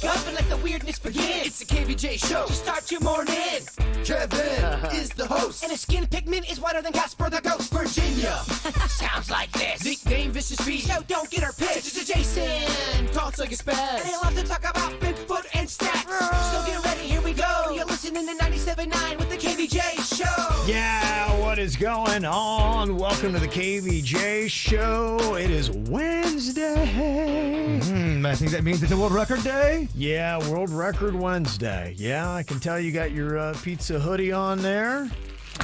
wake up and let the weirdness begin. It's the KVJ Show to start your morning. Kevin is the host, and his skin pigment is whiter than Casper the Ghost. Virginia sounds like this. Nickname Vicious Beast, so don't get her pissed. Jason talks like a spaz, and he loves to talk about Bigfoot and stats. So get ready, here we go. You're listening to 97.9 with the KVJ Show. Yeah, what is going on? Welcome to the KVJ Show. It is Wednesday. I think that means it's a world record day. Yeah, World Record Wednesday. Yeah, I can tell you got your pizza hoodie on there.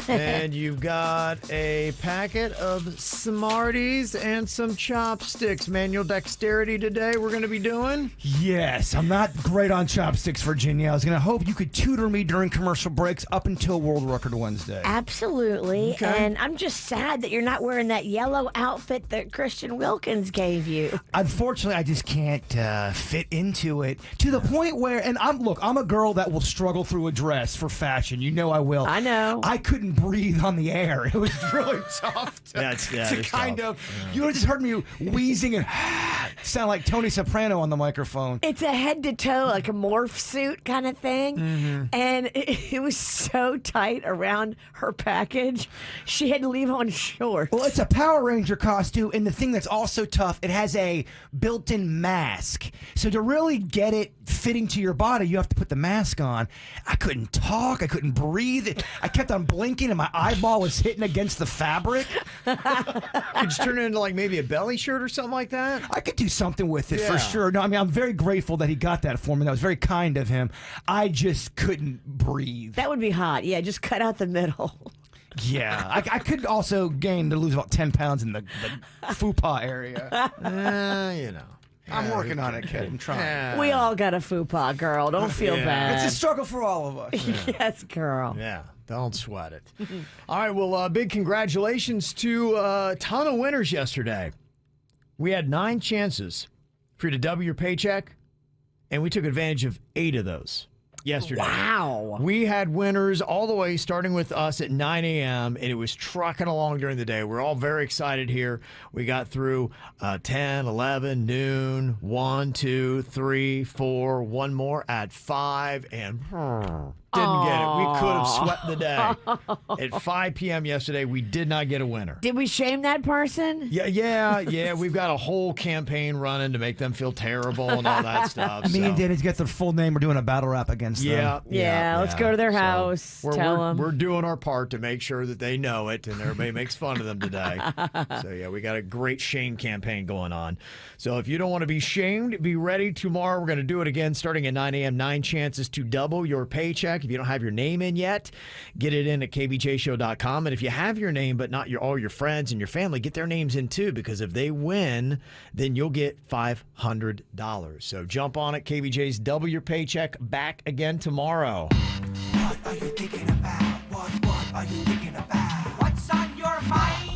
And you've got a packet of Smarties and some chopsticks. Manual dexterity today we're going to be doing. Yes, I'm not great on chopsticks, Virginia. I was going to hope you could tutor me during commercial breaks up until World Record Wednesday. Absolutely. Okay. And I'm just sad that you're not wearing that yellow outfit that Christian Wilkins gave you. Unfortunately, I just can't fit into it to the point where, and I'm a girl that will struggle through a dress for fashion. You know I will. I know. I couldn't breathe on the air. It was really tough to kind of, you just heard me wheezing and sound like Tony Soprano on the microphone. It's a head to toe, like a morph suit kind of thing. Mm-hmm. And it was so tight around her package, she had to leave on shorts. Well, it's a Power Ranger costume, and the thing that's also tough, it has a built-in mask. So to really get it fitting to your body, you have to put the mask on. I couldn't talk. I couldn't breathe. I kept on blinking, and my eyeball was hitting against the fabric. Could you turn it into like maybe a belly shirt or something like that? I could do something with it for Yeah. sure. No, I mean, I'm very grateful that he got that for me. That was very kind of him. I just couldn't breathe. That would be hot. Yeah, just cut out the middle. Yeah, I could also gain to lose about 10 pounds in the fupa area. You know. I'm working on it, kid. I'm trying. Yeah. We all got a fupa, girl. Don't feel Yeah. bad. It's a struggle for all of us. Yes, girl. Yeah, don't sweat it. All right, well, big congratulations to a ton of winners yesterday. We had 9 chances for you to double your paycheck, and we took advantage of 8 of those yesterday. Wow. We had winners all the way, starting with us at 9 a.m., and it was trucking along during the day. We're all very excited here. We got through 10, 11, noon, 1, 2, 3, 4, one more at 5, and didn't get it. We could have swept the day. At 5 p.m. yesterday, we did not get a winner. Did we shame that person? Yeah. We've got a whole campaign running to make them feel terrible and all that stuff. Me and Denny's get their full name. We're doing a battle rap against them. Yeah, let's go to their house. Tell them. We're doing our part to make sure that they know it, and everybody makes fun of them today. So, yeah, we got a great shame campaign going on. So if you don't want to be shamed, be ready. Tomorrow we're going to do it again starting at 9 a.m. 9 chances to double your paycheck. If you don't have your name in yet, get it in at kvjshow.com. And if you have your name but not all your friends and your family, get their names in too, because if they win, then you'll get $500. So jump on it. KVJ's Double Your Paycheck back again tomorrow. What are you thinking about? What are you thinking about? What's on your mind?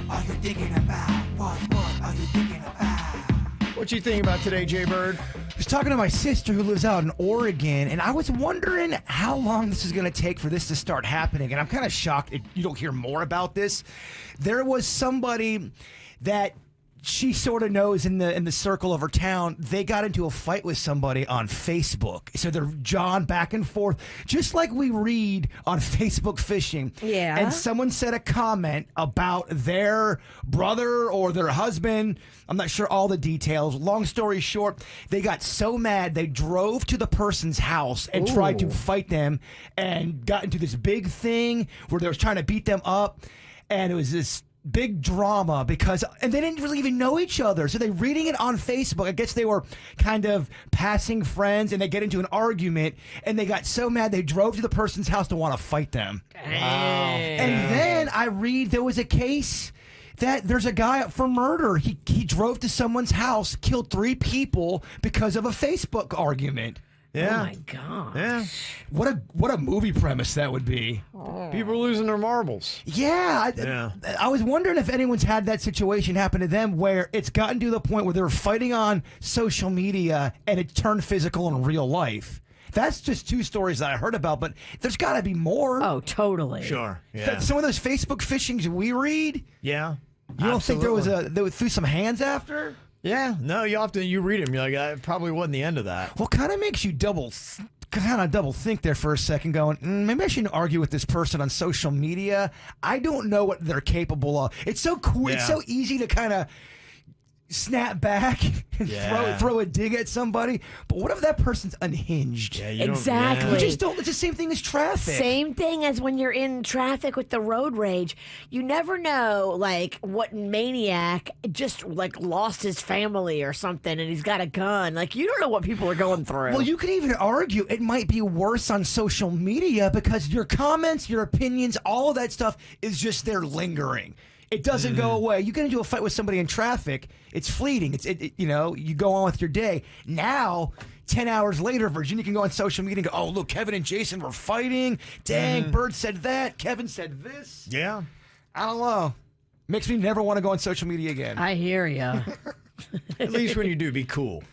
Are you thinking about? What are you thinking about? What you think about today, Jay Bird? I was talking to my sister who lives out in Oregon, and I was wondering how long this is going to take for this to start happening. And I'm kind of shocked you don't hear more about this. There was somebody that she sort of knows in the circle of her town. They got into a fight with somebody on Facebook. So they're jawing back and forth, just like we read on Facebook phishing. Yeah. And someone said a comment about their brother or their husband. I'm not sure all the details. Long story short, they got so mad they drove to the person's house and tried to fight them and got into this big thing where they was trying to beat them up. And it was this big drama and they didn't really even know each other. So they reading it on Facebook. I guess they were kind of passing friends, and they get into an argument, and they got so mad they drove to the person's house to want to fight them. Wow. And then I read there was a case that there's a guy up for murder. He drove to someone's house, killed 3 people because of a Facebook argument. Yeah. Oh my God. Yeah. What a movie premise that would be. People are losing their marbles. Yeah. I was wondering if anyone's had that situation happen to them where it's gotten to the point where they're fighting on social media and it turned physical in real life. That's just 2 stories that I heard about, but there's got to be more. Oh, totally. Sure. Yeah. Some of those Facebook phishings we read. Yeah. You don't think there was they threw some hands after? Yeah, no, you read them. You're like, that probably wasn't the end of that. Well, kind of makes you double think there for a second, going, maybe I shouldn't argue with this person on social media. I don't know what they're capable of. It's so cool. Yeah. It's so easy to kind of snap back and throw a dig at somebody. But what if that person's unhinged? Yeah, Exactly. You just don't. It's the same thing as traffic. Same thing as when you're in traffic with the road rage. You never know, like, what maniac just, like, lost his family or something and he's got a gun. Like, you don't know what people are going through. Well, you could even argue it might be worse on social media because your comments, your opinions, all of that stuff is just there lingering. It doesn't go away. You get into a fight with somebody in traffic, it's fleeting. You go on with your day. Now, 10 hours later, Virginia can go on social media and go, oh, look, Kevin and Jason were fighting. Dang, Bird said that. Kevin said this. Yeah. I don't know. Makes me never want to go on social media again. I hear you. At least when you do, be cool.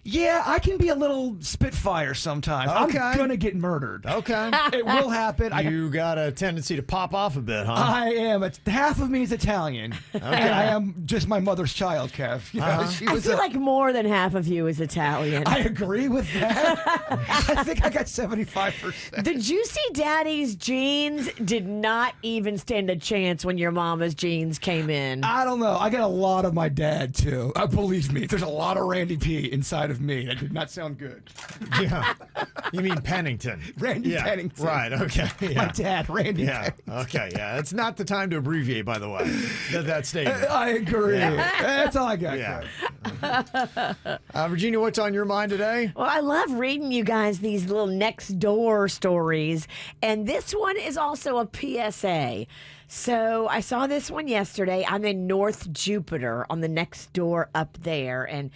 Yeah, I can be a little spitfire sometimes. Okay. I'm going to get murdered. Okay. It will happen. You got a tendency to pop off a bit, huh? I am. Half of me is Italian. And I am just my mother's child, Kev. You know, she I was feel like more than half of you is Italian. I agree with that. I think I got 75%. The Juicy Daddy's jeans did not even stand a chance when your mama's jeans came in. I don't know. I got a lot of my dad, too. Believe me, there's a lot of Randy P inside of me. That did not sound good. Yeah. You mean Pennington? Randy Pennington. Right, okay. My dad, Randy Yeah. Pennington. Okay, yeah. It's not the time to abbreviate, by the way, that statement. I agree. That's all I got. Yeah. Virginia, what's on your mind today? Well, I love reading you guys these little next door stories. And this one is also a PSA. So I saw this one yesterday. I'm in North Jupiter on the next door up there. And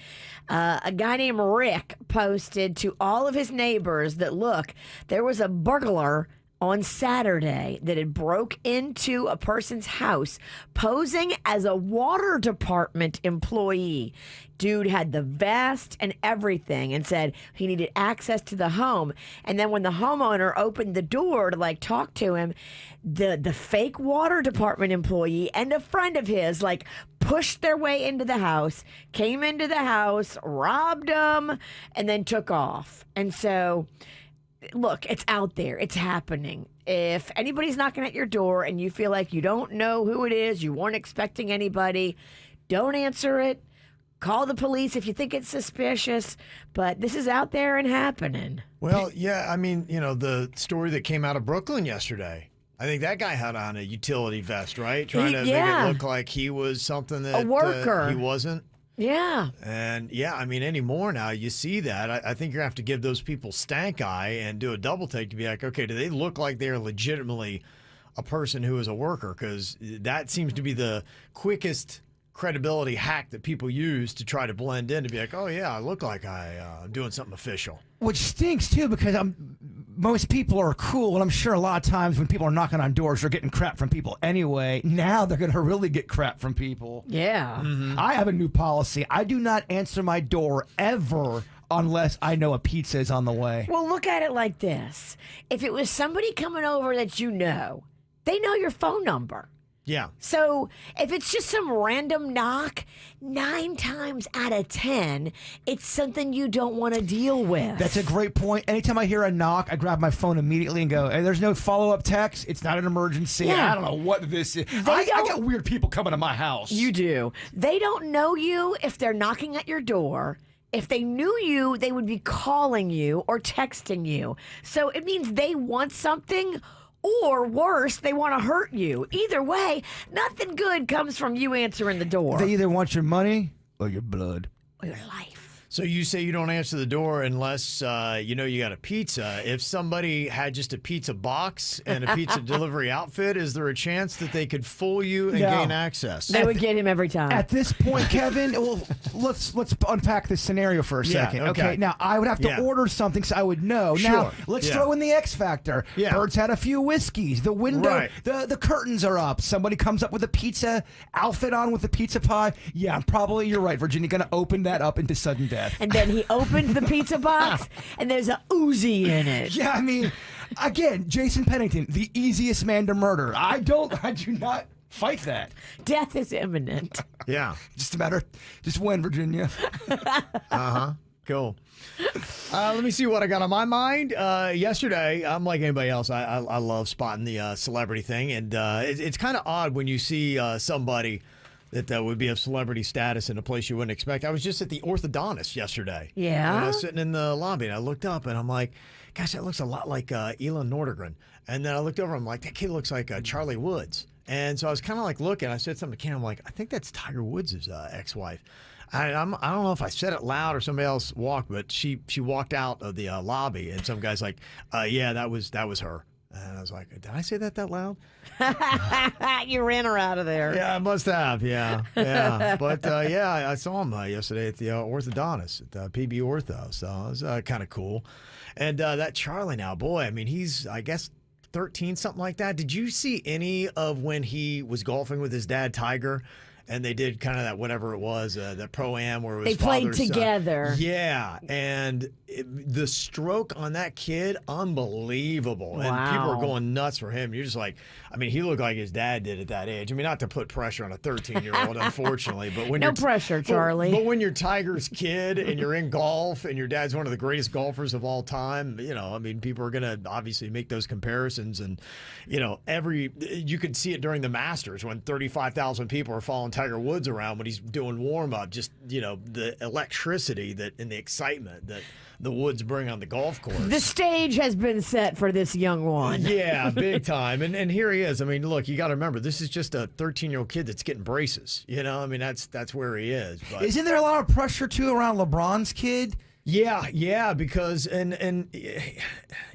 a guy named Rick posted to all of his neighbors that, look, there was a burglar on Saturday that had broke into a person's house posing as a water department employee. Dude had the vest and everything and said he needed access to the home. And then when the homeowner opened the door to like talk to him, the fake water department employee and a friend of his like pushed their way into the house, came into the house, robbed him, and then took off. And so look, it's out there. It's happening. If anybody's knocking at your door and you feel like you don't know who it is, you weren't expecting anybody, don't answer it. Call the police if you think it's suspicious. But this is out there and happening. Well, yeah, I mean, the story that came out of Brooklyn yesterday. I think that guy had on a utility vest, right? Trying to make it look like he was something that a worker. He wasn't. Yeah. And yeah, I mean, anymore now you see that. I think you're going to have to give those people stank eye and do a double take to be like, okay, do they look like they're legitimately a person who is a worker? Because that seems to be the quickest credibility hack that people use to try to blend in to be like, oh yeah, I look like I'm doing something official. Which stinks too, because most people are cool, and I'm sure a lot of times when people are knocking on doors, they're getting crap from people anyway. Now they're going to really get crap from people. Yeah. Mm-hmm. I have a new policy. I do not answer my door ever unless I know a pizza is on the way. Well, look at it like this. If it was somebody coming over that you know, they know your phone number. Yeah. So if it's just some random knock, 9 times out of 10, it's something you don't want to deal with. That's a great point. Anytime I hear a knock, I grab my phone immediately and go, hey, there's no follow-up text. It's not an emergency. Yeah. I don't know what this is. I got weird people coming to my house. You do. They don't know you if they're knocking at your door. If they knew you, they would be calling you or texting you. So it means they want something. Or worse, they want to hurt you. Either way, nothing good comes from you answering the door. They either want your money or your blood. Or your life. So you say you don't answer the door unless you know you got a pizza. If somebody had just a pizza box and a pizza delivery outfit, is there a chance that they could fool you and gain access? They would get him every time. At this point, Kevin, well, let's unpack this scenario for a second. Okay. Now, I would have to order something so I would know. Sure. Now, let's throw in the X factor. Yeah. Bird's had a few whiskeys. The window, Right. the curtains are up. Somebody comes up with a pizza outfit on with a pizza pie. Yeah, you're right, Virginia. Going to open that up into sudden death. And then he opens the pizza box, and there's a Uzi in it. Yeah, I mean, again, Jason Pennington, the easiest man to murder. I do not Fight that. Death is imminent. Yeah. Just a matter. Just win, Virginia. Cool. Let me see what I got on my mind. Yesterday, I'm like anybody else. I love spotting the celebrity thing. And it's kind of odd when you see somebody that would be of celebrity status in a place you wouldn't expect. I was just at the orthodontist yesterday. Yeah. And I was sitting in the lobby, and I looked up, and I'm like, gosh, that looks a lot like Elon Nordegren. And then I looked over, I'm like, that kid looks like Charlie Woods. And so I was kind of like looking. I said something to Ken. I'm like, I think that's Tiger Woods' ex-wife. I don't know if I said it loud or somebody else walked, but she walked out of the lobby, and some guy's like, yeah, that was her. And I was like, did I say that loud? You ran her out of there. Yeah, I must have. Yeah. But I saw him yesterday at the orthodontist at PB Ortho, so it was kind of cool. And that Charlie now, boy, I mean, he's, I guess, 13, something like that. Did you see any of when he was golfing with his dad, Tiger? And they did kind of that, whatever it was, that Pro-Am where it was They played father, son. together. Yeah. And the stroke on that kid, unbelievable. And Wow. people are going nuts for him. You're just like, I mean, he looked like his dad did at that age. I mean, not to put pressure on a 13-year-old, unfortunately. But when No you're pressure, Charlie. But when you're Tiger's kid and you're in golf and your dad's one of the greatest golfers of all time, you know, I mean, people are going to obviously make those comparisons. And, you know, you could see it during the Masters when 35,000 people are following Tiger Woods around when he's doing warm-up. Just, you know, the electricity and the excitement that the Woods bring on the golf course. The stage has been set for this young one. Yeah, big time. And here he is. I mean, look, you got to remember, this is just a 13-year-old kid that's getting braces. You know, I mean, that's where he is. But Isn't there a lot of pressure, too, around LeBron's kid? Yeah, because and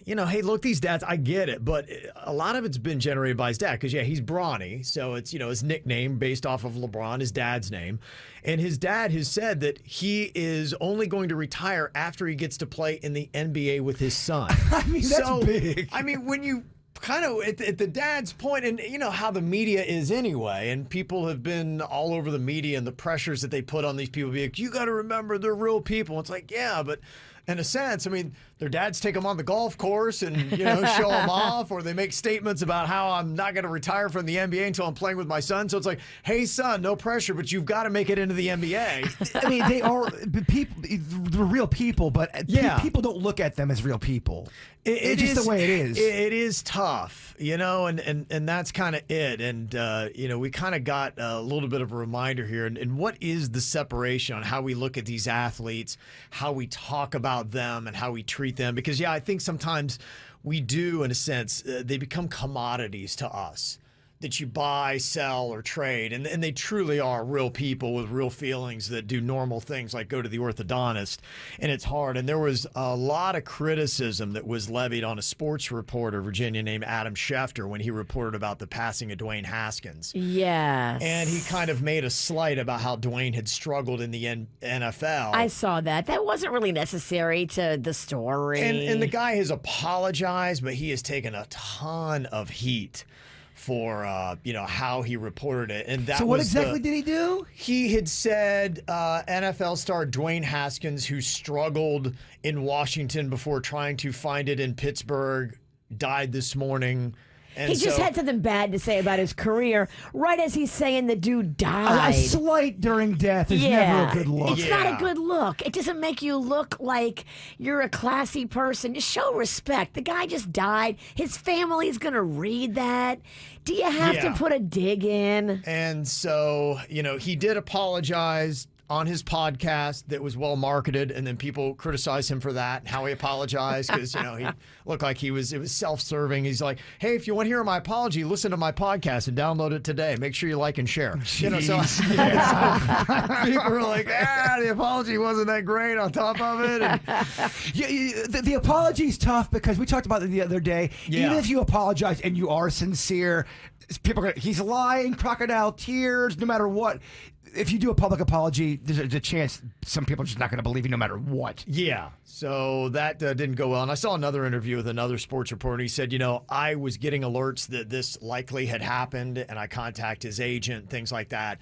you know, hey, look, these dads, I get it, but a lot of it's been generated by his dad because he's Bronny, so it's, you know, his nickname based off of LeBron, his dad's name, and his dad has said that he is only going to retire after he gets to play in the NBA with his son. I mean, that's big. I mean, when you kind of at the dad's point, and you know how the media is anyway, and people have been all over the media and the pressures that they put on these people. Be like, you got to remember they're real people. It's like, yeah, but in a sense, I mean, their dads take them on the golf course and, you know, show them off, or they make statements about how I'm not going to retire from the NBA until I'm playing with my son. So it's like, hey, son, no pressure, but you've got to make it into the NBA. I mean, they are people. They're real people, but people don't look at them as real people. It's just the way it is. It is tough, you know, and that's kind of it. And, you know, we kind of got a little bit of a reminder here. And what is the separation on how we look at these athletes, how we talk about them, and how we treat them? Because, I think sometimes we do, in a sense, they become commodities to us that you buy, sell, or trade. And they truly are real people with real feelings that do normal things like go to the orthodontist. And it's hard. And there was a lot of criticism that was levied on a sports reporter, Virginia, named Adam Schefter, when he reported about the passing of Dwayne Haskins. Yes. And he kind of made a slight about how Dwayne had struggled in the NFL. I saw that. That wasn't really necessary to the story. And the guy has apologized, but he has taken a ton of heat for you know, how he reported it. And that so what was exactly did he do? He had said NFL star Dwayne Haskins, who struggled in Washington before trying to find it in Pittsburgh, died this morning. And he just had something bad to say about his career, right as he's saying the dude died. A slight during death is never a good look. It's not a good look. It doesn't make you look like you're a classy person. Just show respect. The guy just died. His family's going to read that. Do you have to put a dig in? And so, you know, he did apologize on his podcast that was well marketed, and then people criticized him for that and how he apologized because, you know, he looked like it was self-serving. He's like, hey, if you want to hear my apology, listen to my podcast and download it today. Make sure you like and share. You know, so people were like, the apology wasn't that great on top of it. And the apology is tough because we talked about it the other day. Yeah. Even if you apologize and you are sincere, people are he's lying, crocodile tears, no matter what. If you do a public apology, there's a chance some people are just not going to believe you no matter what. Yeah, so that didn't go well. And I saw another interview with another sports reporter. He said, you know, I was getting alerts that this likely had happened, and I contacted his agent, things like that.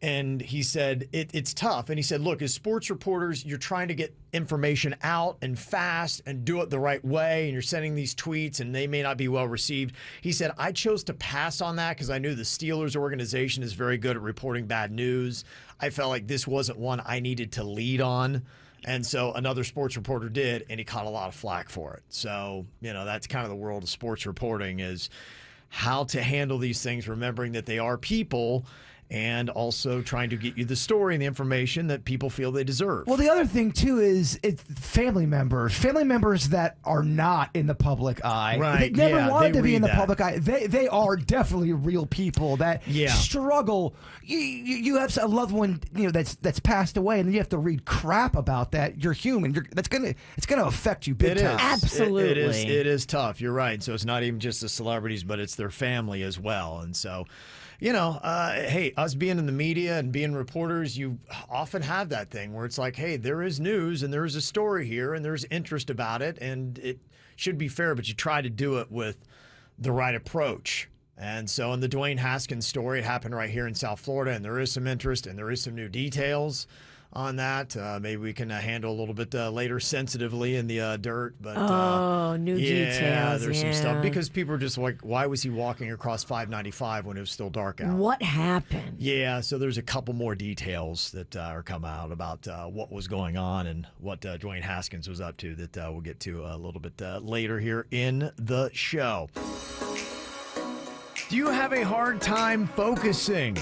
And he said, it's tough. And he said, look, as sports reporters, you're trying to get information out and fast and do it the right way. And you're sending these tweets and they may not be well received. He said, I chose to pass on that because I knew the Steelers organization is very good at reporting bad news. I felt like this wasn't one I needed to lead on. And so another sports reporter did, and he caught a lot of flack for it. So, that's kind of the world of sports reporting, is how to handle these things, remembering that they are people, and also trying to get you the story and the information that people feel they deserve. Well, the other thing, too, is it's family members that are not in the public eye. Right. They never wanted to be in the public eye. They are definitely real people that struggle. You have a loved one, that's passed away, and then you have to read crap about that. You're human. It's gonna affect you big time. Absolutely. It is tough. You're right. So it's not even just the celebrities, but it's their family as well. And so, hey, us being in the media and being reporters, you often have that thing where it's like, hey, there is news and there is a story here and there's interest about it and it should be fair, but you try to do it with the right approach. And so in the Dwayne Haskins story, it happened right here in South Florida, and there is some interest and there is some new details on that. Maybe we can handle a little bit later sensitively in the dirt. But new details. Yeah, there's some stuff because people are just like, why was he walking across 595 when it was still dark out? What happened? Yeah, so there's a couple more details that are come out about what was going on and what Dwayne Haskins was up to that we'll get to a little bit later here in the show. Do you have a hard time focusing?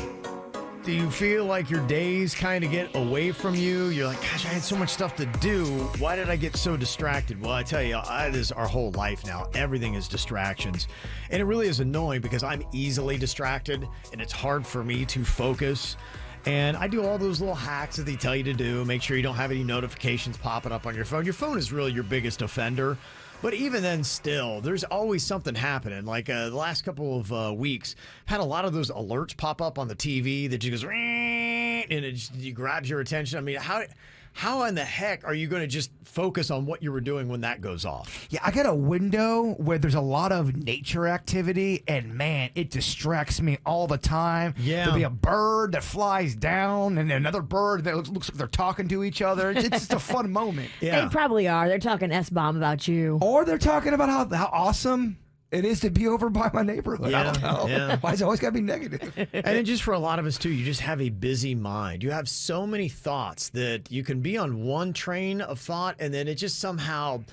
Do you feel like your days kind of get away from you? You're like, gosh, I had so much stuff to do. Why did I get so distracted? Well, I tell you, this is our whole life now. Everything is distractions. And it really is annoying because I'm easily distracted and it's hard for me to focus. And I do all those little hacks that they tell you to do. Make sure you don't have any notifications popping up on your phone. Your phone is really your biggest offender. But even then still, there's always something happening. Like the last couple of weeks, I've had a lot of those alerts pop up on the TV that just goes, and it grabs your attention. I mean, how in the heck are you going to just focus on what you were doing when that goes off? Yeah, I got a window where there's a lot of nature activity, and man, it distracts me all the time. Yeah. There'll be a bird that flies down and another bird that looks like they're talking to each other. It's just a fun moment. Yeah. They probably are. They're talking S-bomb about you. Or they're talking about how awesome it is to be over by my neighborhood. I don't know. Yeah. Why is it always got to be negative? And then just for a lot of us, too, you just have a busy mind. You have so many thoughts that you can be on one train of thought, and then it just somehow,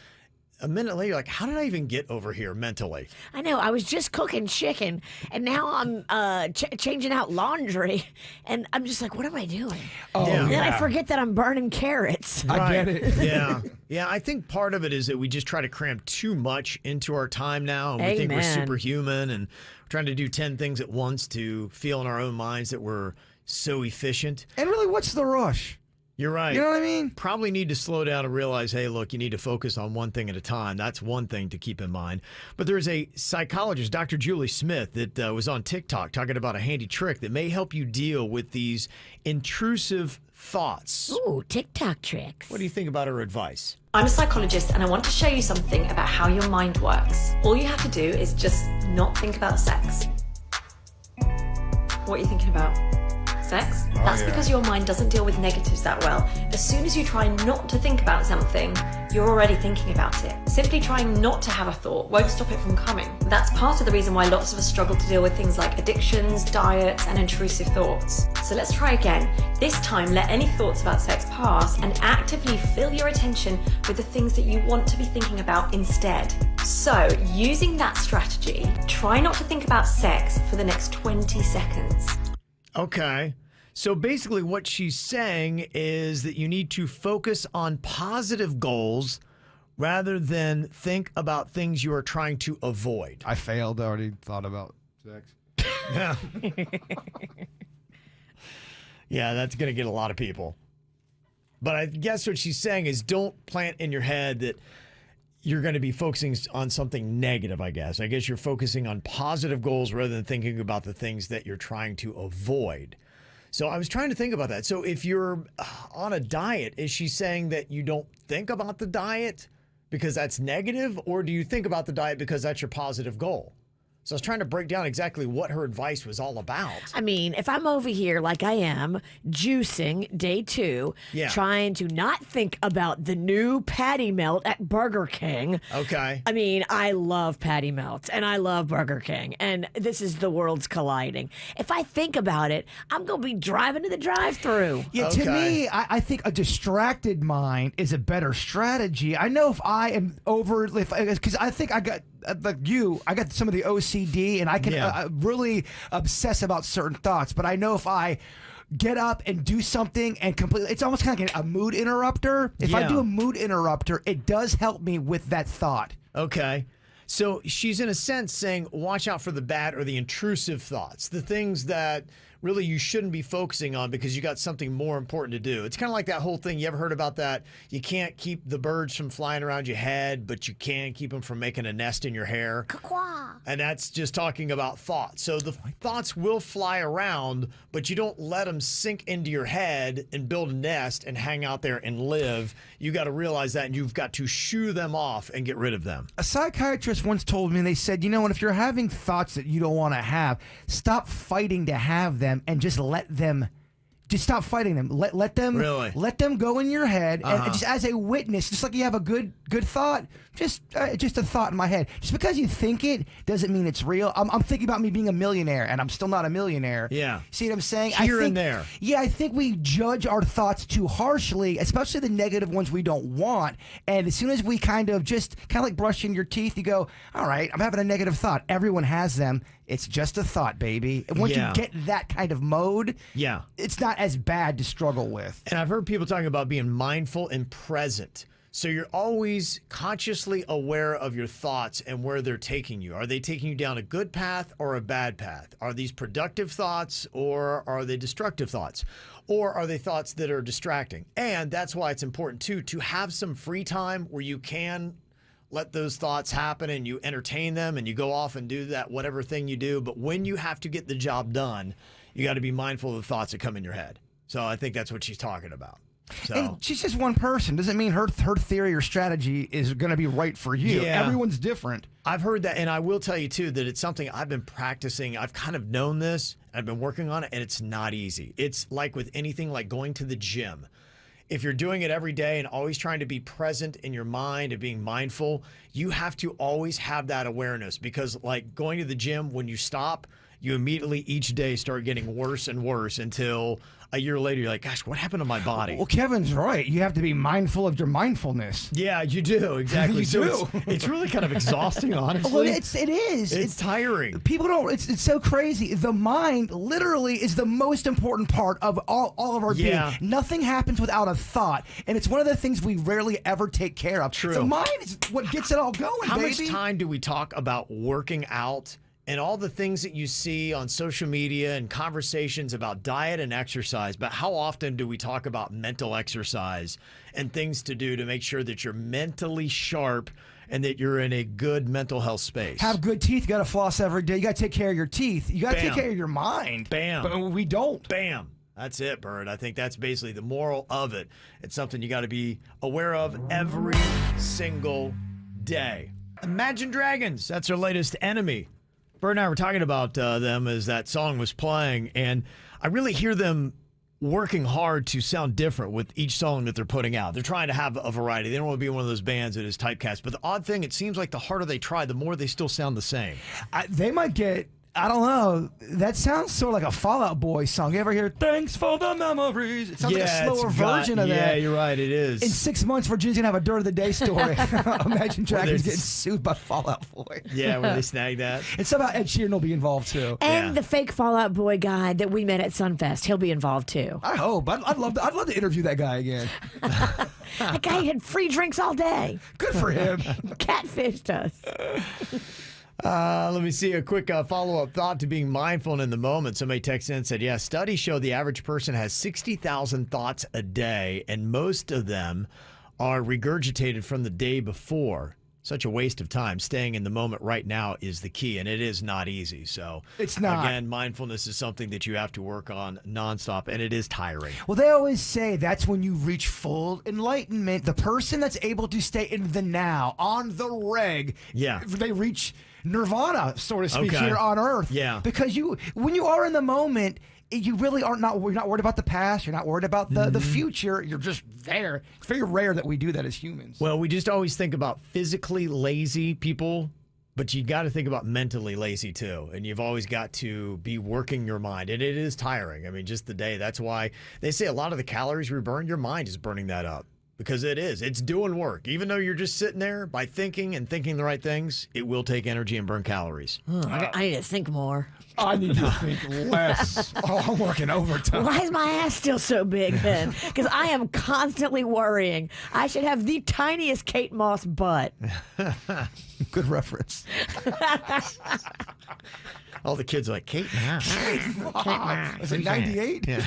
a minute later, you're like, how did I even get over here mentally? I know. I was just cooking chicken, and now I'm changing out laundry, and I'm just like, what am I doing? Oh, Yeah. And then I forget that I'm burning carrots. I get it. Yeah. Yeah, I think part of it is that we just try to cram too much into our time now, and we think we're Amen. superhuman, and we're trying to do 10 things at once to feel in our own minds that we're so efficient. And really, what's the rush? You're right. You know what I mean? Probably need to slow down and realize, hey, look, you need to focus on one thing at a time. That's one thing to keep in mind. But there's a psychologist, Dr. Julie Smith, that was on TikTok talking about a handy trick that may help you deal with these intrusive thoughts. Ooh, TikTok tricks. What do you think about her advice? I'm a psychologist and I want to show you something about how your mind works. All you have to do is just not think about sex. What are you thinking about? Sex? That's because your mind doesn't deal with negatives that well. As soon as you try not to think about something, you're already thinking about it. Simply trying not to have a thought won't stop it from coming. That's part of the reason why lots of us struggle to deal with things like addictions, diets, and intrusive thoughts. So let's try again. This time, let any thoughts about sex pass and actively fill your attention with the things that you want to be thinking about instead. So, using that strategy, try not to think about sex for the next 20 seconds. Okay. So basically what she's saying is that you need to focus on positive goals rather than think about things you are trying to avoid. I failed. I already thought about sex. Yeah. Yeah, that's going to get a lot of people. But I guess what she's saying is don't plant in your head that you're going to be focusing on something negative, I guess. I guess you're focusing on positive goals rather than thinking about the things that you're trying to avoid. So I was trying to think about that. So if you're on a diet, is she saying that you don't think about the diet because that's negative? Or do you think about the diet because that's your positive goal? So I was trying to break down exactly what her advice was all about. I mean, if I'm over here like I am, juicing day 2, Yeah. trying to not think about the new patty melt at Burger King. Okay. I mean, I love patty melts and I love Burger King, and this is the worlds colliding. If I think about it, I'm going to be driving to the drive-thru. Yeah, to me, I think a distracted mind is a better strategy. I know if I am because I think I got, like you, I got some of the OCD and I can really obsess about certain thoughts. But I know if I get up and do something and completely, it's almost kind of like a mood interrupter. If I do a mood interrupter, it does help me with that thought. Okay. So she's in a sense saying, watch out for the bad or the intrusive thoughts, the things that really you shouldn't be focusing on because you got something more important to do. It's kind of like that whole thing. You ever heard about that? You can't keep the birds from flying around your head, but you can keep them from making a nest in your hair. And that's just talking about thoughts. So the thoughts will fly around, but you don't let them sink into your head and build a nest and hang out there and live. You got to realize that, and you've got to shoo them off and get rid of them. A psychiatrist once told me, and they said, you know what, if you're having thoughts that you don't want to have, stop fighting to have them and just let them. Just stop fighting them. Let them go in your head, and just as a witness, just like you have a good thought, just a thought in my head. Just because you think it doesn't mean it's real. I'm thinking about me being a millionaire, and I'm still not a millionaire. Yeah. See what I'm saying? Here and there. Yeah, I think we judge our thoughts too harshly, especially the negative ones we don't want. And as soon as we kind of like brushing your teeth, you go, all right, I'm having a negative thought. Everyone has them. It's just a thought, baby. And once you get that kind of mode, it's not as bad to struggle with. And I've heard people talking about being mindful and present. So you're always consciously aware of your thoughts and where they're taking you. Are they taking you down a good path or a bad path? Are these productive thoughts or are they destructive thoughts? Or are they thoughts that are distracting? And that's why it's important, too, to have some free time where you can let those thoughts happen and you entertain them and you go off and do that whatever thing you do. But when you have to get the job done, you got to be mindful of the thoughts that come in your head. So I think that's what she's talking about. So. And she's just one person. Doesn't mean her theory or strategy is going to be right for you. Yeah. Everyone's different. I've heard that, and I will tell you, too, that it's something I've been practicing. I've kind of known this. I've been working on it, and it's not easy. It's like with anything, like going to the gym. If you're doing it every day and always trying to be present in your mind and being mindful, you have to always have that awareness because, like going to the gym, when you stop, you immediately each day start getting worse and worse until a year later you're like, gosh, what happened to my body? Well, Kevin's right. You have to be mindful of your mindfulness. Yeah, you do. Exactly. It's really kind of exhausting, honestly. Well, it is. It's tiring. People don't, it's so crazy. The mind literally is the most important part of all of our being. Nothing happens without a thought. And it's one of the things we rarely ever take care of. True. The mind is what gets it all going, How baby. much time do we talk about working out and all the things that you see on social media and conversations about diet and exercise, but how often do we talk about mental exercise and things to do to make sure that you're mentally sharp and that you're in a good mental health space? Have good teeth. You got to floss every day. You got to take care of your teeth. You got to take care of your mind. Bam. But we don't. Bam. That's it, Bird. I think that's basically the moral of it. It's something you got to be aware of every single day. Imagine Dragons. That's our latest enemy. Bird and I were talking about them as that song was playing, and I really hear them working hard to sound different with each song that they're putting out. They're trying to have a variety. They don't want to be one of those bands that is typecast. But the odd thing, it seems like the harder they try, the more they still sound the same. They might get... I don't know. That sounds sort of like a Fall Out Boy song. You ever hear, thanks for the memories? It sounds like a slower version of that. Yeah, you're right. It is. In 6 months, Virginia's going to have a Dirt of the Day story. Imagine Dragons getting sued by Fall Out Boy. Yeah, when they snag that. And somehow Ed Sheeran will be involved, too. And the fake Fall Out Boy guy that we met at Sunfest, he'll be involved, too. I hope. I'd love to interview that guy again. That guy had free drinks all day. Good for him. Catfished us. Let me see a quick follow-up thought to being mindful in the moment. Somebody texted in and said, yeah, studies show the average person has 60,000 thoughts a day, and most of them are regurgitated from the day before. such a waste of time. Staying in the moment right now is the key, and it is not easy. So It's not. Again, mindfulness is something that you have to work on nonstop, and it is tiring. Well, they always say that's when you reach full enlightenment. The person that's able to stay in the now, on the reg, Yeah. they reach nirvana, so to speak, Okay. here on Earth. Yeah. Because when you are in the moment, you really you're not worried about the past. You're not worried about the future. You're just there. It's very rare that we do that as humans. Well, we just always think about physically lazy people, but you got to think about mentally lazy too. And you've always got to be working your mind. And it is tiring. I mean, just the day. That's why they say a lot of the calories we burn, your mind is burning that up. Because it is. It's doing work. Even though you're just sitting there, by thinking and thinking the right things, it will take energy and burn calories. I need to think more. I need to think less. Oh, I'm working overtime. Why is my ass still so big then? Because I am constantly worrying. I should have the tiniest Kate Moss butt. Good reference. All the kids are like, Kate Moss. Was it 98? Yeah.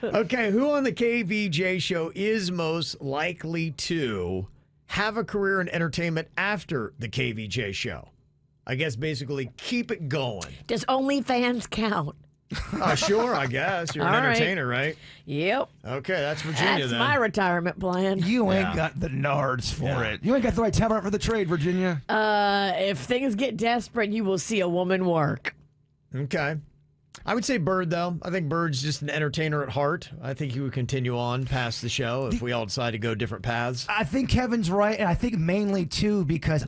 Okay, who on the KVJ show is most likely to have a career in entertainment after the KVJ show? I guess basically keep it going. Does OnlyFans count? Sure, I guess. You're an All right. entertainer, right? Yep. Okay, that's Virginia That's then. my retirement plan. You ain't Yeah. got the nards for Yeah. it. You ain't got the right temperament for the trade, Virginia. If things get desperate, you will see a woman work. Okay. I would say Bird, though. I think Bird's just an entertainer at heart. I think he would continue on past the show if we all decide to go different paths. I think Kevin's right, and I think mainly too because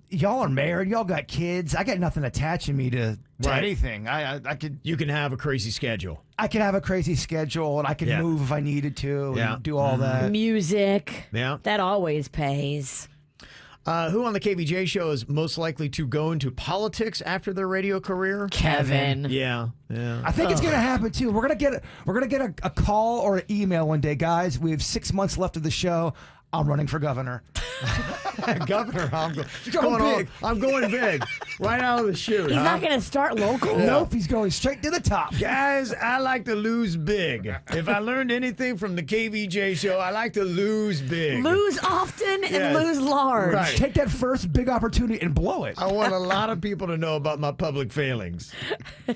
y'all are married, y'all got kids. I got nothing attaching me to Right. anything. I could You can have a crazy schedule. have a crazy schedule, and I could Yeah. move if I needed to, and Yeah. do all that. Music. Yeah. That always pays. Who on the KVJ show is most likely to go into politics after their radio career? Kevin. Yeah. I think it's gonna happen too. We're gonna get a call or an email one day, guys. We have 6 months left of the show. I'm running for governor. Governor, Going big. I'm going big. Right out of the chute. He's not going to start local. Nope, he's going straight to the top. Guys, I like to lose big. If I learned anything from the KVJ show, I like to lose big. Lose often and Yes. lose large. Right. Take that first big opportunity and blow it. I want a lot of people to know about my public failings. Who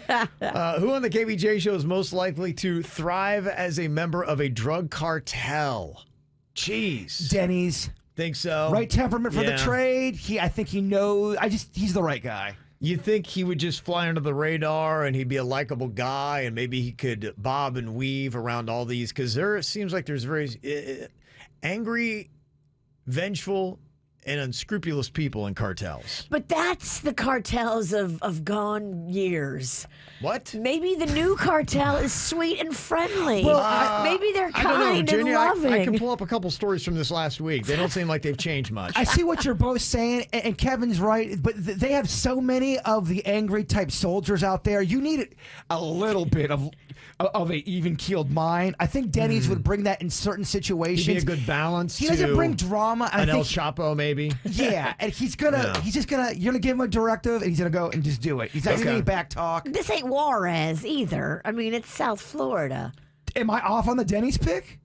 on the KVJ show is most likely to thrive as a member of a drug cartel? Jeez. Denny's. Think so? Right temperament for Yeah. the trade. I think he knows. He's the right guy. You think he would just fly under the radar and he'd be a likable guy and maybe he could bob and weave around all these? Because there seems like there's very angry, vengeful, and unscrupulous people in cartels. But that's the cartels of gone years. What? Maybe the new cartel is sweet and friendly. Maybe they're I don't know, kind and Virginia. loving. I can pull up a couple stories from this last week. They don't seem like they've changed much. I see what you're both saying, and Kevin's right, but they have so many of the angry type soldiers out there. You need a little bit of a even keeled mind. I think Denny's would bring that in certain situations. He'd be a good balance. He doesn't to bring drama. I an El think, Chapo, maybe. yeah, and he's just gonna. You're gonna give him a directive, and he's gonna go and just do it. He's not gonna Okay. any back talk. This ain't Juarez either. I mean, it's South Florida. Am I off on the Denny's pick?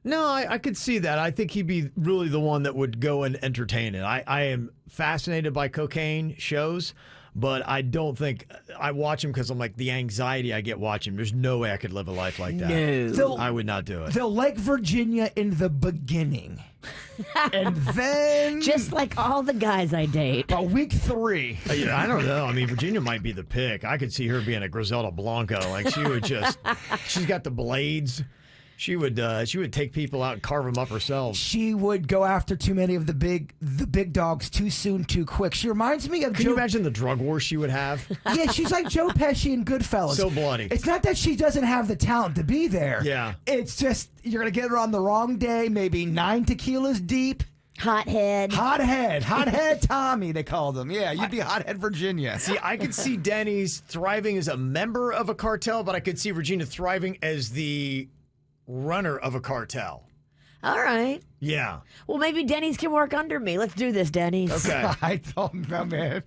No, I could see that. I think he'd be really the one that would go and entertain it. I am fascinated by cocaine shows, but I don't think I watch them because I'm like the anxiety I get watching. There's no way I could live a life like that. They'll- I would not do it. They'll like Virginia in the beginning, and then Just like all the guys I date. about week 3. I don't know. I mean, Virginia might be the pick. I could see her being a Griselda Blanco. Like she would just, she's got the blades. She would take people out and carve them up herself. She would go after too many of the big dogs too soon, too quick. She reminds me of Can Joe. you imagine the drug war she would have? Yeah, she's like Joe Pesci in Goodfellas. So bloody. It's not that she doesn't have the talent to be there. Yeah. It's just you're gonna get her on the wrong day, maybe 9 tequilas deep. Hothead. Hothead Tommy, they called him. Yeah, you'd be hothead Virginia. See, I could see Denny's thriving as a member of a cartel, but I could see Virginia thriving as the runner of a cartel. All right. Yeah. Well, maybe Denny's can work under me. Let's do this, Denny's. Okay. I don't know, man.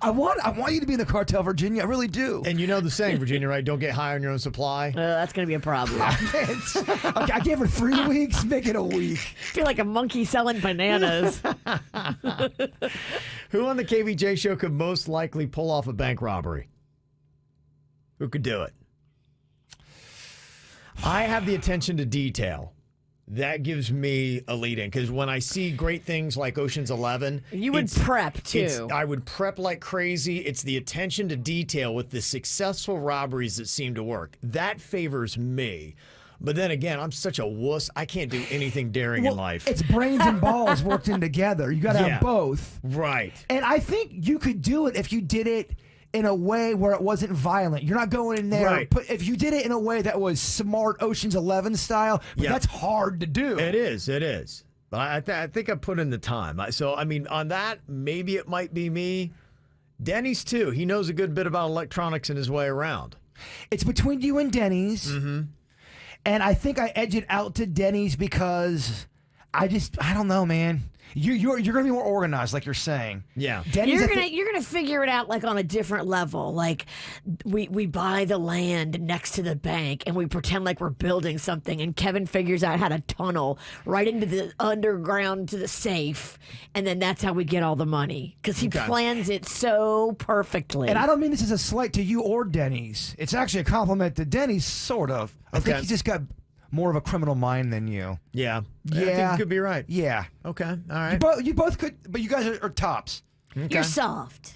I want you to be in the cartel, Virginia. I really do. And you know the saying, Virginia, right? Don't get high on your own supply. That's going to be a problem. I Okay, I gave her 3 weeks. Make it a week. feel like a monkey selling bananas. Who on the KVJ show could most likely pull off a bank robbery? Who could do it? I have the attention to detail. That gives me a lead in because when I see great things like Ocean's 11, You would prep, too. I would prep like crazy. It's the attention to detail with the successful robberies that seem to work. That favors me. But then again, I'm such a wuss. I can't do anything daring in life. It's brains and balls worked in together. You got to have both. Right. And I think you could do it if you did it in a way where it wasn't violent. You're not going in there. Right. But if you did it in a way that was smart Ocean's 11 style, that's hard to do. It is. It is. But I think I put in the time. So, I mean, on that, maybe it might be me. Denny's, too. He knows a good bit about electronics in his way around. It's between you and Denny's. Mm-hmm. And I think I edge it out to Denny's because I don't know, man. You're gonna be more organized, like you're saying. Yeah. Denny's, You're gonna figure it out like on a different level. Like we buy the land next to the bank and we pretend like we're building something, and Kevin figures out how to tunnel right into the underground to the safe, and then that's how we get all the money because he plans it so perfectly. And I don't mean this as a slight to you or Denny's. It's actually a compliment to Denny's, sort of. I think he's just got more of a criminal mind than you. Yeah. I Yeah. think you could be right. Yeah. Okay. All right. You both could, but you guys are tops. You're soft.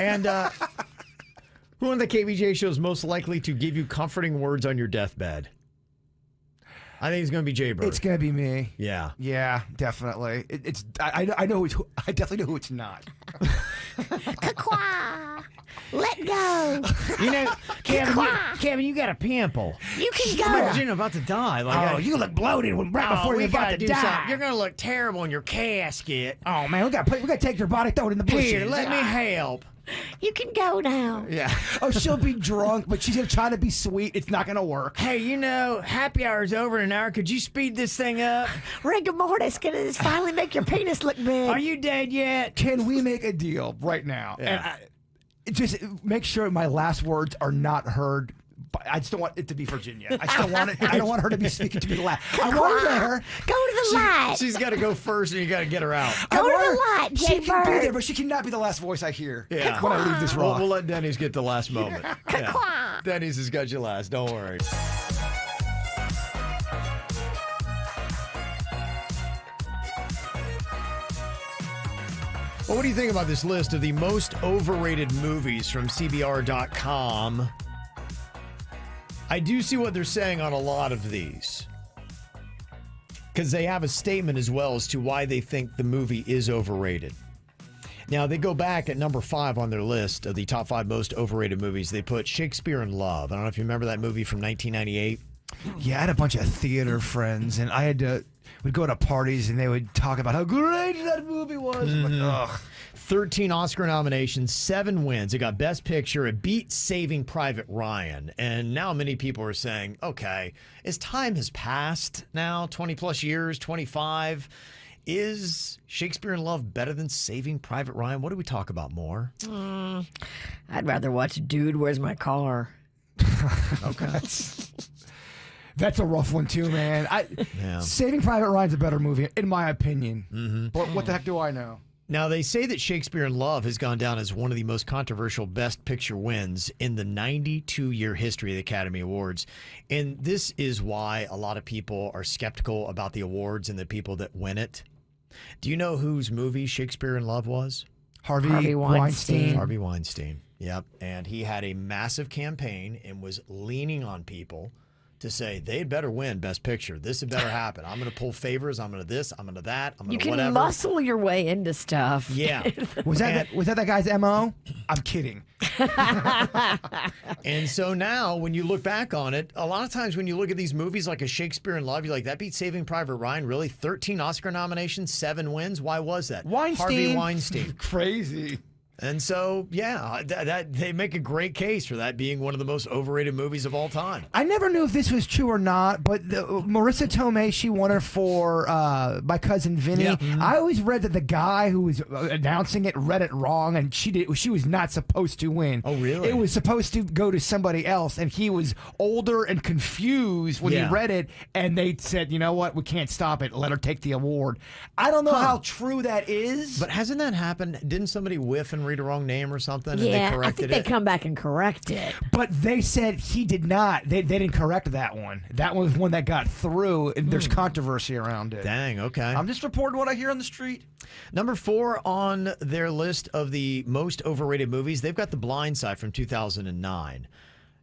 And who on the KVJ show is most likely to give you comforting words on your deathbed? I think it's going to be Jay Bird. It's gonna be me. Yeah. Yeah, definitely. I know who. I definitely know who it's not. Let go. You know, Kevin, you got a pimple. You can go. Imagine about to die. Like, You look bloated right before we you're about gotta to do die. something. You're going to look terrible in your casket. Oh man, we gotta take your body, throw it in the bushes. Here, let me help. You can go now. Yeah. Oh, she'll be drunk, but she's gonna try to be sweet. It's not gonna work. Hey, you know, happy hour's over in an hour. Could you speed this thing up? Rigor mortis gonna finally make your penis look big. Are you dead yet? Can we make a deal right now? Yeah. And just make sure my last words are not heard. I just don't want it to be Virginia. I just don't want it. I don't want her to be speaking to me last. I want her. Go to the light. She's got to go first, and you got to get her out. Go to the light, She Jay can be Bird. there, but she cannot be the last voice I hear Yeah. when I leave this rock. We'll let Denny's get the last moment. Yeah. Denny's has got you last. Don't worry. Well, what do you think about this list of the most overrated movies from CBR.com? I do see what they're saying on a lot of these, because they have a statement as well as to why they think the movie is overrated. Now, they go back at number 5 on their list of the top 5 most overrated movies. They put Shakespeare in Love. I don't know if you remember that movie from 1998. Yeah, I had a bunch of theater friends, and we'd go to parties, and they would talk about how great that movie was. I'm like, ugh. 13 Oscar nominations, 7 wins. It got Best Picture. It beat Saving Private Ryan. And now many people are saying, okay, as time has passed now, 20 plus years, 25, is Shakespeare in Love better than Saving Private Ryan? What do we talk about more? I'd rather watch Dude, Where's My Car? Okay. That's a rough one too, man. Saving Private Ryan's a better movie, in my opinion. Mm-hmm. But what the heck do I know? Now, they say that Shakespeare in Love has gone down as one of the most controversial Best Picture wins in the 92-year history of the Academy Awards. And this is why a lot of people are skeptical about the awards and the people that win it. Do you know whose movie Shakespeare in Love was? Harvey Weinstein. Harvey Weinstein. Yep. And he had a massive campaign and was leaning on people to say they'd better win Best Picture. This had better happen. I'm going to pull favors. I'm going to this. I'm going to that. I'm going to whatever. You can muscle your way into stuff. Yeah. Was that that guy's MO? I'm kidding. And so now when you look back on it, a lot of times when you look at these movies like a Shakespeare in Love, you're like, that beat Saving Private Ryan? Really? 13 Oscar nominations, 7 wins? Why was that? Weinstein. Harvey Weinstein. Crazy. And so, yeah, that they make a great case for that being one of the most overrated movies of all time. I never knew if this was true or not, but Marissa Tomei, she won her for My Cousin Vinny. Yeah. Mm-hmm. I always read that the guy who was announcing it read it wrong, and she was not supposed to win. Oh, really? It was supposed to go to somebody else, and he was older and confused when he read it, and they said, you know what, we can't stop it. Let her take the award. I don't know how true that is. But hasn't that happened? Didn't somebody whiff and read a wrong name or something? And they Yeah, I corrected think it? they come back and correct it. But they said he did not. They didn't correct that one. That was one that got through, and there's controversy around it. Dang, okay. I'm just reporting what I hear on the street. Number 4 on their list of the most overrated movies, they've got The Blind Side from 2009.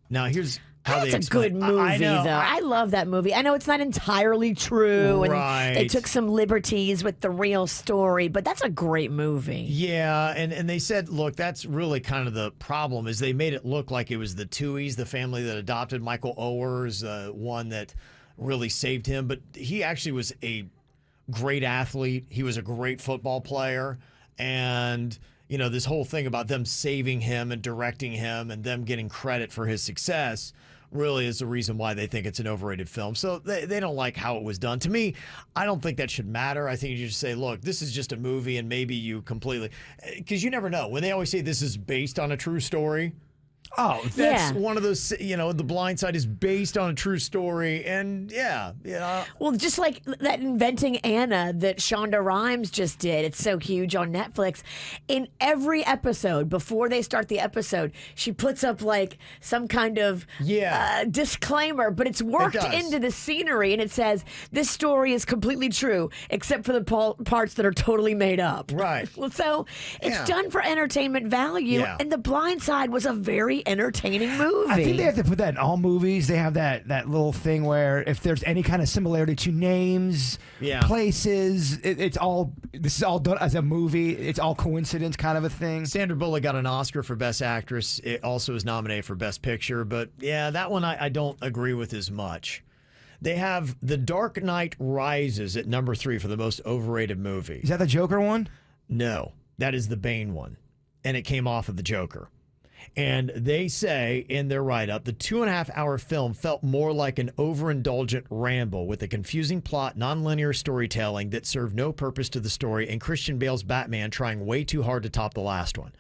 Now, here's how That's they a explain. good movie, though. I love that movie. I know it's not entirely true, and they Right. took some liberties with the real story, but that's a great movie. Yeah, and they said, look, that's really kind of the problem is they made it look like it was the Tuohys, the family that adopted Michael Owers, one that really saved him. But he actually was a great athlete. He was a great football player. And, you know, this whole thing about them saving him and directing him and them getting credit for his success really is the reason why they think it's an overrated film. So they don't like how it was done. To me, I don't think that should matter. I think you just say, look, this is just a movie, and maybe you completely, because you never know. When they always say this is based on a true story, Oh, that's one of those, you know, The Blind Side is based on a true story. And yeah, you know. Well, just like that Inventing Anna that Shonda Rhimes just did. It's so huge on Netflix. In every episode, before they start the episode, she puts up like some kind of disclaimer, but it's worked into the scenery, and it says, this story is completely true, except for the parts that are totally made up. Right. Well, so it's done for entertainment value, and The Blind Side was a very entertaining movie. I think they have to put that in all movies. They have that little thing where if there's any kind of similarity to names, places, this is all done as a movie. It's all coincidence kind of a thing. Sandra Bullock got an Oscar for Best Actress. It also was nominated for Best Picture. But yeah, that one I don't agree with as much. They have The Dark Knight Rises at number 3 for the most overrated movie. Is that the Joker one? No, that is the Bane one. And it came off of the Joker. And they say in their write-up, the 2.5-hour film felt more like an overindulgent ramble with a confusing plot, nonlinear storytelling that served no purpose to the story, and Christian Bale's Batman trying way too hard to top the last one.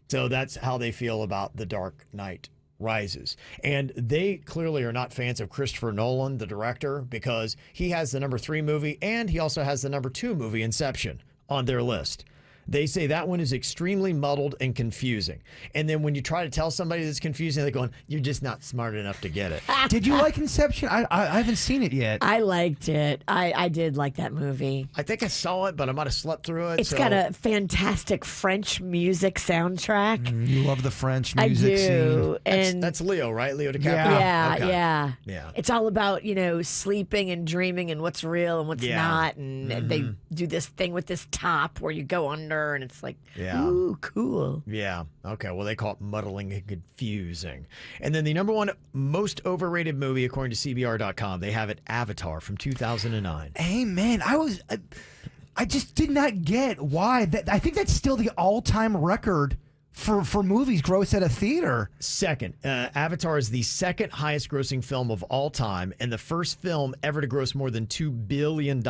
So that's how they feel about The Dark Knight Rises. And they clearly are not fans of Christopher Nolan, the director, because he has the number 3 movie, and he also has the number 2 movie, Inception, on their list. They say that one is extremely muddled and confusing. And then when you try to tell somebody that's confusing, they're going, you're just not smart enough to get it. Did you like Inception? I haven't seen it yet. I liked it. I did like that movie. I think I saw it, but I might have slept through it. It's got a fantastic French music soundtrack. You love the French music scene. And that's Leo, right? Leo DiCaprio? Yeah. Yeah. It's all about, sleeping and dreaming and what's real and what's not. And they do this thing with this top where you go under and it's like, ooh, cool. Yeah. Okay. Well, they call it muddling and confusing. And then the number 1 most overrated movie, according to CBR.com, they have it Avatar from 2009. Hey, man, I just did not get why. I think that's still the all-time record for movies gross at a theater. Second, Avatar is the second highest grossing film of all time and the first film ever to gross more than $2 billion.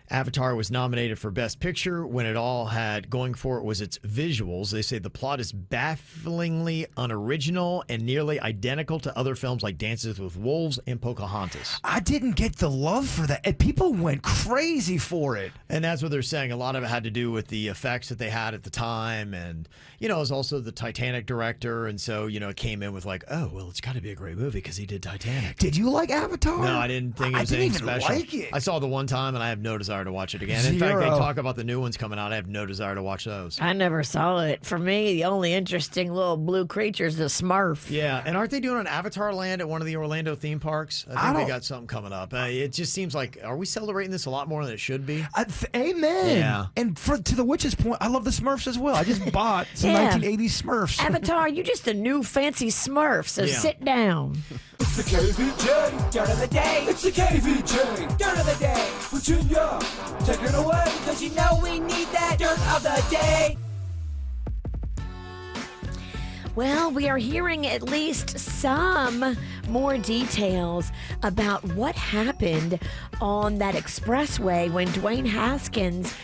Avatar was nominated for Best Picture when it all had going for it was its visuals. They say the plot is bafflingly unoriginal and nearly identical to other films like Dances with Wolves and Pocahontas. I didn't get the love for that. And people went crazy for it. And that's what they're saying. A lot of it had to do with the effects that they had at the time. And, it was also the Titanic director. And so, it came in with like, oh, well, it's got to be a great movie because he did Titanic. Did you like Avatar? No, I didn't think it was anything special. Like it. I saw the one time and I have no desire to watch it again. In fact, they talk about the new ones coming out. I have no desire to watch those. I never saw it. For me, the only interesting little blue creature is the Smurf. Yeah, and aren't they doing an Avatar land at one of the Orlando theme parks? I think they got something coming up. It just seems like, are we celebrating this a lot more than it should be? Amen. Yeah. And to the witch's point, I love the Smurfs as well. I just bought some 1980s Smurfs. Avatar, you just a new fancy Smurf, so sit down. It's the KVJ Dirt of the Day. It's the KVJ Dirt of the Day. Virginia, take it away, because we need that Dirt of the Day. Well, we are hearing at least some more details about what happened on that expressway when Dwayne Haskins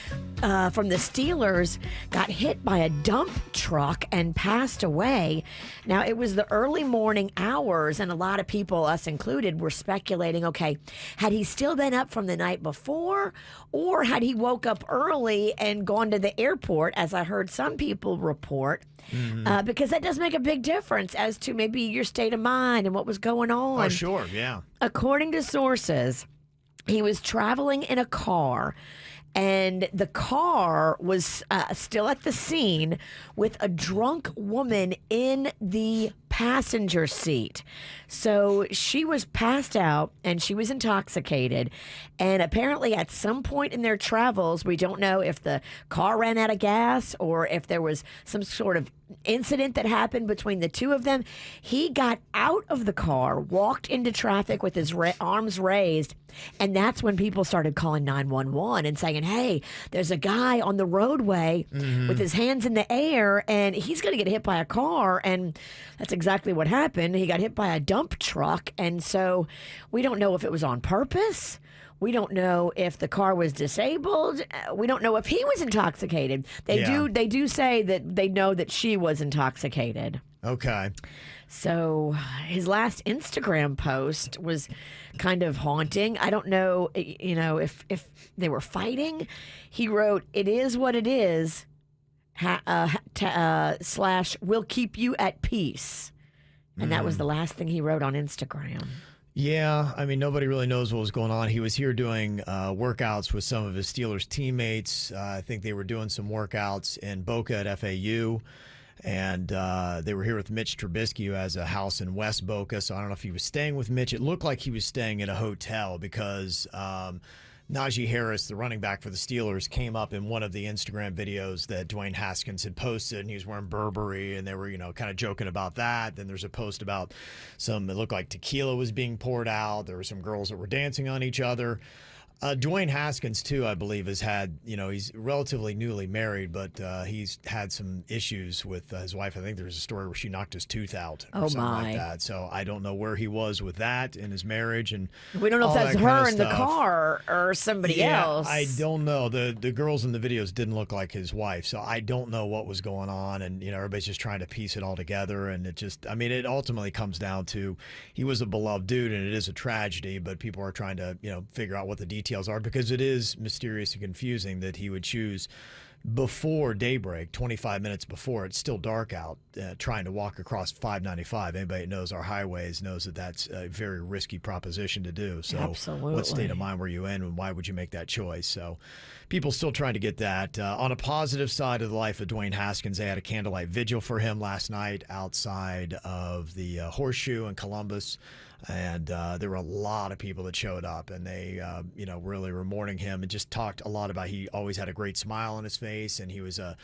from the Steelers got hit by a dump truck and passed away. Now, it was the early morning hours, and a lot of people, us included, were speculating, okay, had he still been up from the night before, or had he woke up early and gone to the airport, as I heard some people report, because that does make a big difference as to maybe your state of mind and what was going on. Oh, sure, yeah. According to sources, he was traveling in a car, and the car was still at the scene with a drunk woman in the passenger seat. So she was passed out and she was intoxicated. And apparently at some point in their travels, we don't know if the car ran out of gas or if there was some sort of incident that happened between the two of them. He got out of the car, walked into traffic with his arms raised, and that's when people started calling 911 and saying, hey, there's a guy on the roadway with his hands in the air, and he's going to get hit by a car. And that's exactly what happened. He got hit by a dump truck, and so we don't know if it was on purpose. We don't know if the car was disabled. We don't know if he was intoxicated. They do say that they know that she was intoxicated. Okay. So his last Instagram post was kind of haunting. I don't know, if they were fighting. He wrote, "It is what it is," / "We'll keep you at peace." And that was the last thing he wrote on Instagram. Yeah, I mean, nobody really knows what was going on. He was here doing workouts with some of his Steelers teammates. I think they were doing some workouts in Boca at FAU. And they were here with Mitch Trubisky, who has a house in West Boca. So I don't know if he was staying with Mitch. It looked like he was staying at a hotel because Najee Harris, the running back for the Steelers, came up in one of the Instagram videos that Dwayne Haskins had posted, and he was wearing Burberry, and they were, kind of joking about that. Then there's a post about it looked like tequila was being poured out. There were some girls that were dancing on each other. Dwayne Haskins, too, I believe, has had, he's relatively newly married, but he's had some issues with his wife. I think there's a story where she knocked his tooth out or something like that. So I don't know where he was with that in his marriage. And we don't know if that's her in the car or somebody else. I don't know. The girls in the videos didn't look like his wife, so I don't know what was going on. And, everybody's just trying to piece it all together. And it ultimately comes down to he was a beloved dude, and it is a tragedy, but people are trying to, figure out what the details are, because it is mysterious and confusing that he would choose before daybreak, 25 minutes before it's still dark out, trying to walk across 595. Anybody that knows our highways knows that that's a very risky proposition to do. So absolutely. What state of mind were you in, and why would you make that choice? So people still trying to get that. On a positive side of the life of Dwayne Haskins, they had a candlelight vigil for him last night outside of the Horseshoe in Columbus. And there were a lot of people that showed up, and they, really were mourning him, and just talked a lot about he always had a great smile on his face, and he was a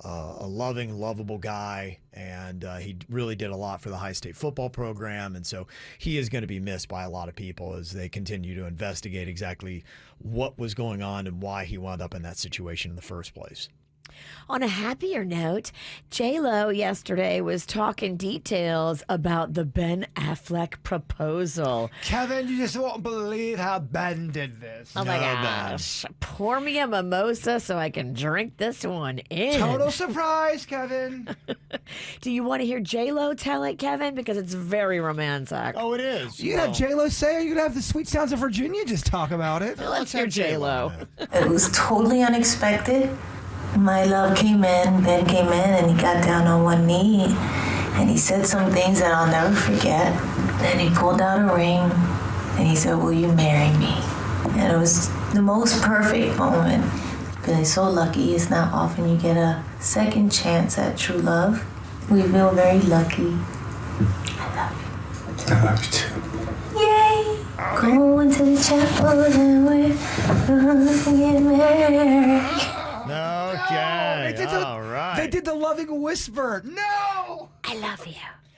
loving, lovable guy, and he really did a lot for the high state football program. And so he is going to be missed by a lot of people as they continue to investigate exactly what was going on and why he wound up in that situation in the first place. On a happier note, J-Lo yesterday was talking details about the Ben Affleck proposal. Kevin, you just won't believe how Ben did this. Oh my gosh. Pour me a mimosa so I can drink this one in. Total surprise, Kevin. Do you want to hear J-Lo tell it, Kevin? Because it's very romantic. Oh, it is. You have J-Lo say, or you could have the Sweet Sounds of Virginia just talk about it. Let's hear J-Lo. It was totally unexpected. My love came in, Ben came in, and he got down on one knee, and he said some things that I'll never forget. Then he pulled out a ring, and he said, "Will you marry me?" And it was the most perfect moment. Feeling so lucky. It's not often you get a second chance at true love. We feel very lucky. I love you. I love you too. Yay! Going to the chapel, and we're gonna get married. Okay, all right. They did the loving whisper. No! I love you.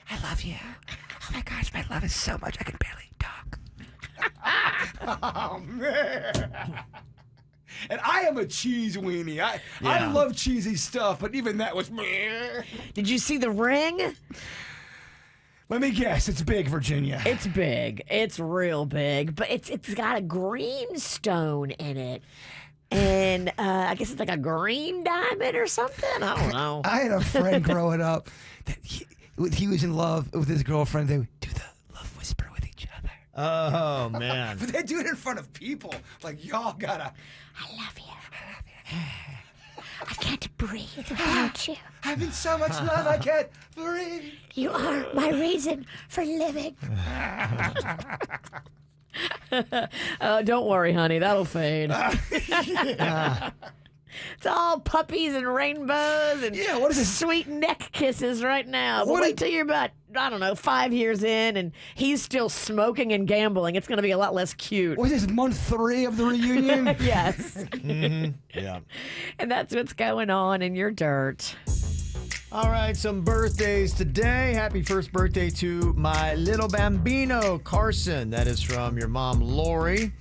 I love you. Oh my gosh, my love is so much I can barely talk. Oh man. And I am a cheese weenie. I love cheesy stuff, but even that was meh. Did you see the ring? Let me guess. It's big, Virginia. It's big. It's real big, but it's got a green stone in it. And I guess it's like a green diamond or something. I don't know. I had a friend growing up that he was in love with his girlfriend. They would do the love whisper with each other. Oh, man. But they do it in front of people. Like, y'all gotta. I love you. I can't breathe without you. I'm in so much love, I can't breathe. You are my reason for living. Oh, don't worry, honey. That'll fade. It's all puppies and rainbows and what is this? sweet neck kisses right now. But What wait is- till you're about, 5 years in and he's still smoking and gambling. It's going to be a lot less cute. Was this month 3 of the reunion? Yes. Yeah. And that's what's going on in your dirt. All right, some birthdays today. Happy first birthday to my little bambino, Carson. That is from your mom, Lori.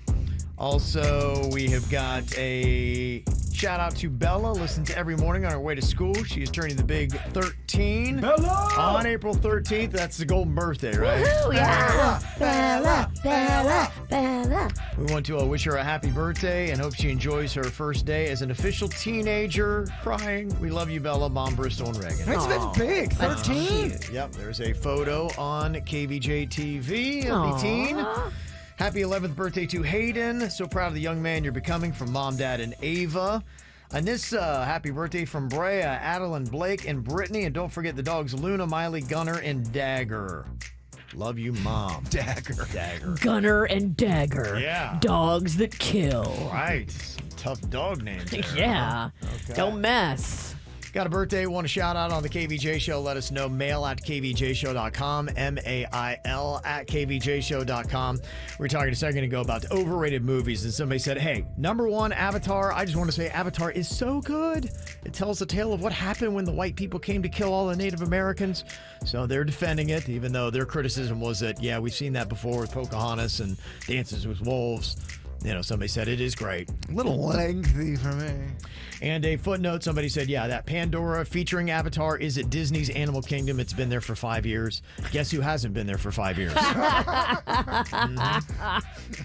Also, we have got a shout out to Bella. Listens every morning on her way to school. She is turning the big 13. Bella! On April 13th. That's the golden birthday, right? Woohoo, yeah. Bella, Bella, Bella. We want to wish her a happy birthday and hope she enjoys her first day as an official teenager. Crying. We love you, Bella, Mom, Bristol, and Reagan. That's big. 13? Yep, there's a photo on KVJ TV of the teen. Happy 11th birthday to Hayden. So proud of the young man you're becoming from Mom, Dad, and Ava. Anissa, happy birthday from Brea, Adeline, Blake, and Brittany. And don't forget the dogs Luna, Miley, Gunner, and Dagger. Love you, Mom. Dagger. Gunner and Dagger. Yeah. Dogs that kill. Right. Tough dog names there. Yeah. Okay. Don't mess. Got a birthday, want a shout out on the KVJ Show, let us know. Mail at kvjshow.com, mail at kvjshow.com. We were talking a second ago about the overrated movies, and somebody said, hey, number 1, Avatar. I just want to say Avatar is so good. It tells the tale of what happened when the white people came to kill all the Native Americans. So they're defending it, even though their criticism was that, yeah, we've seen that before with Pocahontas and Dances with Wolves. Somebody said it is great. A little lengthy for me. And a footnote, somebody said, yeah, that Pandora featuring Avatar is at Disney's Animal Kingdom. It's been there for 5 years. Guess who hasn't been there for 5 years?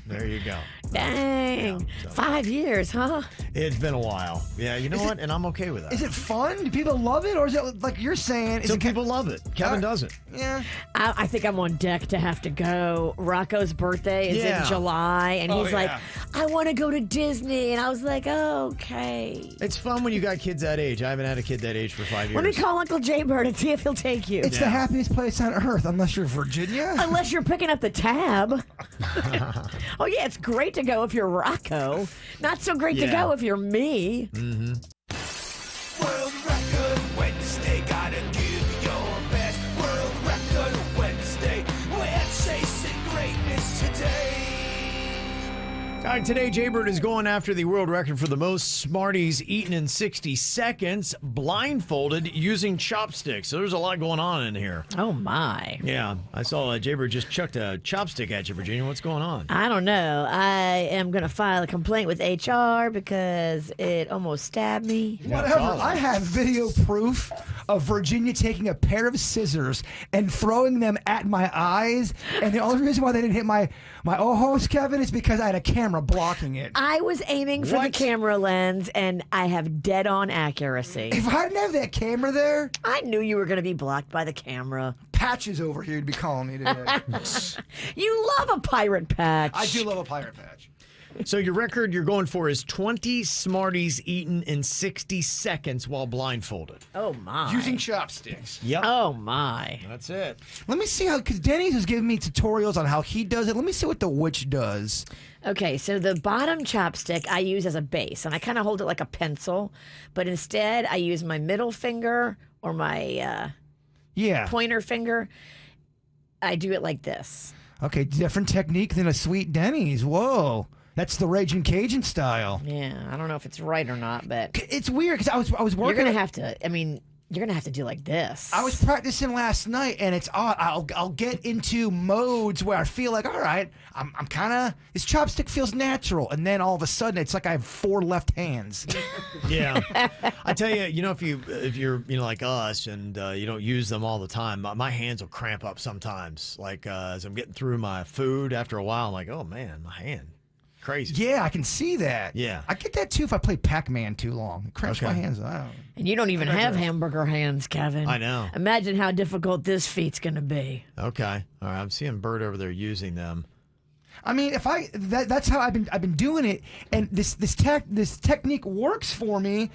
There you go. Dang. Yeah, so. 5 years, huh? It's been a while. Yeah, you know what? And I'm okay with that. Is it fun? Do people love it? Or is it like you're saying? Some people love it. Kevin doesn't. Yeah. I think I'm on deck to have to go. Rocco's birthday is in July, and he's like, I want to go to Disney. And I was like, okay. It's fun when you got kids that age. I haven't had a kid that age for 5 years. Let me call Uncle Jay Bird and see if he'll take you. It's the happiest place on earth, unless you're Virginia. Unless you're picking up the tab. Oh, yeah, it's great to go if you're Rocco. Not so great to go if you're me. World Record Wednesday, gotta give your best. World Record Wednesday, we're chasing greatness today. All right, today Jaybird is going after the world record for the most Smarties eaten in 60 seconds, blindfolded using chopsticks. So there's a lot going on in here. Oh, my. Yeah, I saw Jaybird just chucked a chopstick at you, Virginia. What's going on? I don't know. I am going to file a complaint with HR because it almost stabbed me. Whatever. I have video proof of Virginia taking a pair of scissors and throwing them at my eyes. And the only reason why they didn't hit my ojos, Kevin, is because I had a camera blocking it. I was aiming for the camera lens, and I have dead-on accuracy. If I didn't have that camera there, I knew you were going to be blocked by the camera. Patches over here to be calling me today. You love a pirate patch. I do love a pirate patch. So your record you're going for is 20 Smarties eaten in 60 seconds while blindfolded. Oh, my. Using chopsticks. Yep. Oh, my. That's it. Let me see how, because Denny's is giving me tutorials on how he does it. Let me see what the witch does. Okay, so the bottom chopstick I use as a base, and I kind of hold it like a pencil, but instead I use my middle finger or my pointer finger. I do it like this. Okay, different technique than a sweet Denny's. Whoa. That's the Raging Cajun style. Yeah, I don't know if it's right or not, but It's weird because I was working. you're going to have to, I mean, You're gonna have to do like this. I was practicing last night, and it's odd. I'll get into modes where I feel like, all right, I'm kind of, this chopstick feels natural, and then all of a sudden, it's like I have 4 left hands. Yeah, I tell you, if you're like us and you don't use them all the time, my hands will cramp up sometimes. Like as I'm getting through my food, after a while, I'm like, oh man, my hand, crazy. Yeah, I can see that. Yeah. I get that too if I play Pac-Man too long. It cramps my hands out. And you don't even have hamburger hands, Kevin. I know. Imagine how difficult this feat's gonna be. Okay, all right. I'm seeing Bert over there using them. I mean, if that's how I've been doing it, and this technique works for me,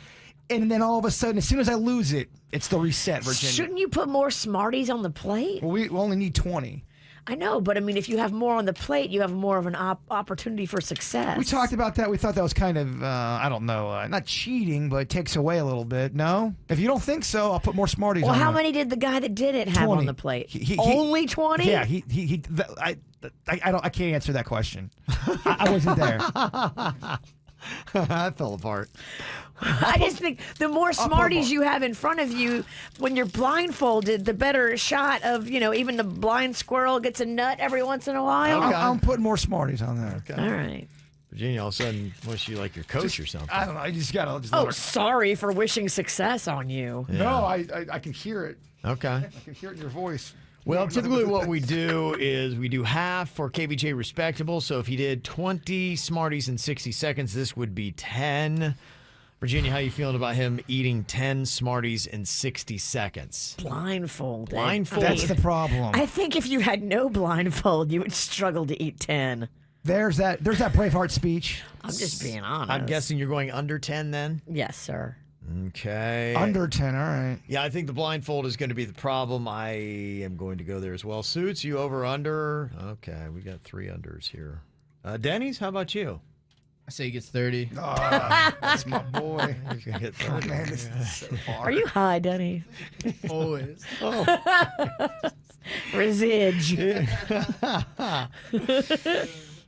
and then all of a sudden, as soon as I lose it, it's the reset, Virginia. Shouldn't you put more Smarties on the plate? Well, we only need 20. I know, but I mean, if you have more on the plate, you have more of an opportunity for success. We talked about that. We thought that was kind of, I don't know, not cheating, but it takes away a little bit. No? If you don't think so, I'll put more Smarties on Well, how there. many did the guy that did it have 20. on the plate? He- Only 20? Yeah, I can't answer that question. I wasn't there. That fell apart. I just think the more Smarties you have in front of you when you're blindfolded, the better shot of, even the blind squirrel gets a nut every once in a while. Okay. I'm putting more Smarties on there. Okay. All right. Virginia, all of a sudden, wants you like your coach or something. I don't know. I just got to. Oh, sorry for wishing success on you. Yeah. No, I can hear it. Okay. I can hear it in your voice. Well, typically what we do is we do half for KVJ Respectable. So if you did 20 Smarties in 60 seconds, this would be 10. Virginia, how you feeling about him eating 10 Smarties in 60 seconds? Blindfolded. Blindfolded. That's the problem. I think if you had no blindfold, you would struggle to eat 10. There's that Braveheart speech. I'm just being honest. I'm guessing you're going under 10 then? Yes, sir. Okay. Under 10, all right. Yeah, I think the blindfold is going to be the problem. I am going to go there as well. Suits, you over under? Okay, we got 3 unders here. Denny's, how about you? I say he gets 30. That's my boy. He's going to get Oh, 30. man, this is so hard. Are you high, Denny? Always. Residge.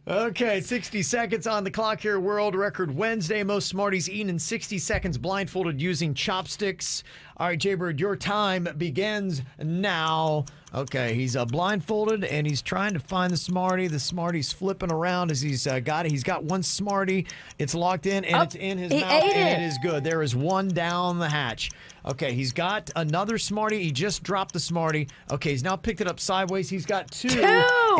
Okay, 60 seconds on the clock here. World Record Wednesday. Most Smarties eaten in 60 seconds blindfolded using chopsticks. All right, Jaybird, your time begins now. Okay, he's blindfolded and he's trying to find the Smartie. The Smartie's flipping around as he's got it. He's got one Smartie. It's locked in and it's in his he mouth ate and it. it is good. There is one down the hatch. Okay, he's got another Smartie. He just dropped the Smartie. Okay, he's now picked it up sideways. He's got two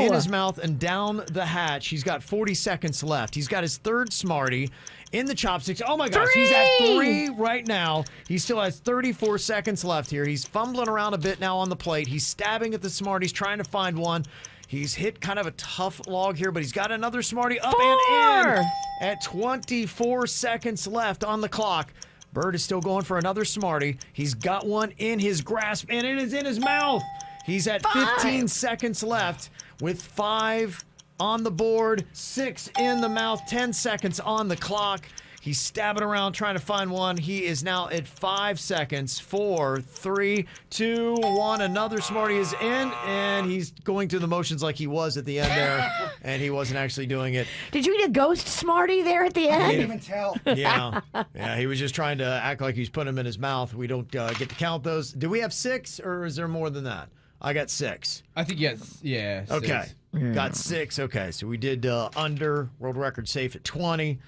in his mouth and down the hatch. He's got 40 seconds left. He's got his third Smartie in the chopsticks. Oh my gosh, he's at 3 right now. He still has 34 seconds left here. He's fumbling around a bit now on the plate. He's stabbing at the Smarties, trying to find one. He's hit kind of a tough log here, but he's got another Smartie up and in at 24 seconds left on the clock. Bird is still going for another Smartie. He's got one in his grasp, and it is in his mouth. He's at 15 seconds left with 5 on the board, 6 in the mouth, 10 seconds on the clock. He's stabbing around trying to find one. He is now at 5 seconds. 4, 3, 2, 1. Another Smartie is in, and he's going through the motions like he was at the end there, and he wasn't actually doing it. Did you eat a ghost Smartie there at the I end? can't even tell. Yeah, he was just trying to act like he's putting them in his mouth. We don't get to count those. Do we have 6, or is there more than that? I got 6. I think yes. Yeah. Okay. 6. Got 6. Okay, so we did under. World record safe at 20.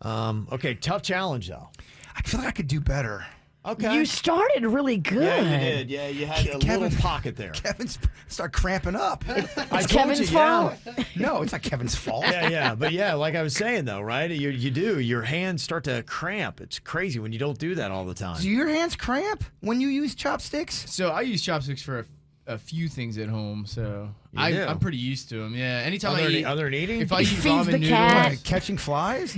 Okay, tough challenge, though. I feel like I could do better. Okay. You started really good. Yeah, you did. Yeah, you had a Kevin- little pocket there. Kevin's start cramping up. It's Kevin's fault. No, it's not Kevin's fault. Yeah. But yeah, like I was saying, though, right? You do. Your hands start to cramp. It's crazy when you don't do that all the time. Do your hands cramp when you use chopsticks? So I use chopsticks for a few things at home, so You do? I'm pretty used to them. Yeah. Anytime Other I eat, than eating? if I He eat feeds ramen the noodles, cat. Like catching flies?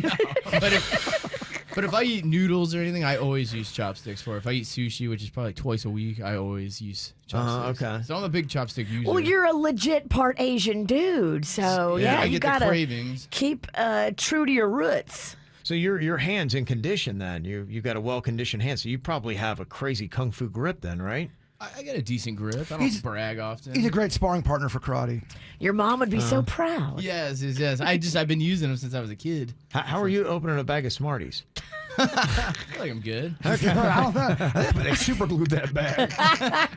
but if I eat noodles or anything, I always use chopsticks for it. If I eat sushi, which is probably twice a week, I always use chopsticks. Okay. So I'm a big chopstick user. Well, you're a legit part Asian dude, so I you get the gotta cravings. keep true to your roots. So your hands in condition then. You've got a well-conditioned hand, so you probably have a crazy kung fu grip then, right? I got a decent grip. I don't He's- brag often. He's a great sparring partner for karate. Your mom would be so proud. Yes. I've been using them since I was a kid. How are you opening a bag of Smarties? I feel like I'm good. I don't know. I think they super glued that bag.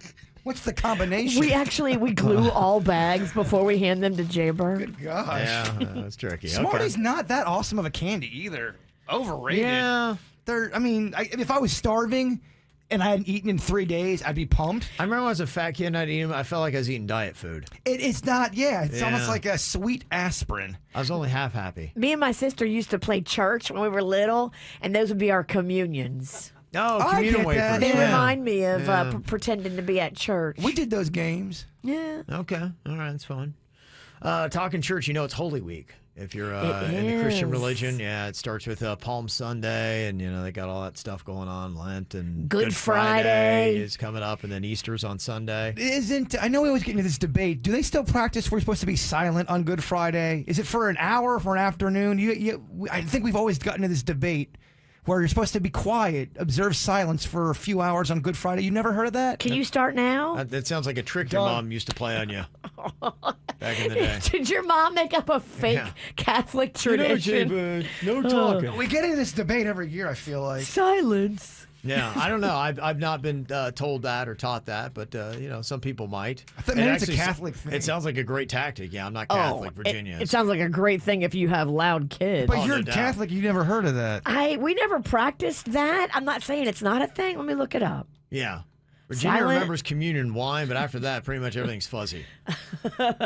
What's the combination? We glue all bags before we hand them to Jaybird. Gosh. Yeah, that's tricky. Smarties not that awesome of a candy either. Overrated. Yeah. If I was starving and I hadn't eaten in 3 days, I'd be pumped. I remember when I was a fat kid and I'd eat them, I felt like I was eating diet food. It's not, it's almost like a sweet aspirin. I was only half happy. Me and my sister used to play church when we were little, and those would be our communions. Oh, I communion get wafers. that. They Yeah. remind me of pretending to be at church. We did those games. Yeah. Okay. All right. That's fun. Talking church, it's Holy Week. If you're in the Christian is. religion, it starts with Palm Sunday, and they got all that stuff going on. Lent and Good Friday Friday is coming up, and then Easter's on Sunday. I know we always get into this debate. Do they still practice we're supposed to be silent on Good Friday? Is it for an hour, for an afternoon? I think we've always gotten into this debate where you're supposed to be quiet, observe silence for a few hours on Good Friday. You never heard of that? Can you start now? That sounds like a trick your Done. mom used to play on you back in the day. Did your mom make up a fake Catholic tradition? No talking. We get into this debate every year, I feel like. Silence. Yeah, I don't know. I've not been told that or taught that, but some people might. I thought maybe it's a actually Catholic thing. It sounds like a great tactic. Yeah, I'm not Catholic, Virginia. It sounds like a great thing if you have loud kids. But Oh, you're no doubt. Catholic, you never heard of that. We never practiced that. I'm not saying it's not a thing. Let me look it up. Yeah. Virginia Silent- remembers communion wine, but after that, pretty much everything's fuzzy.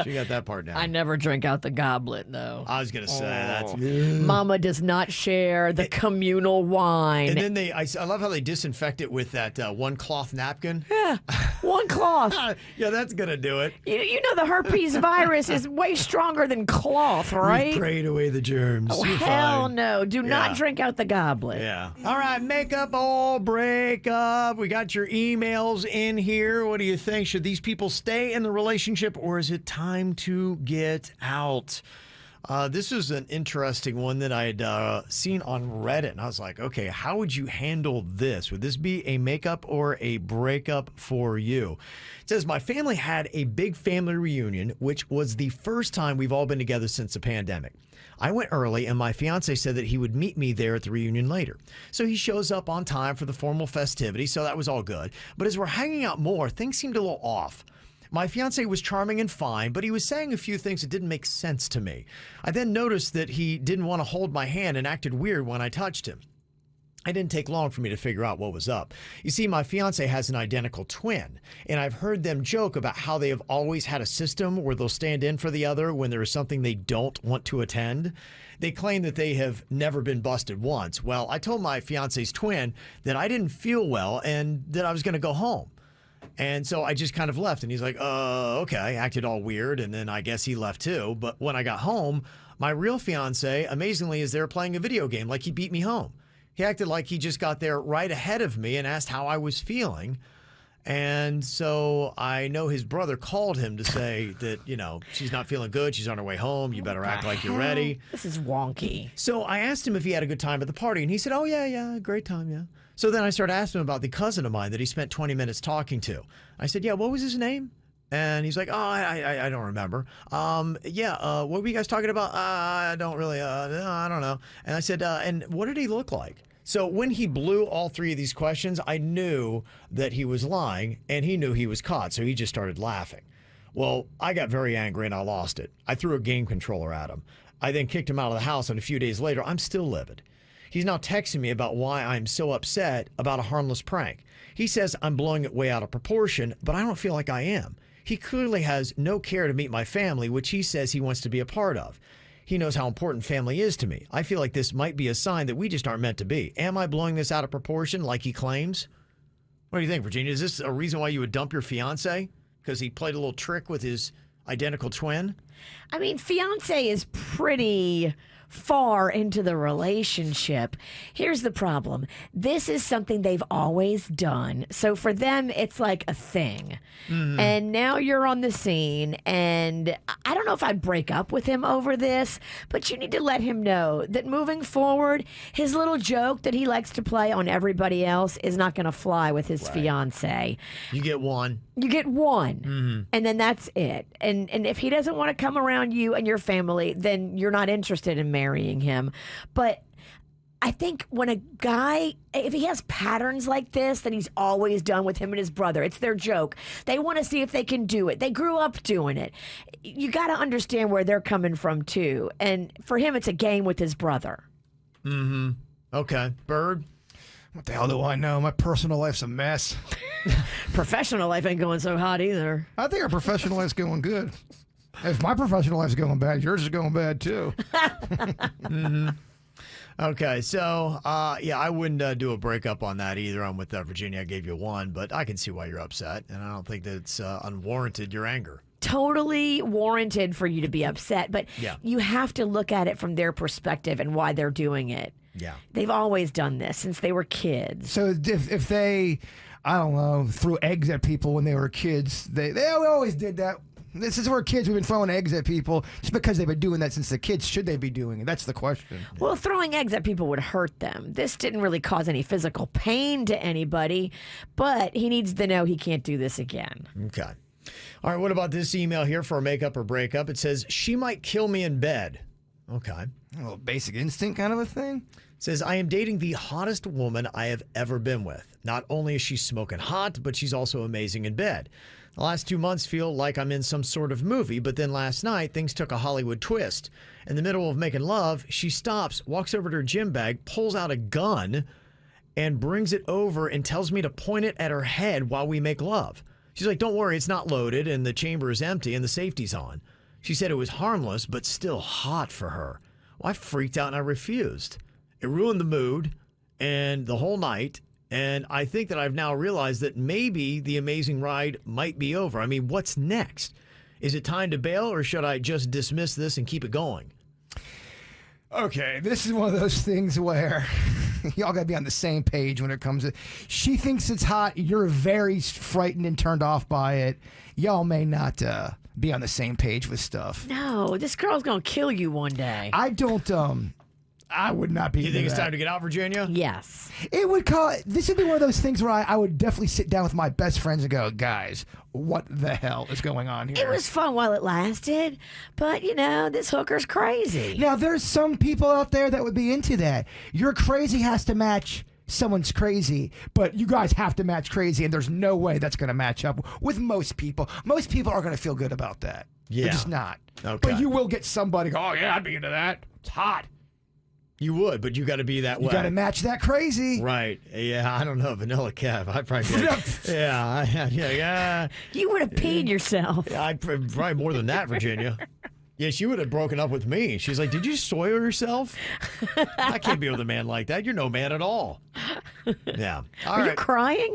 She got that part down. I never drink out the goblet, though. I was going to say, that's... Mama does not share the communal wine. And then I love how they disinfect it with that one cloth napkin. Yeah, one cloth. Yeah, that's going to do it. You know the herpes virus is way stronger than cloth, right? We've prayed away the germs. Oh, You're hell fine. no. Do not Yeah. drink out the goblet. Yeah. All right, makeup or breakup. We got your emails in here. What do you think? Should these people stay in the relationship, or is it time to get out? This is an interesting one that I had seen on Reddit, and I was like, okay, how would you handle this? Would this be a makeup or a breakup for you? It says, my family had a big family reunion, which was the first time we've all been together since the pandemic. I went early, and my fiance said that he would meet me there at the reunion later. So he shows up on time for the formal festivity, so that was all good. But as we're hanging out more, things seemed a little off. My fiance was charming and fine, but he was saying a few things that didn't make sense to me. I then noticed that he didn't want to hold my hand and acted weird when I touched him. It didn't take long for me to figure out what was up. You see, my fiance has an identical twin, and I've heard them joke about how they have always had a system where they'll stand in for the other when there is something they don't want to attend. They claim that they have never been busted once. Well, I told my fiance's twin that I didn't feel well and that I was going to go home. And so I just kind of left, and he's like, okay, acted all weird, and then I guess he left too. But when I got home, my real fiance, amazingly, is there playing a video game like he beat me home. He acted like he just got there right ahead of me and asked how I was feeling. And so I know his brother called him to say that, she's not feeling good. She's on her way home. You better act like you're ready. This is wonky. So I asked him if he had a good time at the party, and he said, oh, yeah, great time, yeah. So then I started asking him about the cousin of mine that he spent 20 minutes talking to. I said, yeah, what was his name? And he's like, oh, I don't remember. What were you guys talking about? I don't really, no, I don't know. And I said, and what did he look like? So when he blew all three of these questions, I knew that he was lying, and he knew he was caught, so he just started laughing. Well, I got very angry, and I lost it. I threw a game controller at him. I then kicked him out of the house, and a few days later, I'm still livid. He's now texting me about why I'm so upset about a harmless prank. He says I'm blowing it way out of proportion, but I don't feel like I am. He clearly has no care to meet my family, which he says he wants to be a part of. He knows how important family is to me. I feel like this might be a sign that we just aren't meant to be. Am I blowing this out of proportion like he claims? What do you think, Virginia? Is this a reason why you would dump your fiance? Because he played a little trick with his identical twin? I mean, fiance is pretty far into the relationship. Here's the problem. This is something they've always done. So for them, it's like a thing. Mm-hmm. And now you're on the scene, and I don't know if I'd break up with him over this, but you need to let him know that moving forward, his little joke that he likes to play on everybody else is not going to fly with his fiance. You get one. You get one, and then that's it. And if he doesn't want to come around you and your family, then you're not interested in marrying him. But I think when a guy, if he has patterns like this, then he's always done with him and his brother. It's their joke. They want to see if they can do it. They grew up doing it. You got to understand where they're coming from, too. And for him, it's a game with his brother. Mm-hmm. Okay. Bird? What the hell do I know? My personal life's a mess. Professional life ain't going so hot either. I think our professional life's going good. If my professional life's going bad, yours is going bad, too. Mm-hmm. Okay, so, yeah, I wouldn't do a breakup on that either. I'm with Virginia. I gave you 1, but I can see why you're upset, and I don't think that it's unwarranted, your anger. Totally warranted for you to be upset, but Yeah. you have to look at it from their perspective and why they're doing it. Yeah. They've always done this since they were kids. So if they, I don't know, threw eggs at people when they were kids, they always did that. This is where kids, we've been throwing eggs at people just because they've been doing that since the kids. Should they be doing it? That's the question. Well, throwing eggs at people would hurt them. This didn't really cause any physical pain to anybody, but he needs to know he can't do this again. Okay. All right, what about this email here for a makeup or breakup? It says, she might kill me in bed. Okay. A little basic instinct kind of a thing. It says, I am dating the hottest woman I have ever been with. Not only is she smoking hot, but she's also amazing in bed. The last 2 months feel like I'm in some sort of movie, but then last night, things took a Hollywood twist. In the middle of making love, she stops, walks over to her gym bag, pulls out a gun, and brings it over and tells me to point it at her head while we make love. She's like, don't worry, it's not loaded, and the chamber is empty, and the safety's on. She said it was harmless, but still hot for her. Well, I freaked out and I refused. It ruined the mood and the whole night. And I think that I've now realized that maybe the amazing ride might be over. I mean, what's next? Is it time to bail, or should I just dismiss this and keep it going? Okay, this is one of those things where y'all got to be on the same page when it comes to. She thinks it's hot. You're very frightened and turned off by it. Y'all may not be on the same page with stuff. No, this girl's going to kill you one day. I don't. I would not be. You think into it's that. time to get out, Virginia? Yes. It would call. This would be one of those things where I would definitely sit down with my best friends and go, guys, what the hell is going on here? It was fun while it lasted, but, you know, this hooker's crazy. Now, there's some people out there that would be into that. Your crazy has to match someone's crazy, but you guys have to match crazy, and there's no way that's going to match up with most people. Most people are going to feel good about that. Yeah. They're just not. Okay. But you will get somebody go, oh, yeah, I'd be into that. It's hot. You would, but you got to be that way. You got to match that crazy. Right. Yeah, I don't know. Vanilla Kev. I'd probably get, yeah. You would have peed yourself. Yeah, I'd probably more than that, Virginia. Yeah, she would have broken up with me. She's like, did you soil yourself? I can't be with a man like that. You're no man at all. Yeah. All Are right. you crying?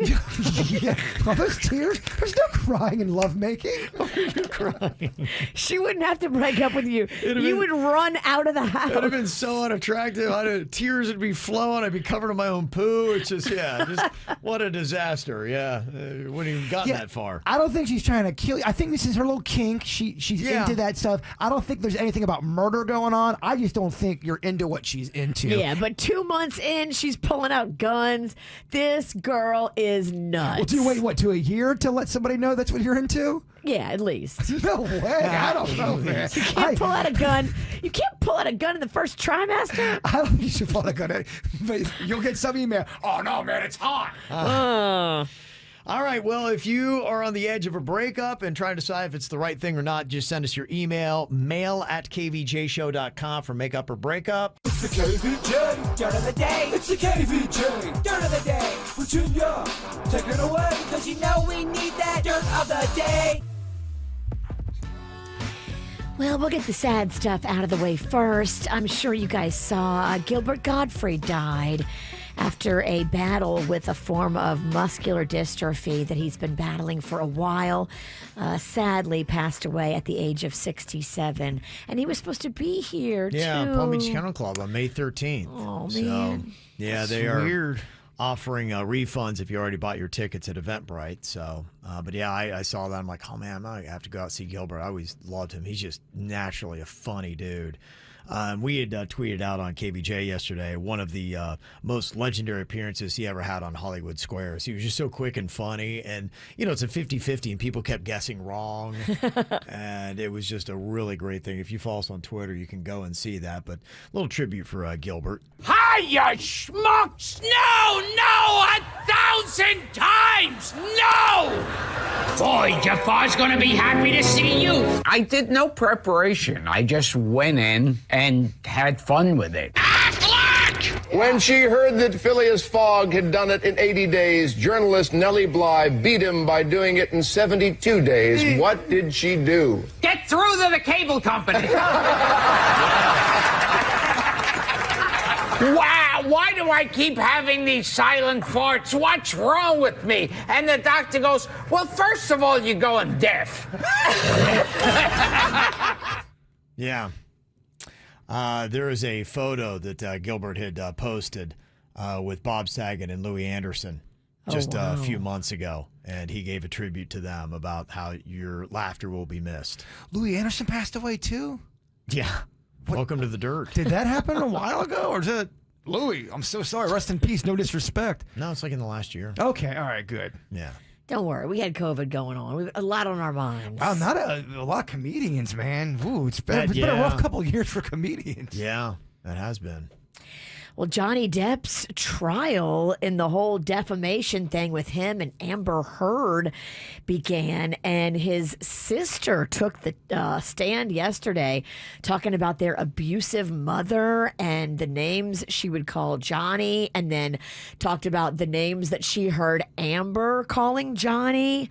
Yeah. All those tears. There's no crying in lovemaking. You're crying. She wouldn't have to break up with you. You would run out of the house. It would have been so unattractive. Tears would be flowing. I'd be covered in my own poo. It's just, what a disaster. Yeah. Wouldn't even gotten that far. I don't think she's trying to kill you. I think this is her little kink. She's into that stuff. I don't think there's anything about murder going on. I just don't think you're into what she's into. Yeah, but 2 months in, she's pulling out guns. This girl is nuts. Well, do you wait, to a year to let somebody know that's what you're into? Yeah, at least. No way. I don't know, man. You can't pull out a gun. You can't pull out a gun in the first trimester. I don't think you should pull out a gun. But you'll get some email. Oh, no, man, it's hot. All right, well, if you are on the edge of a breakup and trying to decide if it's the right thing or not, just send us your email, mail@kvjshow.com for makeup or breakup. It's the KVJ Dirt of the Day. It's the KVJ Dirt of the Day. Virginia, take it away, because you know we need that Dirt of the Day. Well, we'll get the sad stuff out of the way first. I'm sure you guys saw Gilbert Gottfried died after a battle with a form of muscular dystrophy that he's been battling for a while. Sadly passed away at the age of 67. And he was supposed to be here, Yeah, too. Palm Beach Kennel Club on May 13th. Oh, So, man. yeah, they That's are weird. offering refunds if you already bought your tickets at Eventbrite. So, but yeah, I saw that. I'm like, oh man, I have to go out and see Gilbert. I always loved him. He's just naturally a funny dude. We had tweeted out on KVJ yesterday one of the most legendary appearances he ever had on Hollywood Squares. He was just so quick and funny. And, you know, it's a 50-50 and people kept guessing wrong. And it was just a really great thing. If you follow us on Twitter, you can go and see that. But a little tribute for Gilbert. Hi! die, you schmucks! No, 1,000 times, no! Boy, Jafar's gonna be happy to see you. I did no preparation. I just went in and had fun with it. When she heard that Phileas Fogg had done it in 80 days, journalist Nellie Bly beat him by doing it in 72 days. What did she do? Get through to the cable company. Wow, why do I keep having these silent farts? What's wrong with me? And the doctor goes, well, first of all, you're going deaf. Yeah. There is a photo that Gilbert had posted with Bob Saget and Louis Anderson just a few months ago. And he gave a tribute to them about how your laughter will be missed. Louis Anderson passed away too? Yeah. Welcome to the dirt. Did that happen a while ago? Or is it Louis? I'm so sorry. Rest in peace. No disrespect. No, it's like in the last year. Okay. All right. Good. Yeah. Don't worry, we had COVID going on. We have a lot on our minds. Wow, not a lot of comedians, man. Ooh, it's been a rough couple of years for comedians. Yeah, it has been. Well, Johnny Depp's trial in the whole defamation thing with him and Amber Heard began, and his sister took the stand yesterday talking about their abusive mother and the names she would call Johnny, and then talked about the names that she heard Amber calling Johnny.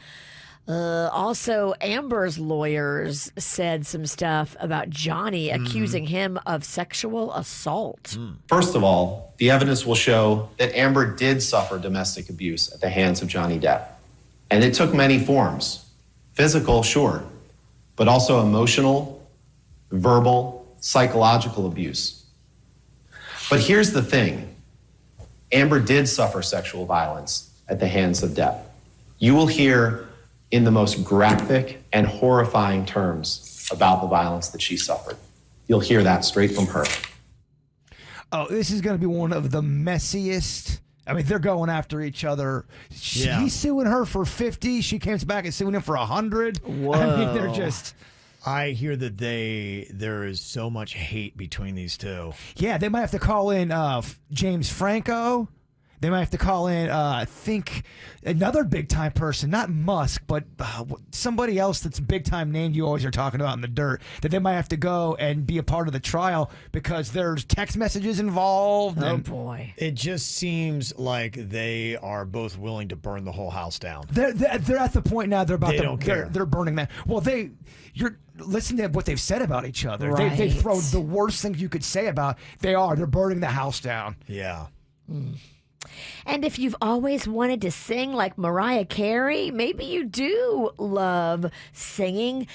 Also, Amber's lawyers said some stuff about Johnny, accusing him of sexual assault. First of all, the evidence will show that Amber did suffer domestic abuse at the hands of Johnny Depp. And it took many forms. Physical, sure, but also emotional, verbal, psychological abuse. But here's the thing. Amber did suffer sexual violence at the hands of Depp. You will hear in the most graphic and horrifying terms about the violence that she suffered. You'll hear that straight from her. Oh, this is going to be one of the messiest. I mean, they're going after each other. He's suing her for 50. She comes back and suing him for 100. Whoa. I mean, they're just... I hear that there is so much hate between these two. Yeah, they might have to call in James Franco. They might have to call in, I think, another big-time person, not Musk, but somebody else that's big-time name you always are talking about in the dirt, that they might have to go and be a part of the trial because there's text messages involved. Oh, boy. It just seems like they are both willing to burn the whole house down. They're at the point now they're about They don't care. They're burning that. Well, you're listen to what they've said about each other. Right. They throw the worst things you could say about. They're burning the house down. Yeah. And if you've always wanted to sing like Mariah Carey, maybe you do love singing.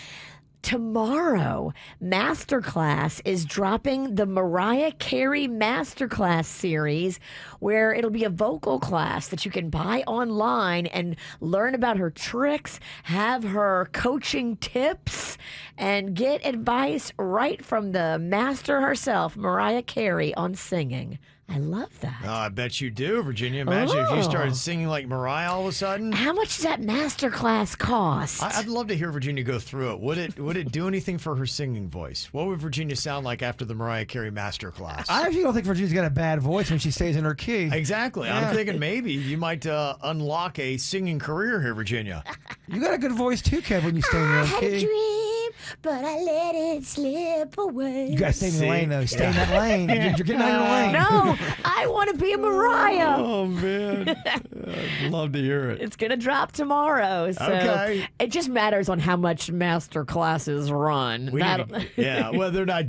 Tomorrow, Masterclass is dropping the Mariah Carey Masterclass series, where it'll be a vocal class that you can buy online and learn about her tricks, have her coaching tips, and get advice right from the master herself, Mariah Carey, on singing. I love that. Oh, I bet you do, Virginia. Imagine if you started singing like Mariah all of a sudden. How much does that masterclass cost? I'd love to hear Virginia go through it. Would it do anything for her singing voice? What would Virginia sound like after the Mariah Carey masterclass? I actually don't think Virginia's got a bad voice when she stays in her key. Exactly. Yeah. I'm thinking maybe you might unlock a singing career here, Virginia. You got a good voice too, Kev, when you stay in your own had a key. dream, but I let it slip away. You got to stay in the lane, though. Stay in that lane. You're getting out of your lane. No, I want to be a Mariah. Oh, man. I'd love to hear it. It's going to drop tomorrow. So Okay. It just matters on how much master classes run. Well, they're not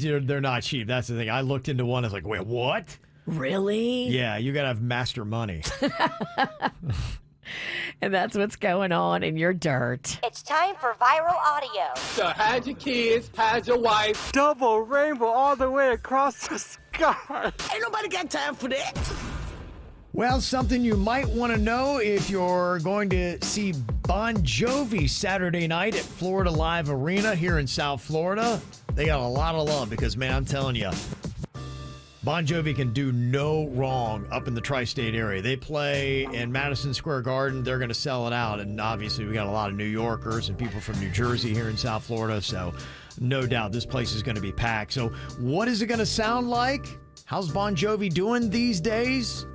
cheap. That's the thing. I looked into one. I was like, wait, what? Really? Yeah, you got to have master money. And that's what's going on in your dirt. It's time for viral audio. So how's your kids? How's your wife? Double rainbow all the way across the sky. Ain't nobody got time for that. Well, something you might want to know if you're going to see Bon Jovi Saturday night at Florida Live Arena here in South Florida. They got a lot of love because, man, I'm telling you, Bon Jovi can do no wrong up in the tri-state area. They play in Madison Square Garden. They're going to sell it out. And obviously, we got a lot of New Yorkers and people from New Jersey here in South Florida. So no doubt this place is going to be packed. So what is it going to sound like? How's Bon Jovi doing these days?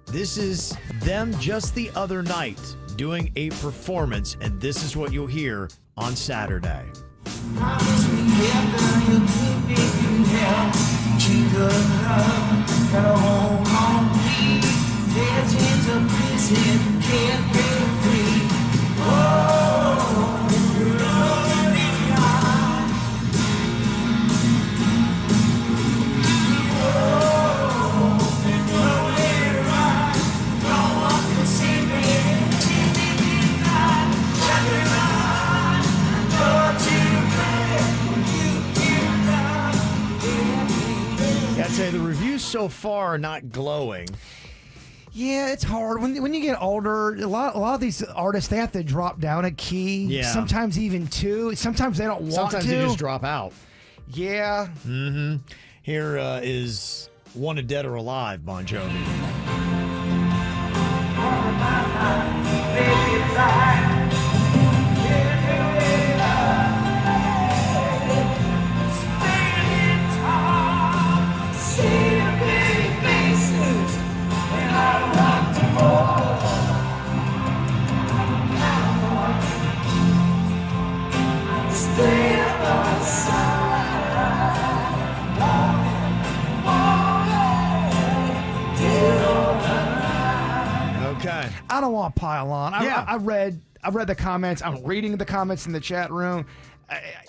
This is them just the other night doing a performance, and this is what you'll hear on Saturday. I'd say the reviews so far are not glowing. Yeah, it's hard. When you get older, a lot of these artists, they have to drop down a key. Yeah. Sometimes even two. Sometimes they don't want to. Sometimes they just drop out. Yeah. Mm-hmm. Here is Wanted Dead or Alive, Bon Jovi. Okay. I don't want to pile on. Yeah. I read the comments. I'm reading the comments in the chat room.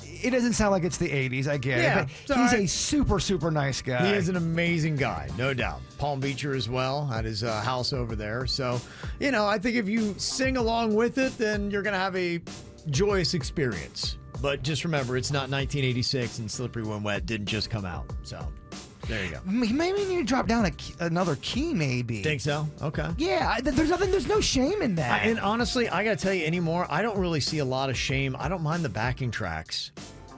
It doesn't sound like it's the 80s. I get Yeah, it. it's But all he's right. a super, super nice guy. He is an amazing guy, no doubt. Palm Beacher as well, at his house over there. So, I think if you sing along with it, then you're going to have a joyous experience. But just remember, it's not 1986 and Slippery When Wet didn't just come out. So, there you go. Maybe you need to drop down another key, maybe. Think so? Okay. Yeah, there's no shame in that. And honestly, I got to tell you anymore, I don't really see a lot of shame. I don't mind the backing tracks.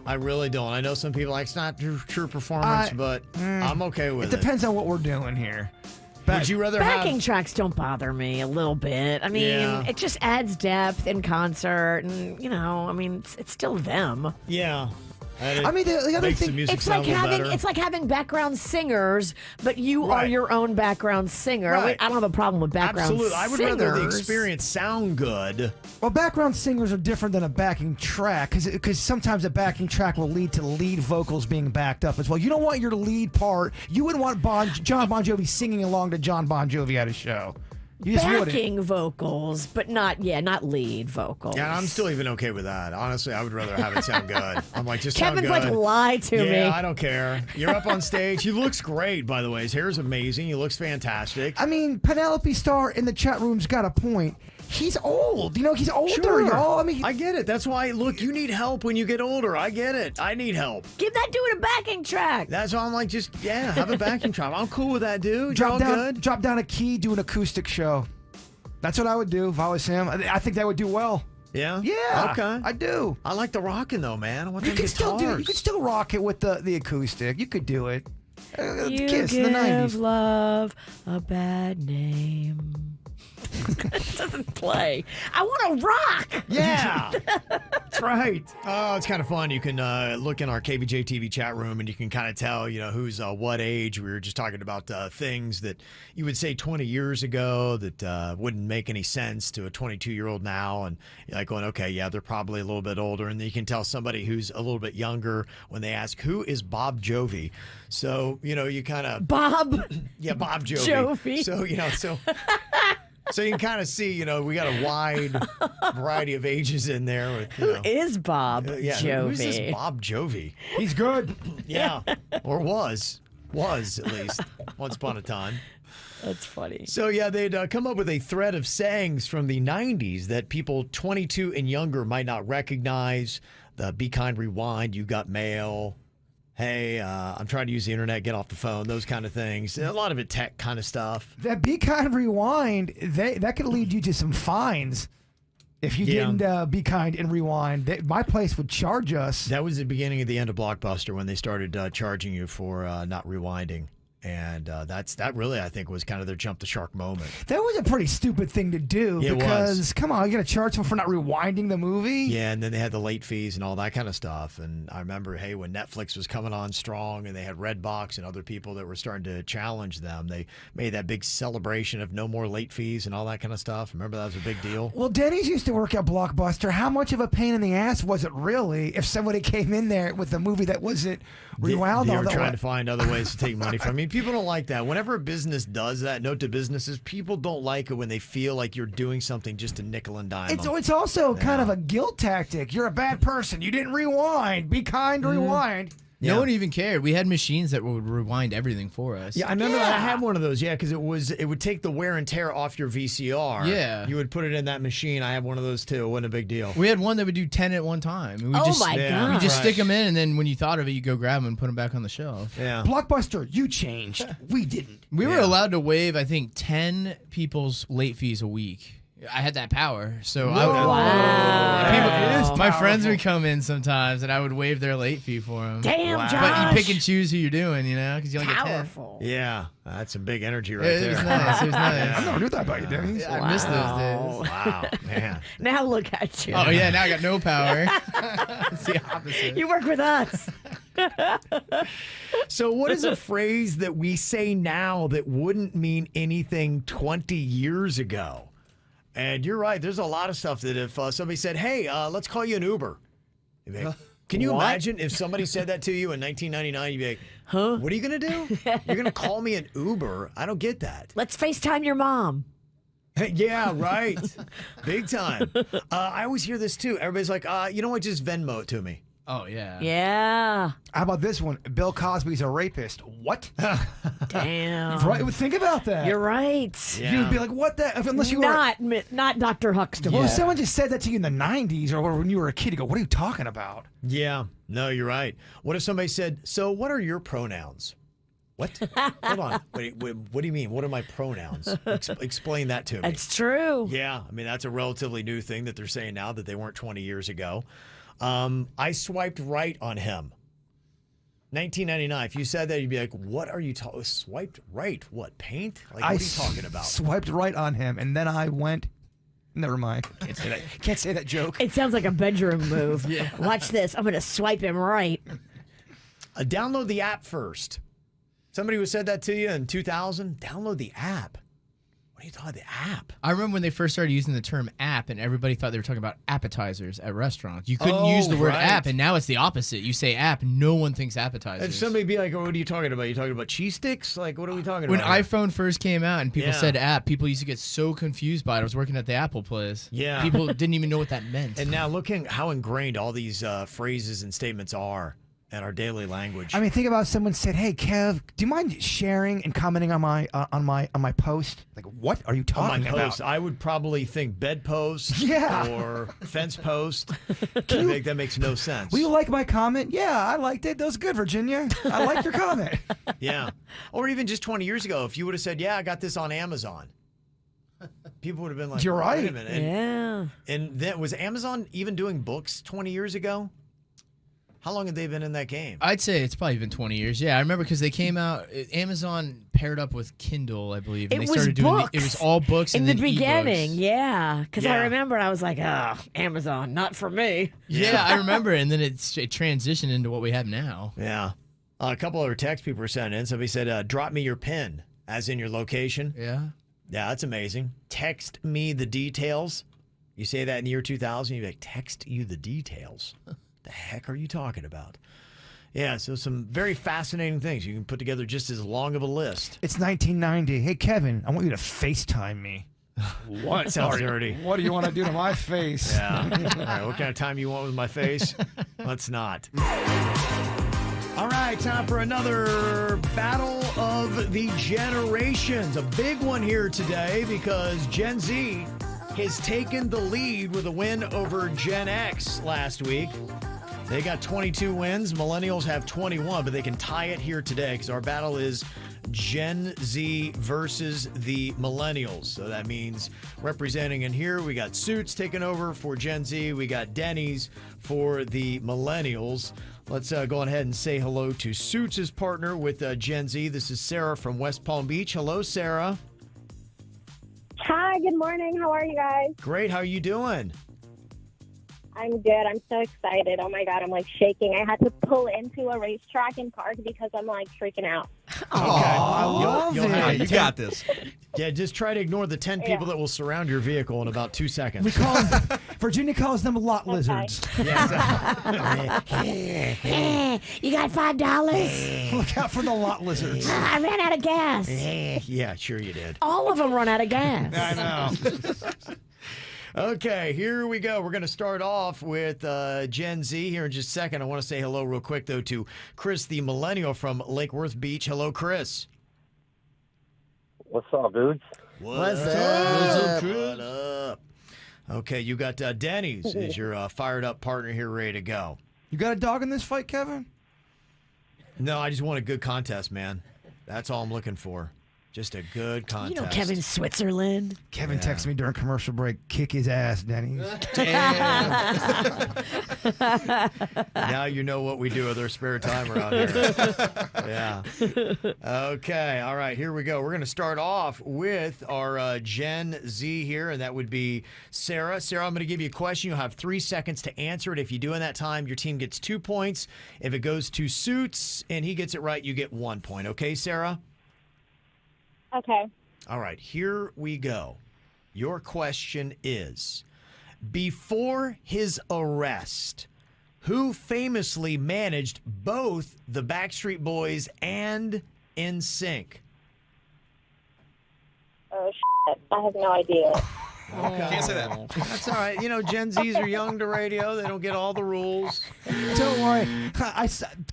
I really don't. I know some people like it's not true performance, but I'm okay with it. It depends on what we're doing here. Would you rather have Backing tracks don't bother me a little bit. I mean, Yeah. it just adds depth in concert, and it's still them. Yeah. I mean, the other makes the thing, music It's like sound a little having better. background singers, but you are Right. your own background singer. Right. I don't have a problem with background Absolutely. I would singers. rather the experience sound good. well, background singers are different than a backing track because sometimes a backing track will lead to lead vocals being backed up as well. You don't want your lead part. You wouldn't want John Bon Jovi singing along to John Bon Jovi at a show. You just wouldn't. Backing vocals, but not lead vocals. Yeah, I'm still even okay with that. Honestly, I would rather have it sound good. I'm like, just Kevin's sound good. like, lie to me. Yeah, I don't care. You're up on stage. He looks great, by the way. His hair is amazing. He looks fantastic. I mean, Penelope Star in the chat room's got a point. He's old. He's older, Sure. y'all. I mean, I get it. That's why, look, you need help when you get older. I get it. I need help. Give that dude a backing track. That's why I'm like, have a backing track. I'm cool with that, dude. You're all good. drop down a key, do an acoustic show. That's what I would do if I was him. I think that would do well. Yeah? Yeah. Okay. I do. I like the rocking, though, man. I want them You guitars. could still rock it with the acoustic. You could do it. You Kiss in give the 90s. love a bad name. It doesn't play. I want to rock. Yeah, that's right. Oh, it's kind of fun. You can look in our KVJ TV chat room and you can kind of tell, who's what age. We were just talking about things that you would say 20 years ago that wouldn't make any sense to a 22-year-old now. And you're like going, okay, yeah, they're probably a little bit older. And then you can tell somebody who's a little bit younger when they ask, who is Bob Jovi? So, you kind of... Bob. Yeah, Bob Jovi. Jovi. So you can kind of see, we got a wide variety of ages in there. With, Who is Bob Jovi? Who's this Bob Jovi? He's good. Yeah, or was at least once upon a time. That's funny. So yeah, they'd come up with a thread of sayings from the 90s that people 22 and younger might not recognize. The Be Kind Rewind, You Got Mail. Hey, I'm trying to use the internet, get off the phone, those kind of things. A lot of it tech kind of stuff. That Be Kind Rewind, that could lead you to some fines if you didn't be kind and rewind. My place would charge us. That was the beginning of the end of Blockbuster when they started charging you for not rewinding. And that really, I think, was kind of their jump the shark moment. That was a pretty stupid thing to do It because, was. come on, you got to charge them for not rewinding the movie? Yeah, and then they had the late fees and all that kind of stuff. And I remember, hey, when Netflix was coming on strong and they had Redbox and other people that were starting to challenge them, they made that big celebration of no more late fees and all that kind of stuff. Remember that was a big deal? Well, Denny's used to work at Blockbuster. How much of a pain in the ass was it really if somebody came in there with a movie that wasn't rewound They all were that trying way? to find other ways to take money from you. People don't like that. Whenever a business does that, note to businesses, people don't like it when they feel like you're doing something just to nickel and dime them. It's also kind of a guilt tactic. You're a bad person. You didn't rewind. Be kind, rewind. No one even cared. We had machines that would rewind everything for us. Yeah, I remember I had one of those. Yeah, because it would take the wear and tear off your VCR. Yeah. You would put it in that machine. I had one of those too. It wasn't a big deal. We had one that would do 10 at one time. And we Oh just, my God. You just stick them in, and then when you thought of it, you go grab them and put them back on the shelf. Yeah. Blockbuster, you changed. We didn't. We were allowed to waive, I think, 10 people's late fees a week. I had that power, so I would. My friends would come in sometimes, and I would waive their late fee for them. Damn, Wow. Josh. But you pick and choose who you're doing, because you only get 10. Powerful. Yeah, that's some big energy right It there. was nice. It was nice. I never knew that about you, Denny's. I miss those days. Wow, man. Now look at you. Oh yeah, now I got no power. It's the opposite. You work with us. So what is a phrase that we say now that wouldn't mean anything 20 years ago? And you're right. There's a lot of stuff that if somebody said, hey, let's call you an Uber. You'd be like, can you imagine if somebody said that to you in 1999? You'd be like, huh? What are you going to do? You're going to call me an Uber? I don't get that. Let's FaceTime your mom. Yeah, right. Big time. I always hear this too. Everybody's like, you know what? Just Venmo it to me. Oh yeah. Yeah. How about this one? Bill Cosby's a rapist. What? Damn. Right? Think about that. You're right. Yeah. You'd be like, what the? Unless you not Dr. Huxtable. Well, if someone just said that to you in the 90s or when you were a kid, you go, what are you talking about? Yeah. No, you're right. What if somebody said, so what are your pronouns? What? Hold on. Wait, what do you mean? What are my pronouns? Explain that to me. It's true. Yeah. I mean, that's a relatively new thing that they're saying now that they weren't 20 years ago. I swiped right on him. 1999. If you said that, you'd be like, what are you talking? Swiped right? What, paint? Like, what are you talking about? Swiped right on him, and then I went... Never mind. Can't say that joke. It sounds like a bedroom move. Yeah. Watch this. I'm going to swipe him right. Download the app first. Somebody who said that to you in 2000, download the app. What are you talking about, the app? I remember when they first started using the term app, and everybody thought they were talking about appetizers at restaurants. You couldn't use the word app, and now it's the opposite. You say app, no one thinks appetizers. And somebody be like, what are you talking about? You talking about cheese sticks? Like, what are we talking When about? When iPhone first came out and people said app, people used to get so confused by it. I was working at the Apple place. Yeah. People didn't even know what that meant. And now look how ingrained all these phrases and statements are in our daily language. I mean, think about someone said, "Hey, Kev, do you mind sharing and commenting on my post?" Like, what are you talking on my about? post, I would probably think bedpost or fence post. That makes no sense. Will you like my comment? Yeah, I liked it. That was good, Virginia. I like your comment. Yeah. Or even just 20 years ago, if you would have said, yeah, I got this on Amazon. People would have been like, you're right. Wait a minute. And then was Amazon even doing books 20 years ago? How long have they been in that game? I'd say it's probably been 20 years. Yeah, I remember because they came out. Amazon paired up with Kindle, I believe. And It they was started doing books. it was all books In and the then beginning, ebooks. yeah. Because I remember I was like, Amazon, not for me. Yeah, I remember. And then it transitioned into what we have now. Yeah. A couple other text people were sending in. Somebody said, drop me your PIN, as in your location. Yeah. Yeah, that's amazing. Text me the details. You say that in the year 2000, you'd be like, text you the details. The heck are you talking about? Yeah, so some very fascinating things. You can put together just as long of a list. It's 1990. Hey, Kevin, I want you to FaceTime me. What? Sounds dirty. What do you want to do to my face? Yeah. All right, what kind of time you want with my face? Let's not. All right, time for another battle of the generations. A big one here today because Gen Z has taken the lead with a win over Gen X last week. They got 22 wins. Millennials have 21, but they can tie it here today because our battle is Gen Z versus the millennials. So that means representing in here, we got Suits taking over for Gen Z. We got Denny's for the millennials. Let's go ahead and say hello to Suits' partner with Gen Z. This is Sarah from West Palm Beach. Hello, Sarah. Hi, good morning. How are you guys? Great. How are you doing? I'm good. I'm so excited. Oh my God, I'm like shaking. I had to pull into a racetrack and park because I'm like freaking out. I love it. You got this. Yeah, just try to ignore the 10 people that will surround your vehicle in about 2 seconds. We call them, Virginia calls them lot lizards. You got $5? Look out for the lot lizards. I ran out of gas. Yeah, sure you did. All of them run out of gas. I know. Okay, here we go. We're going to start off with Gen Z here in just a second. I want to say hello real quick, though, to Chris, the millennial from Lake Worth Beach. Hello, Chris. What's up, dudes? What's up? What up? Okay, you got Denny's is your fired up partner here, ready to go. You got a dog in this fight, Kevin? No, I just want a good contest, man. That's all I'm looking for. Just a good contest. You know Kevin Switzerland. Kevin texted me during commercial break, kick his ass, Denny's. Now you know what we do with our spare time around here. Yeah. Okay. All right. Here we go. We're going to start off with our Gen Z here, and that would be Sarah. Sarah, I'm going to give you a question. You'll have 3 seconds to answer it. If you do in that time, your team gets 2 points. If it goes to Suits and he gets it right, you get 1 point. Okay, Sarah? Okay. All right, here we go. Your question is, before his arrest, who famously managed both the Backstreet Boys and NSYNC? Oh, shit. I have no idea. Okay. Can't say that. That's all right. You know, Gen Zs are young to radio. They don't get all the rules. Don't worry.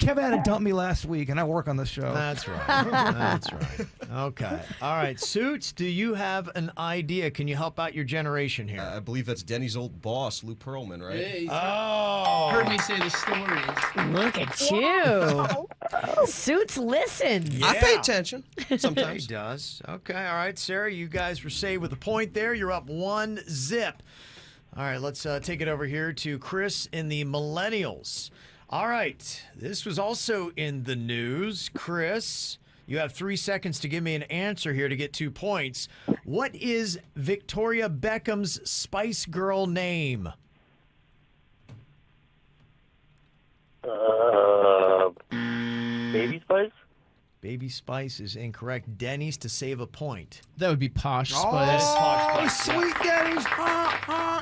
Kevin had to dump me last week, and I work on the show. That's right. That's right. Okay. All right. Suits, do you have an idea? Can you help out your generation here? I believe that's Denny's old boss, Lou Pearlman, right? Hey, Oh. heard me say the stories. Look at you. Suits listen. I pay attention He sometimes. does. Okay. All right, Sarah, you guys were saved with a point there. You're up 1-0. All right, let's take it over here to Chris in the millennials. All right, this was also in the news. Chris, you have 3 seconds to give me an answer here to get 2 points. What is Victoria Beckham's Spice Girl name? Baby Spice? Baby Spice is incorrect. Denny's to save a point. That would be Posh Spice. Oh, sweet Denny's.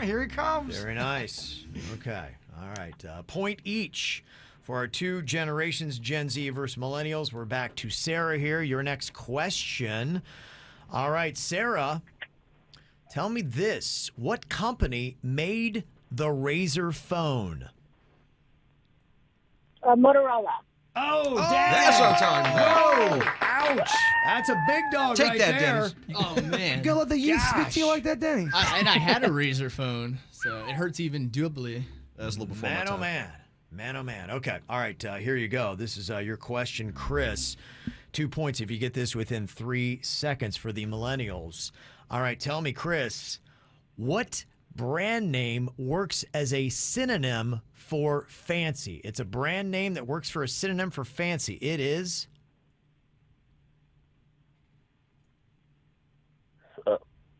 Here he comes. Very nice. Okay. All right. Point each for our 2 generations, Gen Z versus millennials. We're back to Sarah here. Your next question. All right, Sarah, tell me this. What company made the Razor phone? Motorola. Oh, damn. That's what I'm talking about. Whoa. Ouch. That's a big dog Take right that, there. Dennis. Oh, man. You gotta let the youth speak to you like that, Denny. And I had a Razor phone, so it hurts even doubly. That was a little before my Man, time. oh, man. Man, oh, man. Okay. All right. Here you go. This is your question, Chris. 2 points if you get this within 3 seconds for the millennials. All right. Tell me, Chris, what brand name works as a synonym for fancy? It's a brand name that works for a synonym for fancy. It is...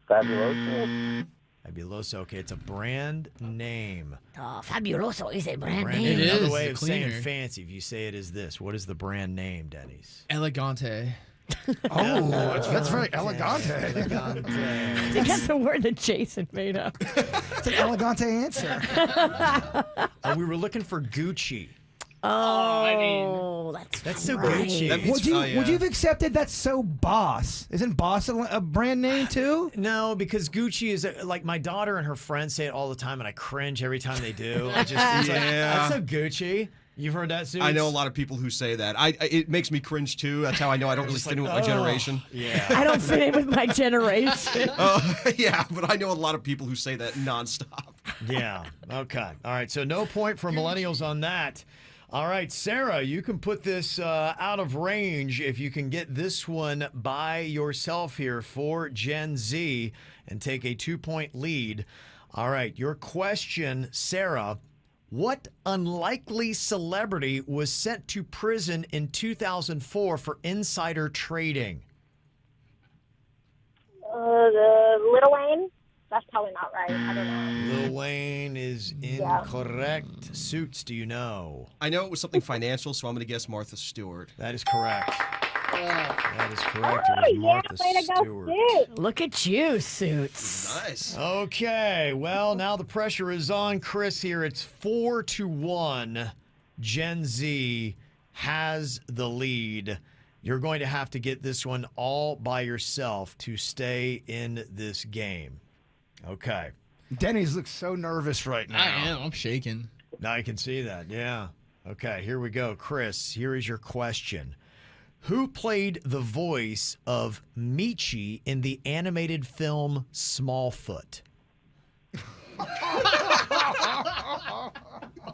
Fabuloso? Fabuloso. Okay, it's a brand name. Oh, Fabuloso is a brand Brand name. name. Another is, way the of saying cleaner. fancy, if you say it is this. What is the brand name, Denny's? Elegante. Oh, that's very elegante. Elegante. That's a word that Jason made up. It's an elegante answer. We were looking for Gucci. Oh, That's so right. Gucci. Would you Oh, yeah. would you have accepted that's so Boss? Isn't Boss a brand name too? No, because Gucci is like my daughter and her friends say it all the time, and I cringe every time they do. I just it's like, Yeah. that's so Gucci. You've heard that, Suits? I know a lot of people who say that. It makes me cringe too. That's how I know I don't really fit in with my generation. Yeah. I don't fit in with my generation. Yeah, but I know a lot of people who say that nonstop. Yeah. Okay. All right. So no point for millennials on that. All right, Sarah, you can put this out of range if you can get this one by yourself here for Gen Z and take a 2-point lead. All right, your question, Sarah. What unlikely celebrity was sent to prison in 2004 for insider trading? The Lil Wayne? That's probably not right. I don't know. Lil Wayne is incorrect. Suits, do you know? I know it was something financial, so I'm going to guess Martha Stewart. That is correct. That is correct. It was Martha Stewart. Look at you, Suits. Nice. Okay, well, now the pressure is on Chris here. It's 4-1. Gen Z has the lead. You're going to have to get this one all by yourself to stay in this game. Okay. Denny's looks so nervous right now. I am. I'm shaking. Now I can see that. Yeah. Okay, here we go. Chris, here is your question. Who played the voice of Michi in the animated film Smallfoot?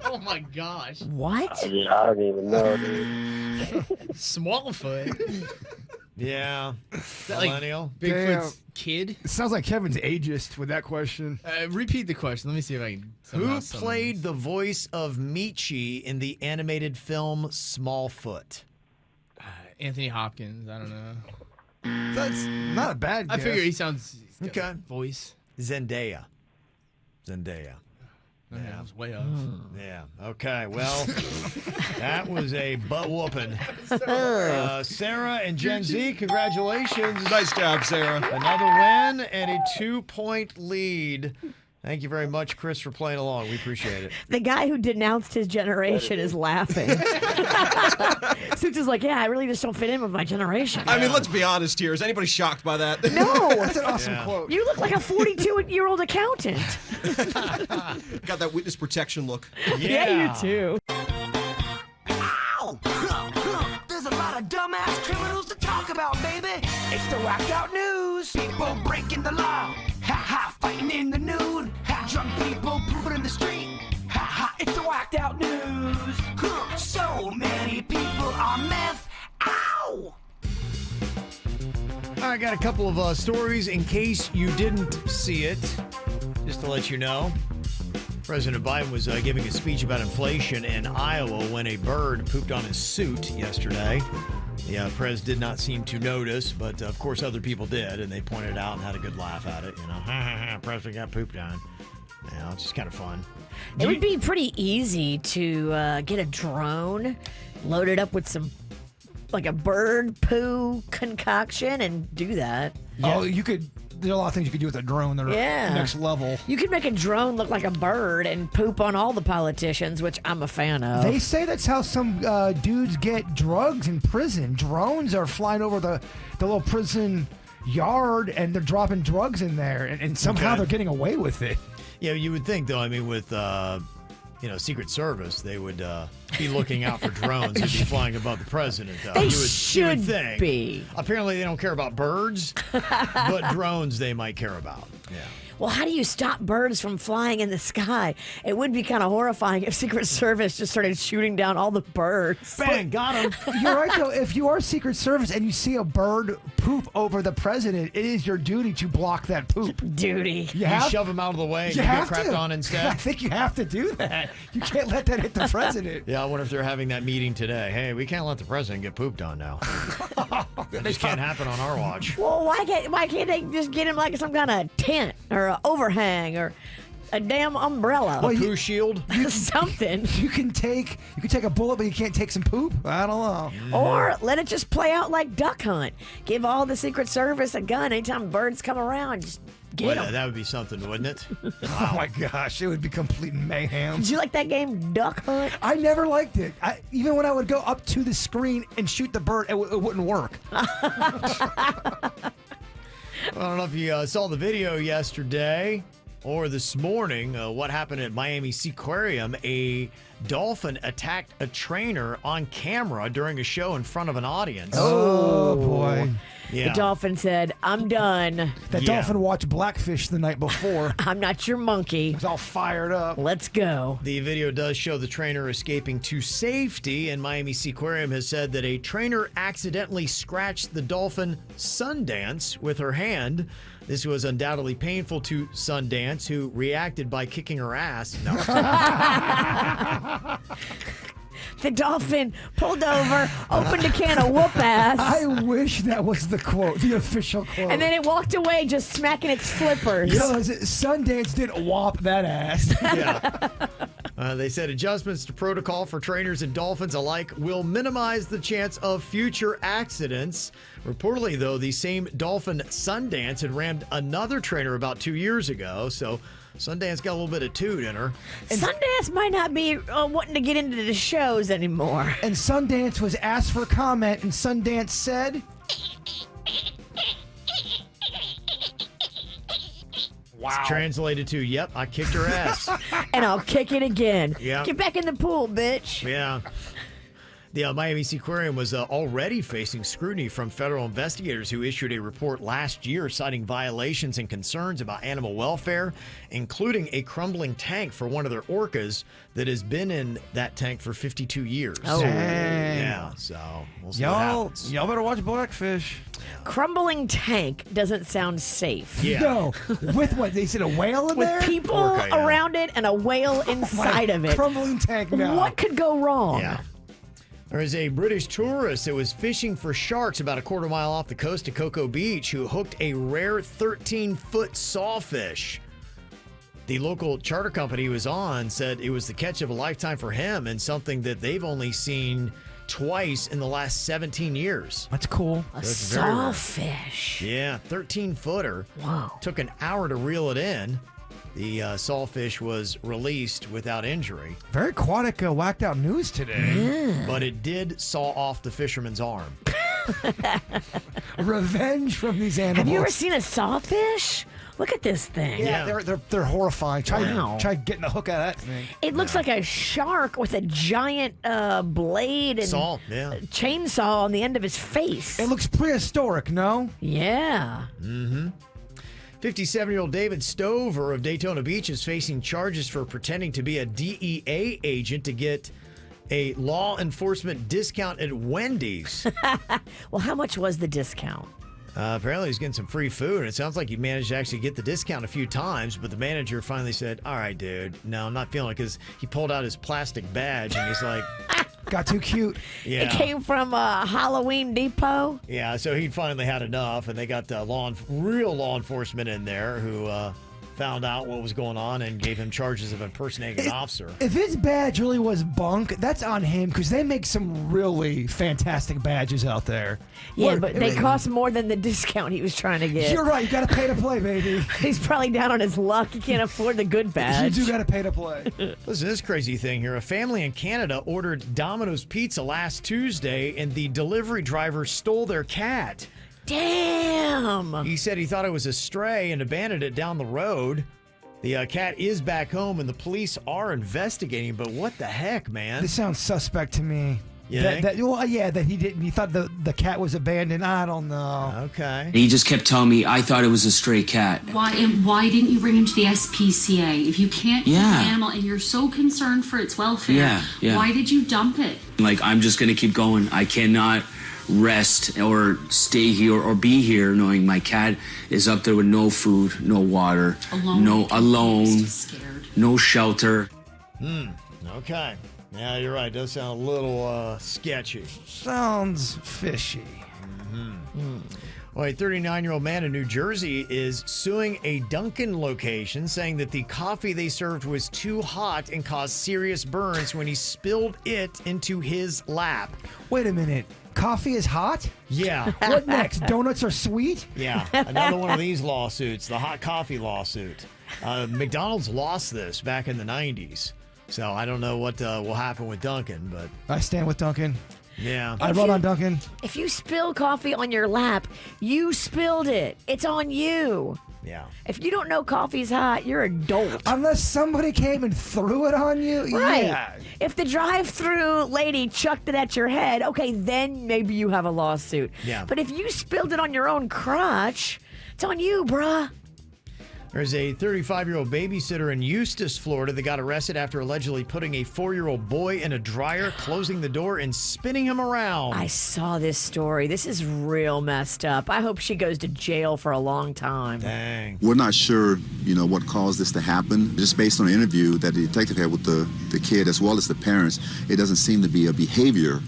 Oh my gosh. What? I don't even know, dude. Smallfoot. Yeah. That like Millennial. Bigfoot's kid. It sounds like Kevin's ageist with that question. Repeat the question. Let me see if I can. Who played the voice of Michi in the animated film Smallfoot? Anthony Hopkins. I don't know. That's not a bad guess. I figure he sounds okay. Voice. Zendaya. Yeah, I was way off. Yeah. Okay. Well, that was a butt whooping. Sarah and Gen Z, congratulations. Nice job, Sarah. Another win and a 2-point lead. Thank you very much, Chris, for playing along. We appreciate it. The guy who denounced his generation is laughing. Suits is like, yeah, I really just don't fit in with my generation. I mean, let's be honest here. Is anybody shocked by that? No. That's an awesome quote. You look like a 42-year-old accountant. Got that witness protection look. Yeah, you too. Ow! There's a lot of dumbass criminals to talk about, baby. It's the whacked out news. People breaking the law. Ha ha, fighting in the nude. Ha, drunk people pooping in the street. Ha ha, it's the whacked out news. So many people on meth. Ow! I got a couple of stories in case you didn't see it. Just to let you know, President Biden was giving a speech about inflation in Iowa when a bird pooped on his suit yesterday. The prez did not seem to notice, but of course other people did, and they pointed it out and had a good laugh at it. You know, ha ha ha, president got pooped on. You know, it's just kind of fun. It would be pretty easy to get a drone, load it up with some, like a bird poo concoction, and do that. Oh, you could. There are a lot of things you could do with a drone that are next level. You could make a drone look like a bird and poop on all the politicians, which I'm a fan of. They say that's how some dudes get drugs in prison. Drones are flying over the little prison yard, and they're dropping drugs in there, and somehow they're getting away with it. Yeah, you would think, though, I mean, with, Secret Service, they would be looking out for drones and be flying above the president, though. They you should would think. be. Apparently, they don't care about birds, but drones they might care about. Yeah. Well, how do you stop birds from flying in the sky? It would be kind of horrifying if Secret Service just started shooting down all the birds. Bang, got him. You're right, though. If you are Secret Service and you see a bird poop over the president, it is your duty to block that poop. Duty. You shove him out of the way and you have get crapped to. on instead? I think you have to do that. You can't let that hit the president. Yeah, I wonder if they're having that meeting today. Hey, we can't let the president get pooped on now. That just can't happen on our watch. Well, why can't they just get him like some kind of tent or an overhang or a damn umbrella? A poo shield? Something. You can take a bullet, but you can't take some poop? I don't know. Or let it just play out like Duck Hunt. Give all the Secret Service a gun anytime birds come around. Just get them. That would be something, wouldn't it? Oh my gosh, it would be complete mayhem. Did you like that game, Duck Hunt? I never liked it. Even when I would go up to the screen and shoot the bird, it wouldn't work. I don't know if you saw the video yesterday or this morning. What happened at Miami Seaquarium? A dolphin attacked a trainer on camera during a show in front of an audience. Oh boy. Yeah. The dolphin said, I'm done. That dolphin watched Blackfish the night before. I'm not your monkey. It's all fired up. Let's go. The video does show the trainer escaping to safety, and Miami Seaquarium has said that a trainer accidentally scratched the dolphin Sundance with her hand. This was undoubtedly painful to Sundance, who reacted by kicking her ass. No. The dolphin pulled over, opened a can of whoop ass. I wish that was the quote, the official quote. And then it walked away just smacking its flippers. Because Sundance didn't whop that ass. Yeah. They said adjustments to protocol for trainers and dolphins alike will minimize the chance of future accidents. Reportedly, though, the same dolphin Sundance had rammed another trainer about 2 years ago, so Sundance got a little bit of toot in her. And Sundance might not be wanting to get into the shows anymore. And Sundance was asked for comment, and Sundance said... Wow. It's translated to, yep, I kicked her ass. And I'll kick it again. Yeah. Get back in the pool, bitch. Yeah. The Miami Seaquarium was already facing scrutiny from federal investigators who issued a report last year citing violations and concerns about animal welfare, including a crumbling tank for one of their orcas that has been in that tank for 52 years. Oh, yeah. So we'll see what happens. Y'all better watch Blackfish. Crumbling tank doesn't sound safe. Yeah. No. With what? They said a whale in With there? people Orca, yeah. around it and a whale inside of it. Crumbling tank, no. What could go wrong? Yeah. There is a British tourist that was fishing for sharks about a quarter mile off the coast of Cocoa Beach who hooked a rare 13-foot sawfish. The local charter company he was on said it was the catch of a lifetime for him and something that they've only seen twice in the last 17 years. That's cool. A That's very rare. sawfish. Yeah, 13-footer. Wow. Took an hour to reel it in. The sawfish was released without injury. Very aquatic, whacked out news today. But it did saw off the fisherman's arm. Revenge from these animals. Have you ever seen a sawfish? Look at this thing. Yeah, they're horrifying. Wow. Try getting a hook out of that thing. It looks like a shark with a giant blade and Saw, yeah. chainsaw on the end of his face. It looks prehistoric, no? Yeah. Mm-hmm. 57-year-old David Stover of Daytona Beach is facing charges for pretending to be a DEA agent to get a law enforcement discount at Wendy's. Well, how much was the discount? Apparently he's getting some free food, and it sounds like he managed to actually get the discount a few times, but the manager finally said, all right, dude, no, I'm not feeling it, because he pulled out his plastic badge, and he's like... Got too cute. Yeah. It came from Halloween Depot. Yeah, so he'd finally had enough, and they got real law enforcement in there who found out what was going on and gave him charges of impersonating an officer. If his badge really was bunk, that's on him because they make some really fantastic badges out there. Yeah, but they cost more than the discount he was trying to get. You're right. You got to pay to play, baby. He's probably down on his luck. He can't afford the good badge. You do got to pay to play. Listen to this crazy thing here. A family in Canada ordered Domino's Pizza last Tuesday, and the delivery driver stole their cat. Damn. He said he thought it was a stray and abandoned it down the road. The cat is back home, and the police are investigating, but what the heck, man? This sounds suspect to me. You think? That he didn't. He thought the cat was abandoned. I don't know. Okay. He just kept telling me I thought it was a stray cat. Why didn't you bring him to the SPCA? If you can't keep an animal and you're so concerned for its welfare, why did you dump it? Like, I'm just going to keep going. I cannot rest or stay here or be here knowing my cat is up there with no food, no water, alone, no shelter. Okay. Yeah, you're right. Does sound a little sketchy. Sounds fishy. Well, a 39-year-old man in New Jersey is suing a Dunkin' location, saying that the coffee they served was too hot and caused serious burns when he spilled it into his lap. Wait a minute. Coffee is hot? Yeah. What next? Donuts are sweet? Yeah. Another one of these lawsuits, the hot coffee lawsuit. McDonald's lost this back in the 90s. So I don't know what will happen with Dunkin', but... I stand with Dunkin'. Yeah. I run on Dunkin'. If you spill coffee on your lap, you spilled it. It's on you. Yeah. If you don't know coffee's hot, you're a dolt. Unless somebody came and threw it on you. Right. Yeah. If the drive-through lady chucked it at your head, okay, then maybe you have a lawsuit. Yeah. But if you spilled it on your own crotch, it's on you, bruh. There's a 35-year-old babysitter in Eustis, Florida that got arrested after allegedly putting a 4-year-old boy in a dryer, closing the door, and spinning him around. I saw this story. This is real messed up. I hope she goes to jail for a long time. Dang. We're not sure, what caused this to happen. Just based on the interview that the detective had with the kid as well as the parents, it doesn't seem to be a behavior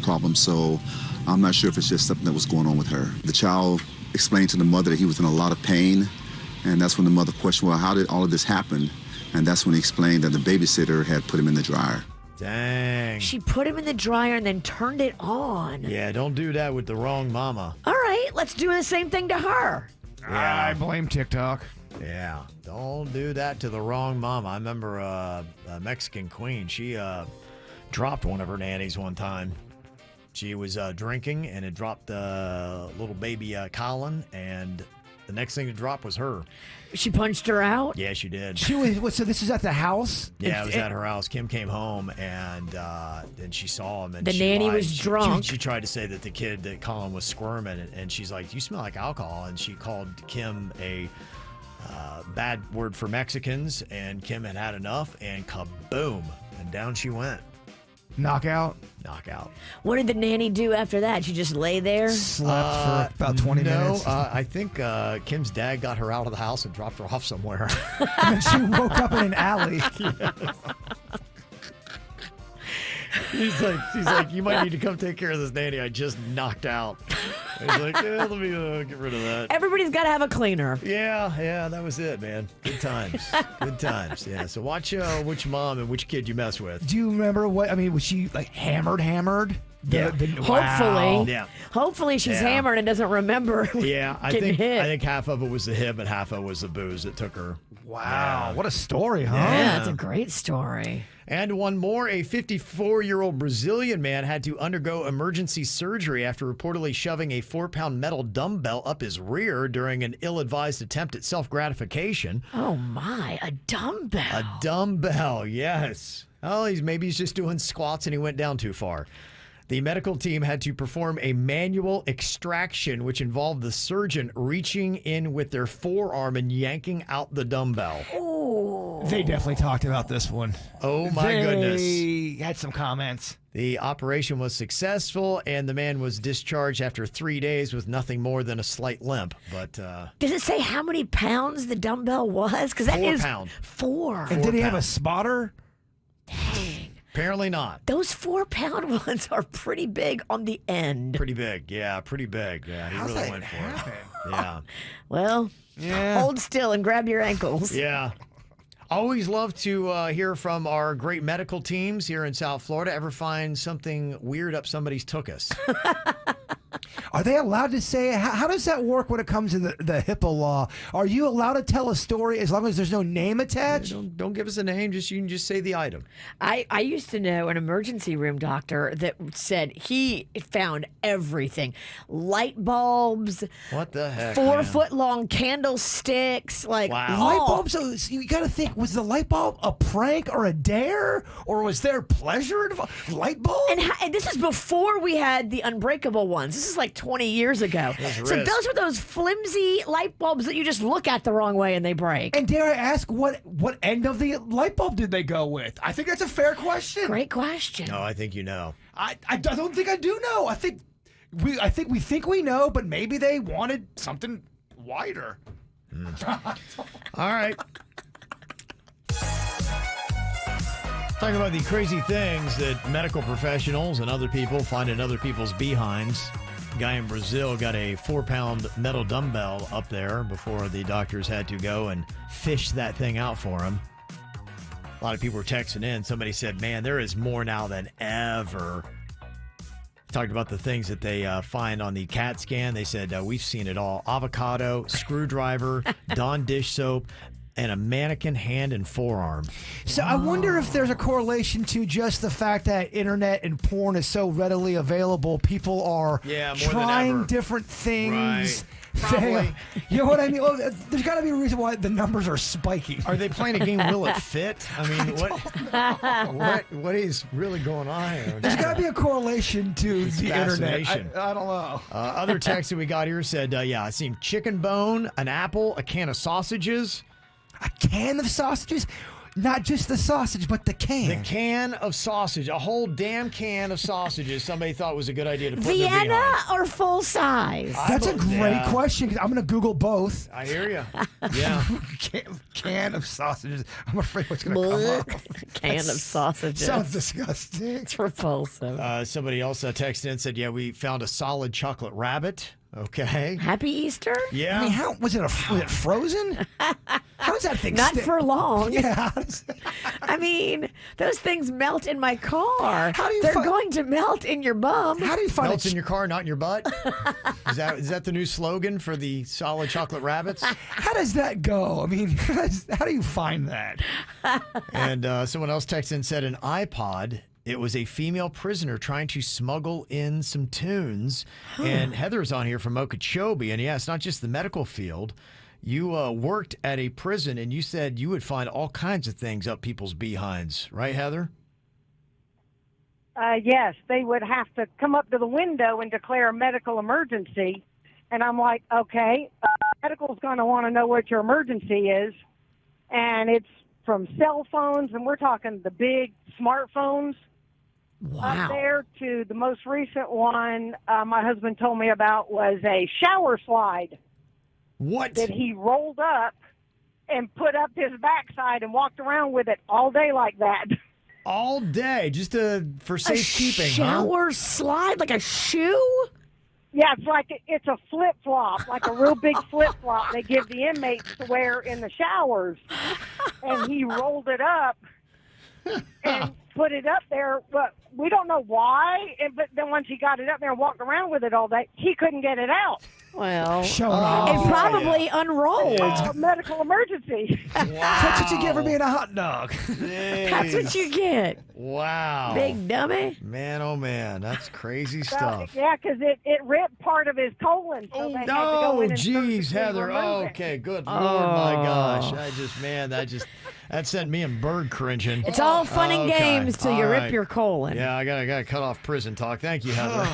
problem. So I'm not sure if it's just something that was going on with her. The child explained to the mother that he was in a lot of pain. And that's when the mother questioned, well, how did all of this happen? And that's when he explained that the babysitter had put him in the dryer. Dang. She put him in the dryer and then turned it on. Yeah, don't do that with the wrong mama. All right, let's do the same thing to her. Yeah. I blame TikTok. Yeah, don't do that to the wrong mama. I remember a Mexican queen. She dropped one of her nannies one time. She was drinking and it dropped the little baby Colin, and the next thing to drop was her. She punched her out? Yeah, she did. She was. So this is at the house? Yeah, it was at her house. Kim came home and she saw him. And The she nanny lied. was drunk. She tried to say that that Colin was squirming, and she's like, "You smell like alcohol." And she called Kim a bad word for Mexicans, and Kim had had enough, and kaboom, and down she went. Knockout. What did the nanny do after that? She just lay there? Slept for about 20 minutes. No, I think Kim's dad got her out of the house and dropped her off somewhere. And then she woke up in an alley. She's like, you might need to come take care of this nanny I just knocked out. He's like, yeah, let me get rid of that. Everybody's got to have a cleaner. Yeah, that was it, man. Good times. Good times. Yeah, so watch which mom and which kid you mess with. Do you remember was she like hammered? Yeah. Hopefully. Yeah. Hopefully she's hammered and doesn't remember. Yeah, I getting hit. think half of it was the hip and half of it was the booze that took her. Wow, what a story, huh? Yeah, it's a great story. And one more, a 54-year-old Brazilian man had to undergo emergency surgery after reportedly shoving a 4-pound metal dumbbell up his rear during an ill-advised attempt at self-gratification. Oh my, a dumbbell. A dumbbell, yes. Oh, he's just doing squats and he went down too far. The medical team had to perform a manual extraction, which involved the surgeon reaching in with their forearm and yanking out the dumbbell. Oh. They definitely talked about this one. Oh, my goodness. They had some comments. The operation was successful, and the man was discharged after 3 days with nothing more than a slight limp. But does it say how many pounds the dumbbell was? Because that 4 is pounds. 4. And did he have a spotter? Dang. Apparently not. Those 4-pound ones are pretty big on the end. Pretty big. Yeah, pretty big. Yeah, he really went for it. Yeah. Well, hold still and grab your ankles. Yeah. Always love to hear from our great medical teams here in South Florida. Ever find something weird up somebody's tuchus? Are they allowed to say, how does that work when it comes to the HIPAA law? Are you allowed to tell a story as long as there's no name attached? Don't give us a name. You can just say the item. I used to know an emergency room doctor that said he found everything. Light bulbs. What the heck? 4-foot-long candlesticks. Like, wow. Light bulbs, so you got to think, was the light bulb a prank or a dare? Or was there pleasure involved? Light bulb? And this is before we had the unbreakable ones. This is like 20 years ago. So those were those flimsy light bulbs that you just look at the wrong way and they break. And dare I ask, what end of the light bulb did they go with? I think that's a fair question. Great question. No, I think you know. I don't think I do know. I think we think we know, but maybe they wanted something wider. All right. Talking about the crazy things that medical professionals and other people find in other people's behinds. A guy in Brazil got a 4-pound metal dumbbell up there before the doctors had to go and fish that thing out for him. A lot of people were texting in. Somebody said, man, there is more now than ever. Talked about the things that they find on the CAT scan. They said, we've seen it all. Avocado, screwdriver, Dawn dish soap, and a mannequin hand and forearm. So I wonder if there's a correlation to just the fact that internet and porn is so readily available. People are more than trying ever. different things, Probably. You know what I mean? Well, there's got to be a reason why the numbers are spiking. Are they playing a game? Will it fit? I mean, what is really going on here? There's got to be a correlation to It's the internet. fascination. I don't know. Other text that we got here said, I seen chicken bone, an apple, a can of sausages. A can of sausages? Not just the sausage, but the can. The can of sausage, a whole damn can of sausages. Somebody thought was a good idea to put in their Vienna behind. or full size? That's a great question. 'Cause I'm going to Google both. I hear you. Yeah. can of sausages. I'm afraid what's going to come up. Can of sausages. Sounds disgusting. It's repulsive. Somebody else texted in and said, we found a solid chocolate rabbit. Okay. Happy Easter? Yeah. I mean, how was it frozen? How does that thing Not stick? for long. Yeah. I mean, those things melt in my car. How do you They're going to melt in your bum. How do you find Melts in your car, not in your butt? Is that the new slogan for the solid chocolate rabbits? How does that go? I mean, how do you find that? And someone else texted and said an iPod. It was a female prisoner trying to smuggle in some tunes. And Heather's on here from Okeechobee. And it's not just the medical field. You worked at a prison, and you said you would find all kinds of things up people's behinds. Right, Heather? Yes, they would have to come up to the window and declare a medical emergency. And I'm like, okay, medical's going to want to know what your emergency is. And it's from cell phones, and we're talking the big smartphones. Wow. Up there to the most recent one my husband told me about was a shower slide. What? That he rolled up and put up his backside and walked around with it all day like that. All day, just for safekeeping, shower slide, like a shoe? Yeah, it's a flip-flop, like a real big flip-flop they give the inmates to wear in the showers. And he rolled it up and put it up there, but we don't know why. But then once he got it up there and walked around with it all day, he couldn't get it out. Well, it probably unrolled. Medical emergency. Wow. That's what you get for being a hot dog. That's what you get. Wow. Big dummy. Man, oh man, that's crazy stuff. Yeah, because it ripped part of his colon. So they had to go in and geez, Heather. remove it. Okay, good Lord, my gosh. That sent me and Bird cringing. It's all fun and games till you All rip right. your colon. Yeah, I gotta cut off prison talk. Thank you, Heather.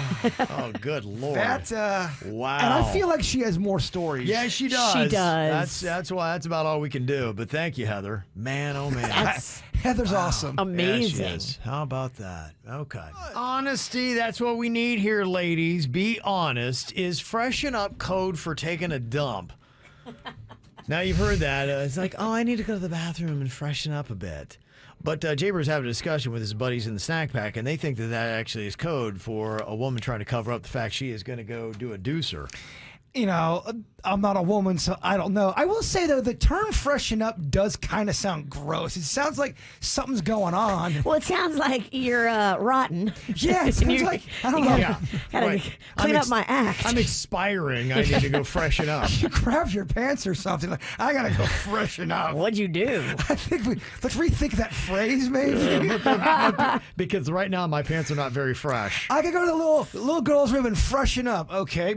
Oh, good Lord. That's wow. And I feel like she has more stories. Yeah, she does. She does. That's why that's about all we can do. But thank you, Heather. Man, oh man. Heather's awesome. Amazing. Yeah, she is. How about that? Okay. Honesty, that's what we need here, ladies. Be honest. Is freshen up code for taking a dump? Now you've heard that. It's like, I need to go to the bathroom and freshen up a bit. But Jaber's having a discussion with his buddies in the snack pack, and they think that actually is code for a woman trying to cover up the fact she is going to go do a deucer. You know, I'm not a woman, so I don't know. I will say, though, the term freshen up does kind of sound gross. It sounds like something's going on. Well, it sounds like you're rotten. Yeah, it sounds like, I don't know. Gotta clean up my act. I'm expiring. I need to go freshen up. You grab your pants or something. Like, I got to go freshen up. What'd you do? I think let's rethink that phrase, maybe. Because right now my pants are not very fresh. I could go to the little girl's room and freshen up. Okay.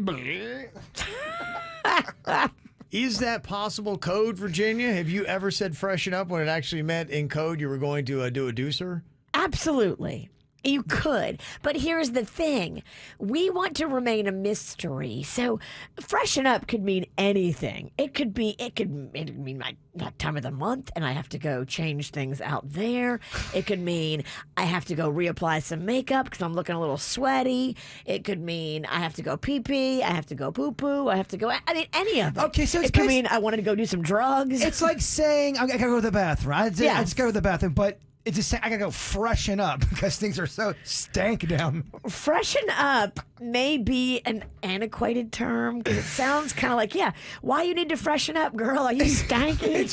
Is that possible code, Virginia? Have you ever said freshen up when it actually meant in code you were going to do a deucer? Absolutely. You could, but here's the thing. We want to remain a mystery. So freshen up could mean anything. It could mean that time of the month and I have to go change things out there. It could mean I have to go reapply some makeup because I'm looking a little sweaty. It could mean I have to go pee-pee. I have to go poo-poo. I have to go, any of it. Okay, so it could mean I wanted to go do some drugs. It's like saying, I gotta go to the bathroom. I just go to the bathroom, but it's just saying I gotta go freshen up because things are so stank down. Freshen up may be an antiquated term because it sounds kind of like, why you need to freshen up, girl? Are you stanky?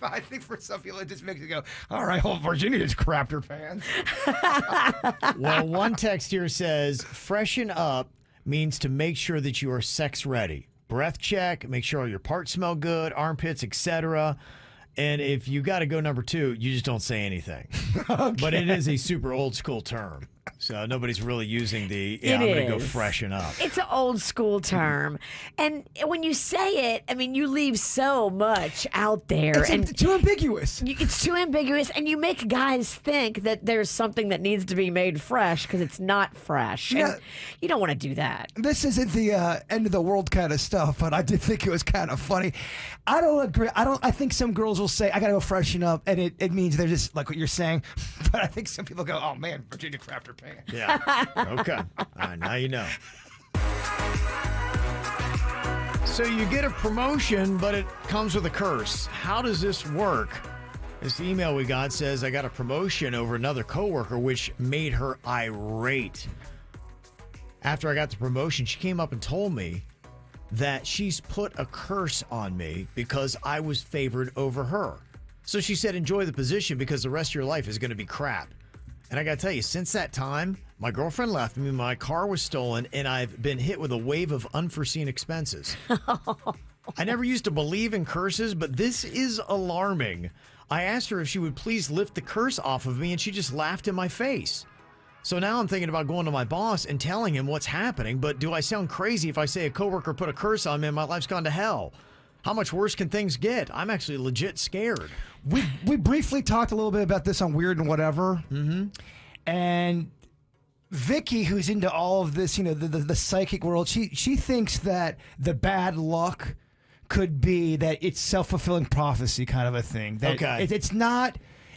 I think for some people it just makes you go, all right, well, Virginia just crapped her pants. Well, one text here says, freshen up means to make sure that you are sex ready. Breath check, make sure all your parts smell good, armpits, etc. And if you got to go number 2, you just don't say anything. Okay. But it is a super old school term. So nobody's really using the, It I'm going to go is. freshen up. It's an old school term. And when you say it, I mean, you leave so much out there. It's too ambiguous. It's too ambiguous. And you make guys think that there's something that needs to be made fresh because it's not fresh. Yeah. And you don't want to do that. This isn't the end of the world kind of stuff, but I did think it was kind of funny. I don't agree. I think some girls will say, I got to go freshen up. And it means they're just like what you're saying. But I think some people go, oh, man, Virginia crapped her pants. Yeah. Okay. All right, now you know. So you get a promotion, but it comes with a curse. How does this work? This email we got says, I got a promotion over another coworker, which made her irate. After I got the promotion, she came up and told me that she's put a curse on me because I was favored over her. So she said, enjoy the position because the rest of your life is going to be crap. And I got to tell you, since that time, my girlfriend left me, my car was stolen, and I've been hit with a wave of unforeseen expenses. I never used to believe in curses, but this is alarming. I asked her if she would please lift the curse off of me, and she just laughed in my face. So now I'm thinking about going to my boss and telling him what's happening, but do I sound crazy if I say a coworker put a curse on me and my life's gone to hell? How much worse can things get? I'm actually legit scared. We briefly talked a little bit about this on Weird and Whatever. Mm-hmm. And Vicky, who's into all of this, the psychic world, she thinks that the bad luck could be that it's self-fulfilling prophecy kind of a thing. That Okay.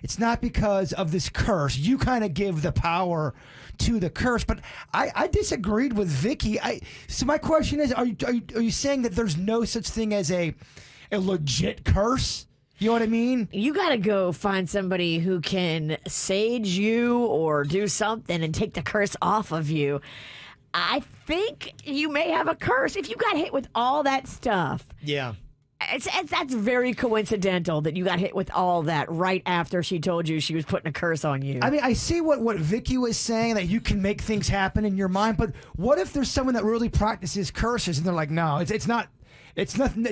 It's not because of this curse. You kind of give the power to the curse. But I disagreed with Vicky. So my question is, are you saying that there's no such thing as a legit curse? You know what I mean? You got to go find somebody who can sage you or do something and take the curse off of you. I think you may have a curse if you got hit with all that stuff. Yeah. That's very coincidental that you got hit with all that right after she told you she was putting a curse on you. I mean, I see what Vicky was saying, that you can make things happen in your mind, but what if there's someone that really practices curses and they're like, no, it's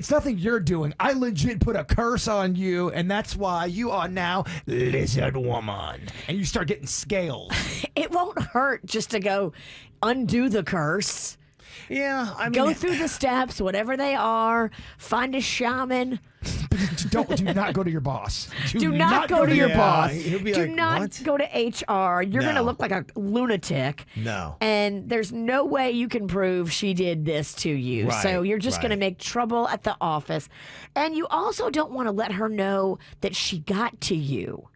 nothing you're doing. I legit put a curse on you, and that's why you are now lizard woman. And you start getting scales. It won't hurt just to go undo the curse. Yeah, I mean, go through the steps, whatever they are. Find a shaman. Do not go to your boss. Do not go to your boss. He'll be Do like, not "What?" go to HR. You're No. going to look like a lunatic. No. And there's no way you can prove she did this to you. Right, So you're just going to right. make trouble at the office. And you also don't want to let her know that she got to you.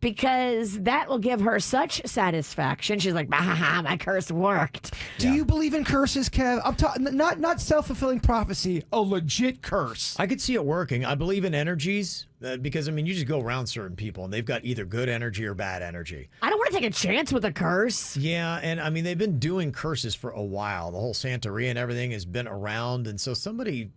Because that will give her such satisfaction. She's like, my curse worked. Do you believe in curses, Kev? I'm talking not self-fulfilling prophecy, a legit curse. I could see it working. I believe in energies because, I mean, you just go around certain people and they've got either good energy or bad energy. I don't want to take a chance with a curse. Yeah, and I mean, they've been doing curses for a while. The whole Santeria and everything has been around, and so somebody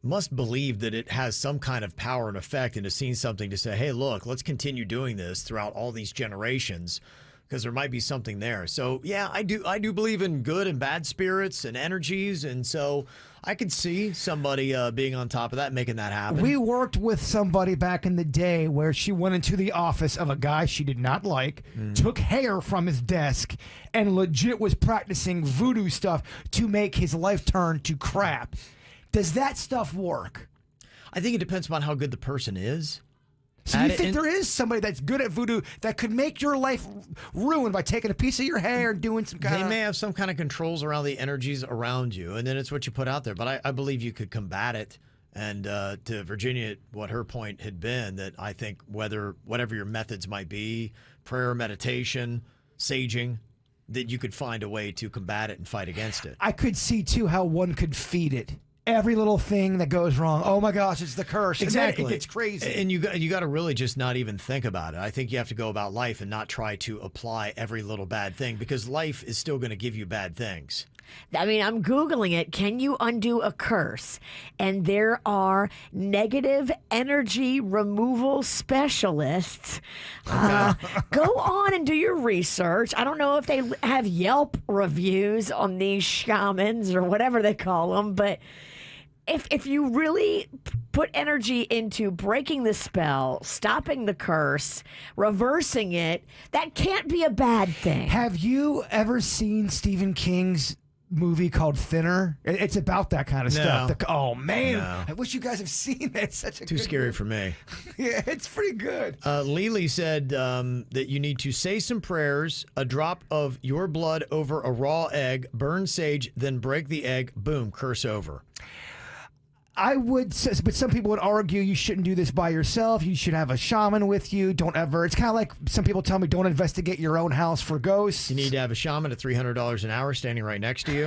must believe that it has some kind of power and effect and has seen something to say, hey, look, let's continue doing this throughout all these generations because there might be something there. So, yeah, I do believe in good and bad spirits and energies, and so I could see somebody being on top of that, making that happen. We worked with somebody back in the day where she went into the office of a guy she did not like, took hair from his desk, and legit was practicing voodoo stuff to make his life turn to crap. Does that stuff work? I think it depends upon how good the person is. So you think there is somebody that's good at voodoo that could make your life ruined by taking a piece of your hair and doing some kind They of... may have some kind of controls around the energies around you, and then it's what you put out there. But I believe you could combat it. And to Virginia, what her point had been, that I think whatever your methods might be, prayer, meditation, saging, that you could find a way to combat it and fight against it. I could see, too, how one could feed it. Every little thing that goes wrong. Oh my gosh, it's the curse. Exactly. And then it gets crazy. And you got to really just not even think about it. I think you have to go about life and not try to apply every little bad thing, because life is still going to give you bad things. I mean, I'm Googling it. Can you undo a curse? And there are negative energy removal specialists. Go on and do your research. I don't know if they have Yelp reviews on these shamans or whatever they call them, but if you really put energy into breaking the spell, stopping the curse, reversing it, that can't be a bad thing. Have you ever seen Stephen King's movie called Thinner? It's about that kind of stuff. Oh man, I wish you guys have seen that. It's such a Too good scary movie. for me. Yeah, it's pretty good. Lily said that you need to say some prayers, a drop of your blood over a raw egg, burn sage, then break the egg, boom, curse over. I would, but some people would argue you shouldn't do this by yourself. You should have a shaman with you. Don't ever. It's kind of like some people tell me, don't investigate your own house for ghosts. You need to have a shaman at $300 an hour standing right next to you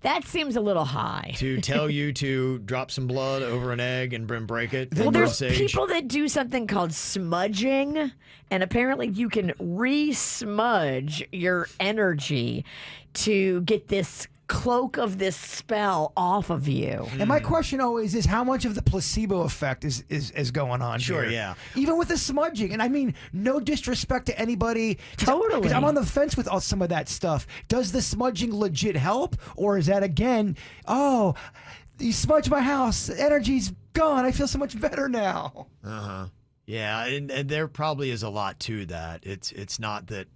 That seems a little high. to tell you to drop some blood over an egg and break it. Well, then there's sage. people that do something called smudging, and apparently you can re-smudge your energy to get this cloak of this spell off of you. And my question always is, how much of the placebo effect is going on Sure, here? yeah. Even with the smudging. And I mean, no disrespect to anybody. Totally. Because I'm on the fence with some of that stuff. Does the smudging legit help? Or is that, again, oh, you smudge my house, energy's gone, I feel so much better now. Uh-huh. Yeah, and there probably is a lot to that. It's not that,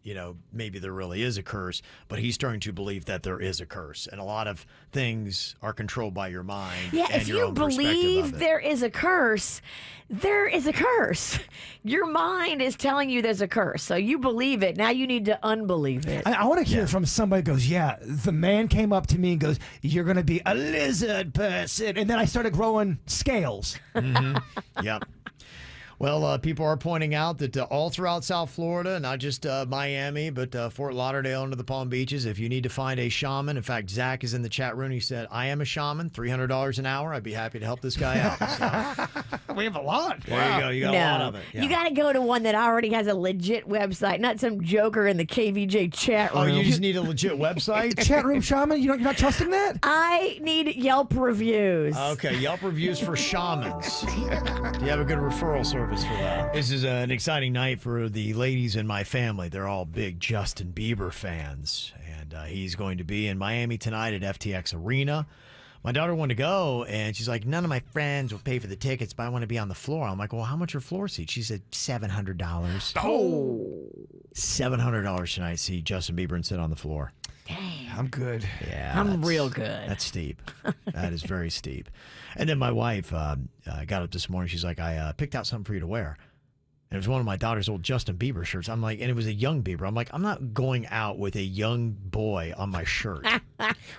maybe there really is a curse, but he's starting to believe that there is a curse. And a lot of things are controlled by your mind. Yeah, and if your you own perspective believe of it. there is a curse, there is a curse. Your mind is telling you there's a curse. So you believe it. Now you need to unbelieve it. I want to hear from somebody who goes, yeah, the man came up to me and goes, you're going to be a lizard person. And then I started growing scales. Mm-hmm. Yep. Well, people are pointing out that all throughout South Florida, not just Miami, but Fort Lauderdale and the Palm Beaches, if you need to find a shaman, in fact, Zach is in the chat room. He said, I am a shaman, $300 an hour. I'd be happy to help this guy out. So, we have a lot. there you go. You got a lot of it. Yeah. You got to go to one that already has a legit website, not some joker in the KVJ chat room. Oh, you just need a legit website? Chat room shaman? You're not trusting that? I need Yelp reviews. Okay, Yelp reviews for shamans. Do you have a good referral service for that? This is an exciting night for the ladies in my family. They're all big Justin Bieber fans, and he's going to be in Miami tonight at FTX Arena. My daughter wanted to go, and she's like, none of my friends will pay for the tickets, but I want to be on the floor. I'm like, well, how much are floor seats? She said, $700. Oh. $700 tonight to see Justin Bieber and sit on the floor. Dang. I'm good. Yeah, I'm real good. That's steep. That is very steep. And then my wife got up this morning. She's like, I picked out something for you to wear. And it was one of my daughter's old Justin Bieber shirts. I'm like, and it was a young Bieber. I'm like, I'm not going out with a young boy on my shirt.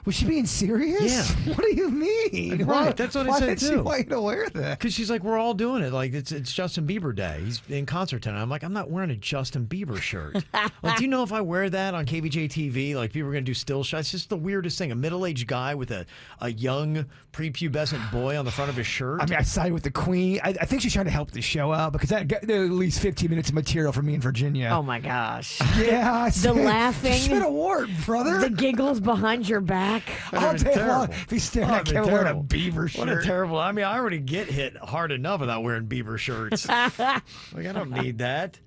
Was she being serious? Yeah. What do you mean? Right, that's what I said too. Why did she want you to wear that? Because she's like, we're all doing it. Like, it's Justin Bieber Day. He's in concert tonight. I'm like, I'm not wearing a Justin Bieber shirt. Like, do you know if I wear that on KVJ TV, like, people are going to do still shots? It's just the weirdest thing. A middle-aged guy with a young, prepubescent boy on the front of his shirt. I mean, I sided with the queen. I think she's trying to help the show out because that got at least 15 minutes of material for me in Virginia. Oh, my gosh. Yeah. The laughing. She's been a wart, brother. The giggles behind your back. All day long. If he's staring at Kevin wearing a Bieber shirt. What a terrible. I mean, I already get hit hard enough without wearing Bieber shirts. Like, I don't need that.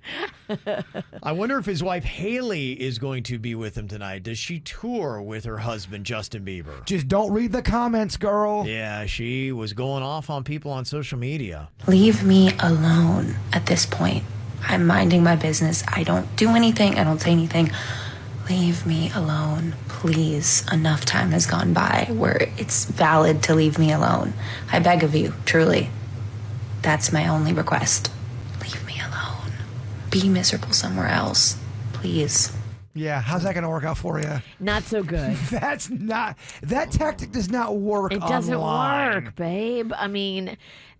I wonder if his wife Haley is going to be with him tonight. Does she tour with her husband Justin Bieber? Just don't read the comments, girl. Yeah, she was going off on people on social media. Leave me alone at this point. I'm minding my business. I don't do anything. I don't say anything. Leave me alone, please. Enough time has gone by where it's valid to leave me alone. I beg of you, truly. That's my only request. Leave me alone. Be miserable somewhere else, please. Yeah, how's that going to work out for you? Not so good. That tactic does not work. It doesn't online. work, babe. I mean,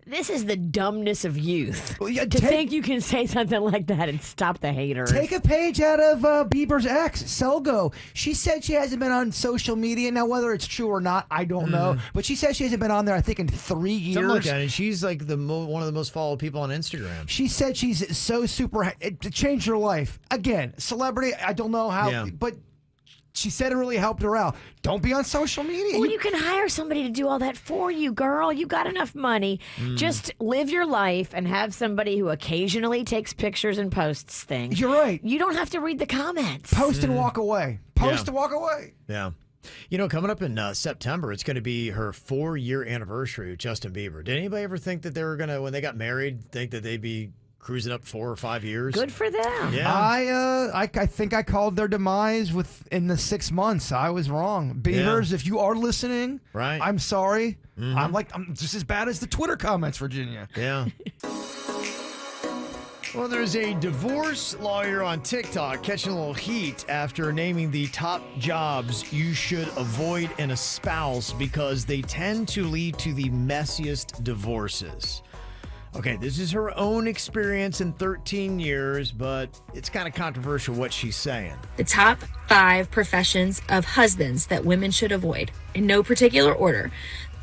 this is the dumbness of youth. Well, yeah, to think you can say something like that and stop the haters. Take a page out of Bieber's ex, Selgo. She said she hasn't been on social media. Now, whether it's true or not, I don't know. But she says she hasn't been on there, I think, in 3 years. Something like that. And she's like one of the most followed people on Instagram. She said she's so super... It changed her life. Again, celebrity, I don't know how, but... She said it really helped her out. Don't be on social media. Well, you can hire somebody to do all that for you, girl. You got enough money. Just live your life and have somebody who occasionally takes pictures and posts things. You're right. You don't have to read the comments. Post and walk away. Post and walk away. Yeah. Coming up in September, it's going to be her 4-year anniversary with Justin Bieber. Did anybody ever think that they were going to, when they got married, think that they'd be cruising up 4 or 5 years? Good for them. Yeah. I think I called their demise within the 6 months. I was wrong. Beavers, if you are listening, right? I'm sorry. I'm just as bad as the Twitter comments, Virginia. Yeah. Well, there's a divorce lawyer on TikTok catching a little heat after naming the top jobs you should avoid in a spouse because they tend to lead to the messiest divorces. Okay, this is her own experience in 13 years, but it's kind of controversial what she's saying. The top 5 professions of husbands that women should avoid, in no particular order: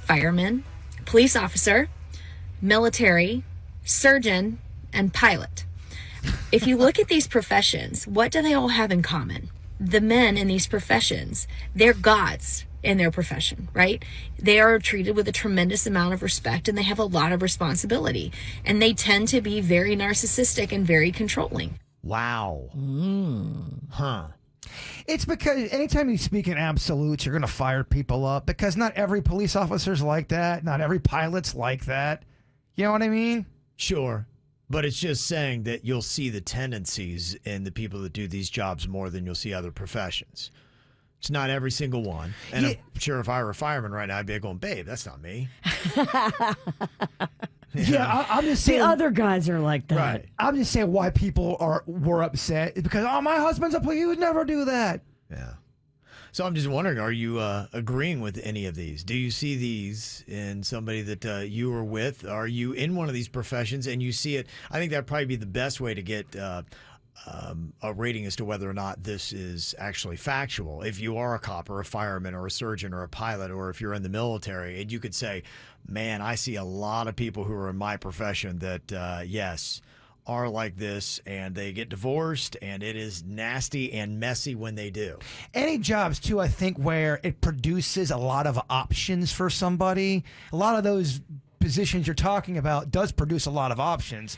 fireman, police officer, military, surgeon, and pilot. If you look at these professions, what do they all have in common? The men in these professions, they're gods in their profession, right? They are treated with a tremendous amount of respect and they have a lot of responsibility. And they tend to be very narcissistic and very controlling. Wow. Huh. It's because anytime you speak in absolutes, you're going to fire people up because not every police officer's like that. Not every pilot's like that. You know what I mean? Sure. But it's just saying that you'll see the tendencies in the people that do these jobs more than you'll see other professions. It's not every single one. And I'm sure if I were a fireman right now, I'd be going, babe, that's not me. Yeah, I'm just saying. The other guys are like that. Right. I'm just saying why people were upset is because, my husband's a police. He would never do that. Yeah. So I'm just wondering, are you agreeing with any of these? Do you see these in somebody that you are with? Are you in one of these professions and you see it? I think that'd probably be the best way to get a rating as to whether or not this is actually factual. If you are a cop or a fireman or a surgeon or a pilot, or if you're in the military, and you could say, man, I see a lot of people who are in my profession that, yes, are like this, and they get divorced, and it is nasty and messy when they do. Any jobs, too, I think, where it produces a lot of options for somebody. A lot of those positions you're talking about does produce a lot of options.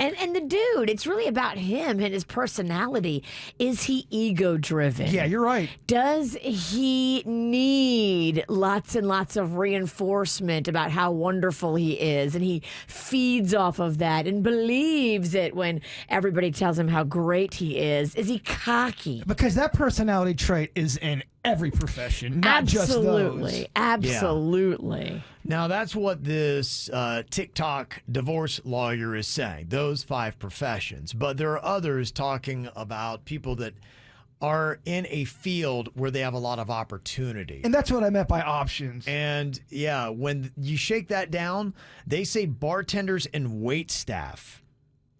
And the dude, it's really about him and his personality. Is he ego-driven? Yeah, you're right. Does he need lots and lots of reinforcement about how wonderful he is? And he feeds off of that and believes it when everybody tells him how great he is. Is he cocky? Because that personality trait is in every profession, not just those. Absolutely. Yeah. Now, that's what this TikTok divorce lawyer is saying, those 5 professions. But there are others talking about people that are in a field where they have a lot of opportunity. And that's what I meant by options. And, yeah, when you shake that down, they say bartenders and wait staff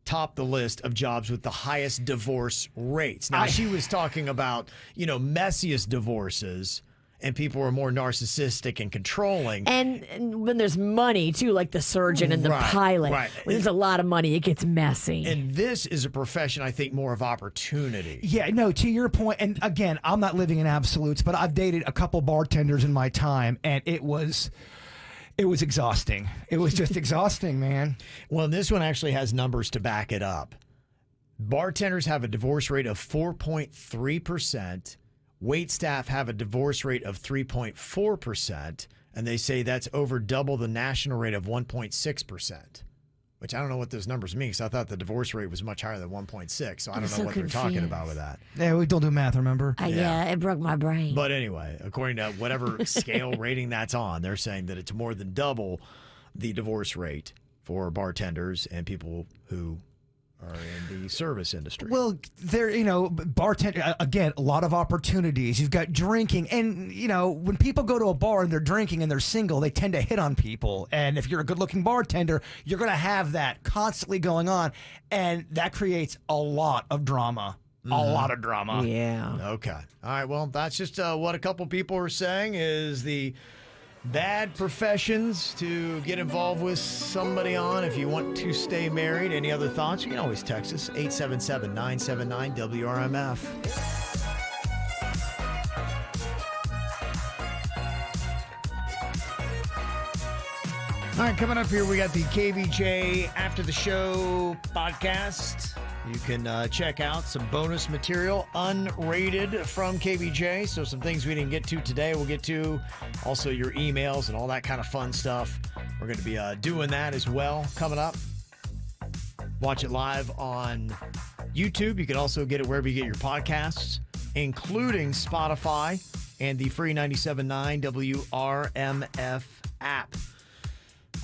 top the list of jobs with the highest divorce rates. Now, she was talking about, messiest divorces, and people are more narcissistic and controlling. And when there's money, too, like the surgeon and the pilot, when there's a lot of money, it gets messy. And this is a profession, I think, more of opportunity. Yeah, no, to your point, and again, I'm not living in absolutes, but I've dated a couple bartenders in my time, and it was exhausting. It was just exhausting, man. Well, this one actually has numbers to back it up. Bartenders have a divorce rate of 4.3%. Wait staff have a divorce rate of 3.4%. And they say that's over double the national rate of 1.6%. Which I don't know what those numbers mean, because I thought the divorce rate was much higher than 1.6. So I don't know what they're talking about with that. Yeah, we don't do math, remember? Yeah, it broke my brain. But anyway, according to whatever scale rating that's on, they're saying that it's more than double the divorce rate for bartenders and people who are in the service industry. Well, bartender, again, a lot of opportunities. You've got drinking. And, when people go to a bar and they're drinking and they're single, they tend to hit on people. And if you're a good-looking bartender, you're going to have that constantly going on. And that creates a lot of drama. A lot of drama. Yeah. Okay. All right. Well, that's just what a couple people are saying is the bad professions to get involved with somebody on if you want to stay married. Any other thoughts? You can always text us, 877-979-WRMF. All right, coming up here, we got the KVJ After the Show podcast. You can check out some bonus material, unrated, from KVJ. So some things we didn't get to today, we'll get to. Also your emails and all that kind of fun stuff. We're going to be doing that as well coming up. Watch it live on YouTube. You can also get it wherever you get your podcasts, including Spotify and the free 97.9 WRMF app.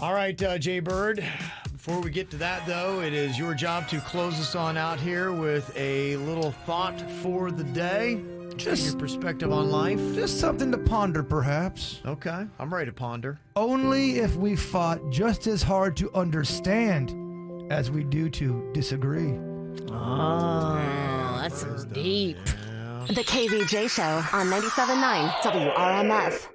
All right, Jay Bird. Before we get to that, though, it is your job to close us on out here with a little thought for the day. Just your perspective on life. Just something to ponder, perhaps. Okay, I'm ready to ponder. Only if we fought just as hard to understand as we do to disagree. Oh, that's deep. The KVJ Show on 97.9 WRMF.